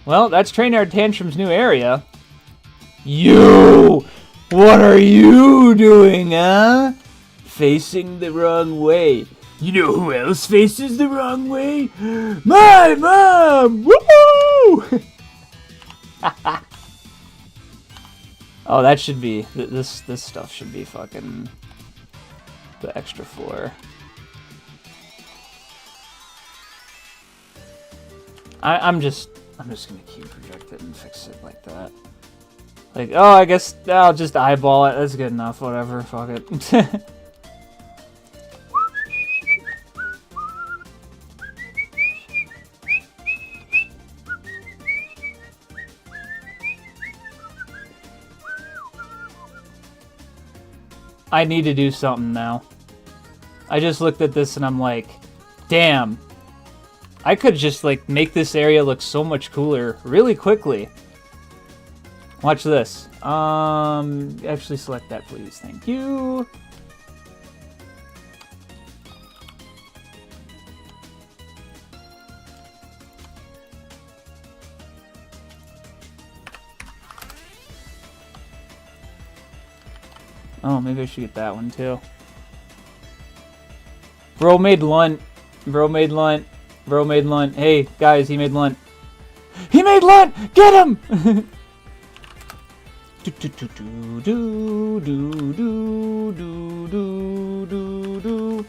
Well, that's Trainard Tantrum's new area. You! What are you doing, huh? Facing the wrong way. You know who else faces the wrong way? My mom! Woo! Oh, that should be... This stuff should be fucking... the extra floor. I'm just gonna cube project it and fix it like that. Like, oh, I guess I'll just eyeball it. That's good enough. Whatever. Fuck it. I need to do something now. I just looked at this and I'm like, damn. I could just like make this area look so much cooler really quickly. Watch this. Actually select that, please. Thank you. Oh, maybe I should get that one too. Bro made lunt. Bro made lunt. Bro made lunt. Hey, guys, he made lunt. He made lunt! Get him! do do do do do do do do do do.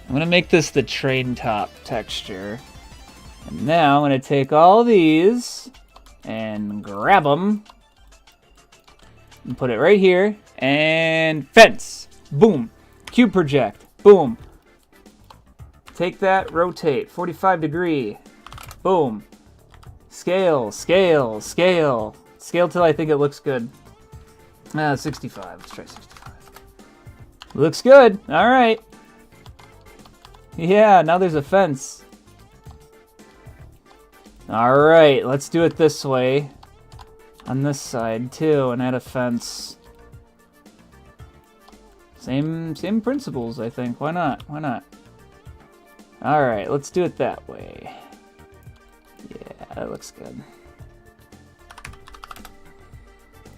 I'm gonna make this the train top texture. And now I'm going to take all these and grab them and put it right here. And fence. Boom. Cube project. Boom. Take that, rotate. 45 degree. Boom. Scale, scale, scale. Scale till I think it looks good. 65. Let's try 65. Looks good. All right. Yeah, now there's a fence. Alright, let's do it this way. On this side, too, and add a fence. Same principles, I think. Why not? Why not? Alright, let's do it that way. Yeah, that looks good.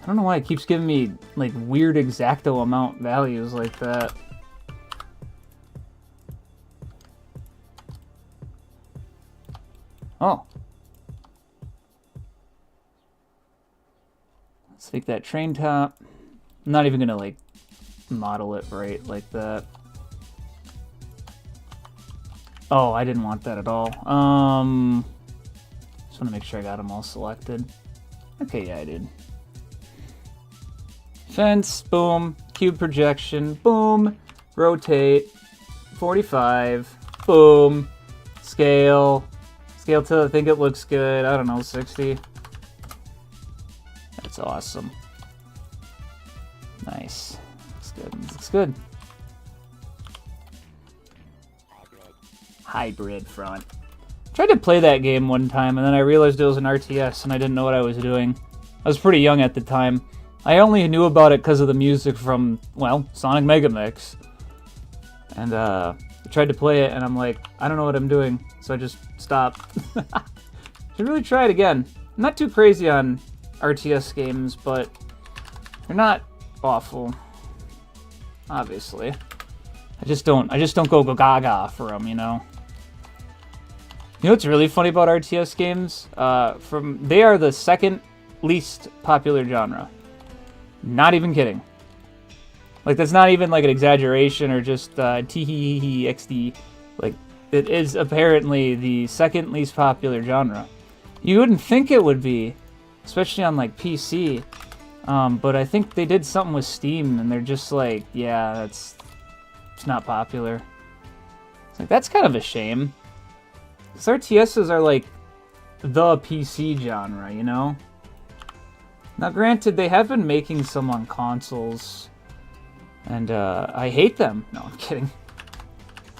I don't know why it keeps giving me, like, weird exacto amount values like that. Oh. Let's take that train top. I'm not even gonna like model it right like that. Oh, I didn't want that at all. Just want to make sure I got them all selected. Okay, yeah, I did. Fence, boom. Cube projection, boom. Rotate, 45, boom. Scale. Scale till I think it looks good. I don't know, 60. That's awesome. Nice. Looks good. Looks good. Hybrid front. Tried to play that game one time, and then I realized it was an RTS, and I didn't know what I was doing. I was pretty young at the time. I only knew about it because of the music from, well, Sonic Mega Mix. And I tried to play it, and I'm like, I don't know what I'm doing, so I just stopped. Should really try it again. I'm not too crazy on RTS games, but they're not awful. Obviously, I just don't go gaga for them, you know. You know what's really funny about RTS games? They are the second least popular genre. Not even kidding. Like, that's not even like an exaggeration or just tee xd. Like, it is apparently the second least popular genre. You wouldn't think it would be, especially on like PC. But I think they did something with Steam, and they're just like, yeah, it's not popular. It's like, that's kind of a shame. Because RTSs are like the PC genre, you know? Now, granted, they have been making some on consoles, and I hate them. No, I'm kidding.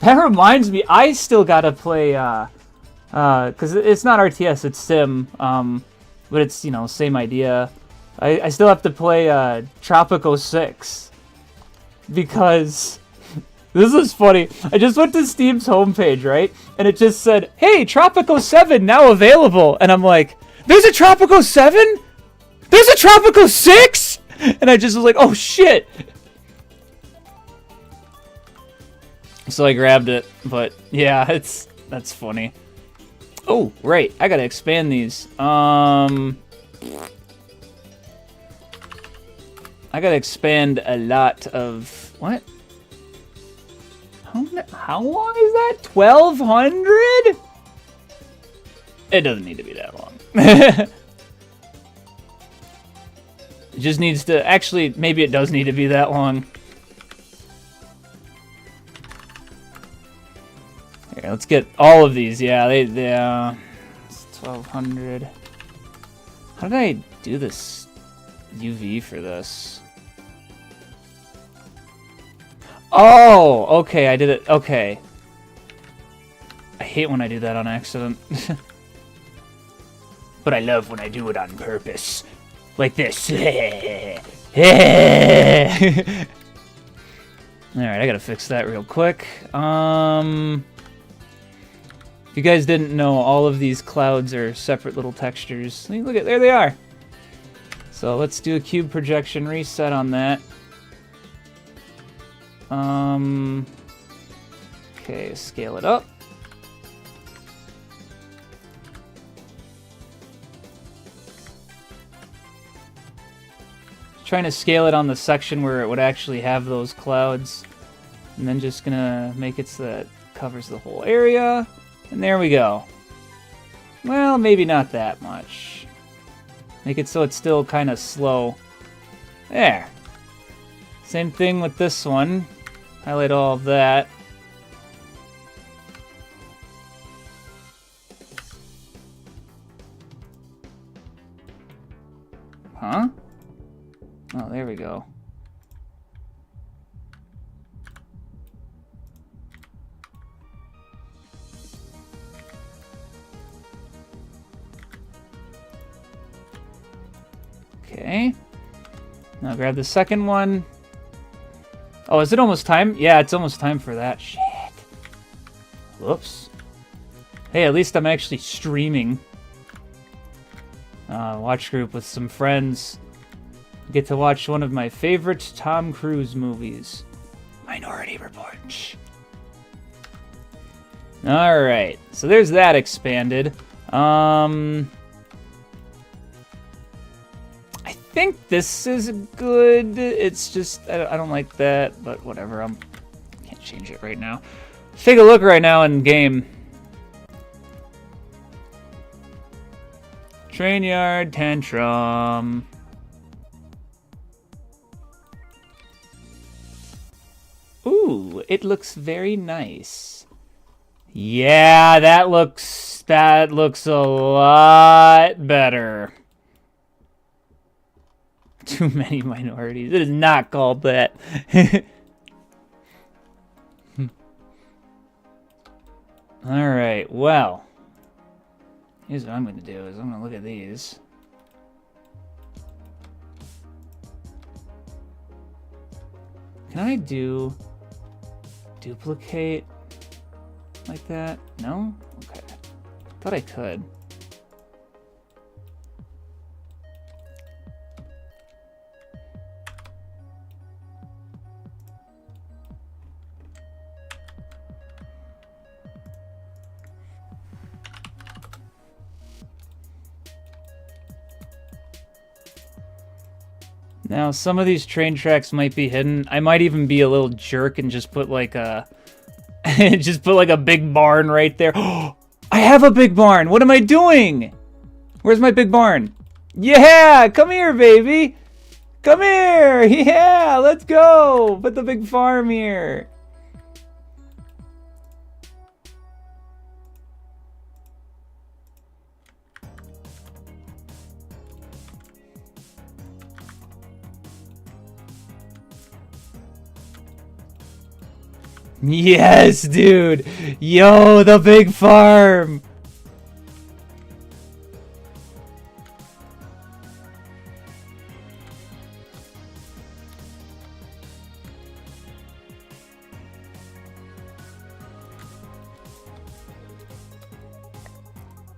That reminds me, I still gotta play, because it's not RTS, it's Sim, but it's, you know, same idea. I still have to play Tropico 6, because this is funny. I just went to Steam's homepage, right? And it just said, hey, Tropico 7 now available. And I'm like, there's a Tropico 7? there's a tropical 6? And I just was like, oh shit. So I grabbed it, but yeah, that's funny. Oh, right, I gotta expand these. I gotta expand a lot of... What? How long is that? 1,200? It doesn't need to be that long. It just needs to... Actually, maybe it does need to be that long. Here, let's get all of these. Yeah, it's 1,200. How did I do this UV for this? Oh, okay, I did it. Okay. I hate when I do that on accident. But I love when I do it on purpose. Like this. Alright, I gotta fix that real quick. If you guys didn't know, all of these clouds are separate little textures. Look at, there they are. So let's do a cube projection reset on that. Okay, scale it up. Trying to scale it on the section where it would actually have those clouds. And then just gonna make it so that it covers the whole area. And there we go. Well, maybe not that much. Make it so it's still kind of slow. There. Same thing with this one. Highlight all of that. Huh? Oh, there we go. Okay. Now grab the second one. Oh, is it almost time? Yeah, it's almost time for that. Shit. Whoops. Hey, at least I'm actually streaming. Watch group with some friends. Get to watch one of my favorite Tom Cruise movies. Minority Report. Alright, so there's that expanded. I think this is good. It's just, I don't like that, but whatever. Can't change it right now. Let's take a look right now in game. Train yard tantrum. Ooh, it looks very nice. Yeah, that looks a lot better. Too many minorities. It is not called that. Alright, well. Here's what I'm going to do is I'm going to look at these. Can I do duplicate like that? No? Okay. Thought I could. Now, some of these train tracks might be hidden. I might even be a little jerk and just put like a... just put like a big barn right there. I have a big barn! What am I doing? Where's my big barn? Yeah! Come here, baby! Come here! Yeah! Let's go! Put the big farm here. Yes, dude! Yo, the big farm!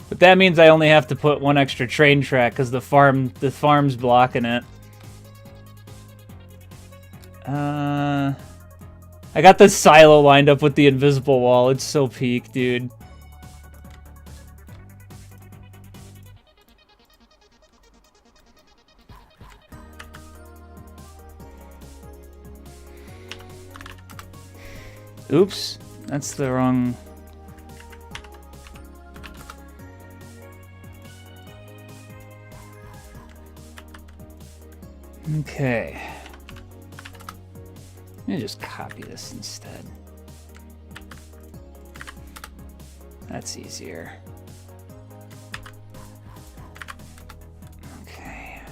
But that means I only have to put one extra train track because the farm's blocking it. I got the silo lined up with the invisible wall. It's so peak, dude. Oops, that's the wrong... Okay. Let me just copy this instead. That's easier. Okay.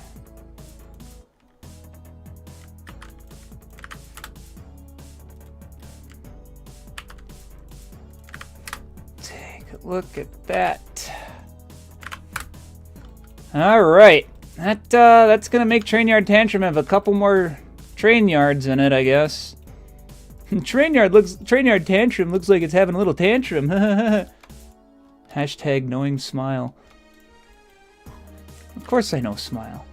Take a look at that. All right. That's gonna make Train Yard Tantrum have a couple more train yards in it, I guess. Train Yard Tantrum looks like it's having a little tantrum. Hashtag knowing smile. Of course I know smile.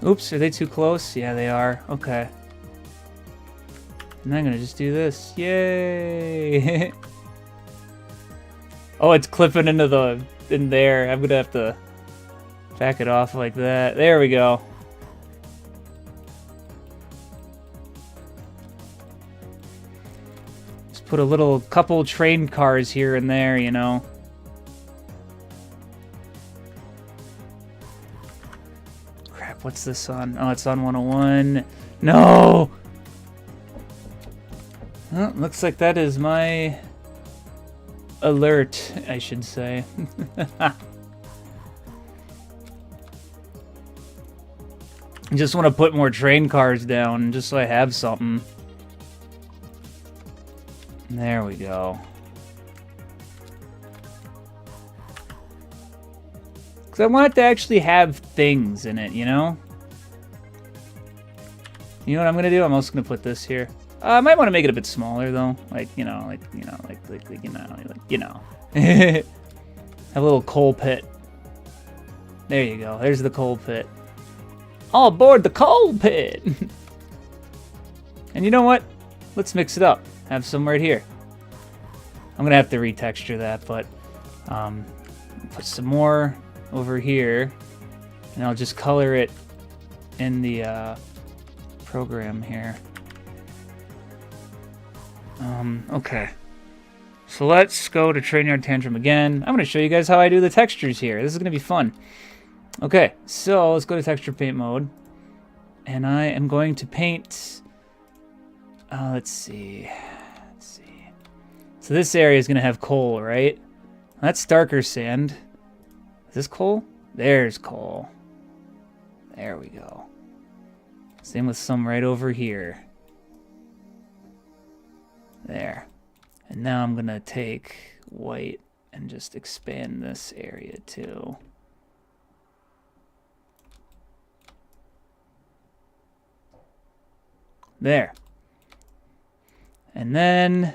Oops, are they too close? Yeah, they are. Okay. And I'm gonna just do this. Yay! Oh, it's clipping into in there. I'm gonna have to back it off like that. There we go. Just put a couple train cars here and there, you know. Crap, what's this on? Oh, it's on 101. No! Well, looks like that is my alert, I should say. I just want to put more train cars down just so I have something. There we go. Because I want it to actually have things in it, you know? You know what I'm going to do? I'm also going to put this here. I might want to make it a bit smaller though, like have a little coal pit. There you go. There's the coal pit. All aboard the coal pit. And you know what? Let's mix it up. Have some right here. I'm gonna have to retexture that, but put some more over here, and I'll just color it in the program here. Okay. So let's go to Train Yard Tantrum again. I'm going to show you guys how I do the textures here. This is going to be fun. Okay, so let's go to texture paint mode. And I am going to paint... let's see. So this area is going to have coal, right? That's darker sand. Is this coal? There's coal. There we go. Same with some right over here. There. And now I'm going to take white and just expand this area too. There. And then,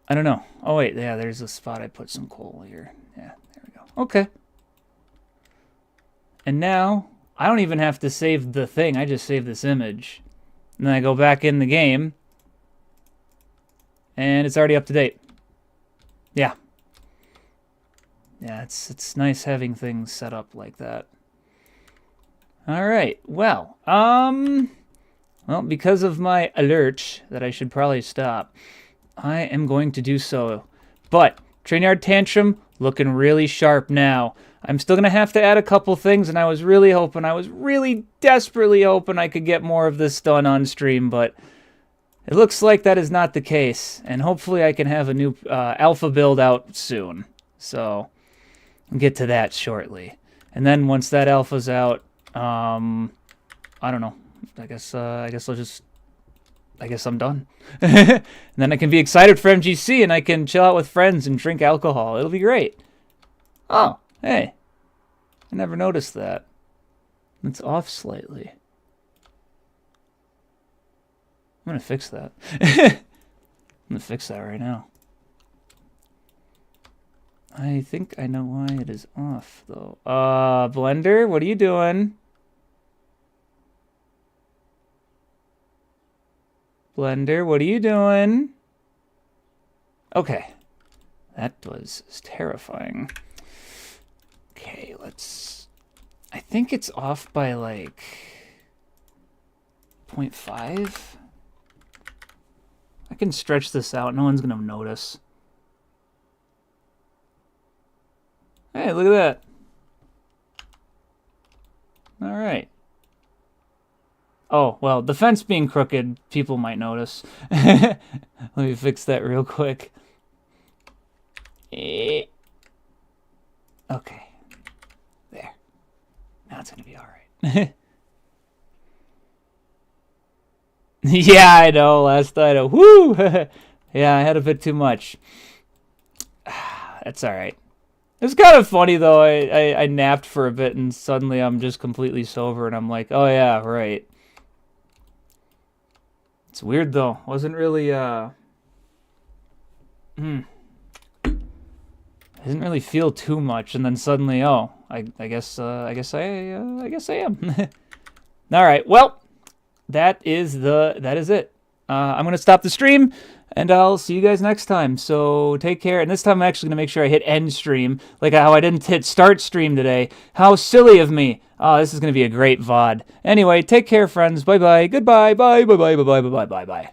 I don't know. Oh wait, yeah, there's a spot I put some coal here. Yeah, there we go. Okay. And now, I don't even have to save the thing. I just save this image. And then I go back in the game. And it's already up to date. Yeah. Yeah, it's nice having things set up like that. Alright, well, because of my alert that I should probably stop, I am going to do so. But, Train Yard Tantrum, looking really sharp now. I'm still going to have to add a couple things, and I was really desperately hoping I could get more of this done on stream, but it looks like that is not the case, and hopefully I can have a new alpha build out soon. So, I'll get to that shortly. And then once that alpha's out, I don't know. I guess I'm done. And then I can be excited for MGC, and I can chill out with friends and drink alcohol. It'll be great. Oh, hey. I never noticed that. It's off slightly. I'm gonna fix that. I'm gonna fix that right now. I think I know why it is off, though. Blender, what are you doing? Blender, what are you doing? Okay. That was terrifying. Okay, let's... I think it's off by, like... 0.5? I can stretch this out. No one's gonna notice. Hey, look at that. All right. Oh, well, the fence being crooked, people might notice. Let me fix that real quick. Okay. There. Now it's going to be all right. Yeah, I know. Last item. Woo! Yeah, I had a bit too much. That's all right. It was kind of funny, though. I napped for a bit, and suddenly I'm just completely sober, and I'm like, oh, yeah, right. It's weird, though. Wasn't really, I didn't really feel too much, and then suddenly, oh, I guess I am. All right, well, that is it. I'm gonna stop the stream, and I'll see you guys next time. So take care. And this time I'm actually gonna make sure I hit end stream, like how I didn't hit start stream today. How silly of me. Oh, this is gonna be a great VOD. Anyway, take care, friends. Bye bye. Goodbye. Bye bye bye bye bye bye bye bye bye.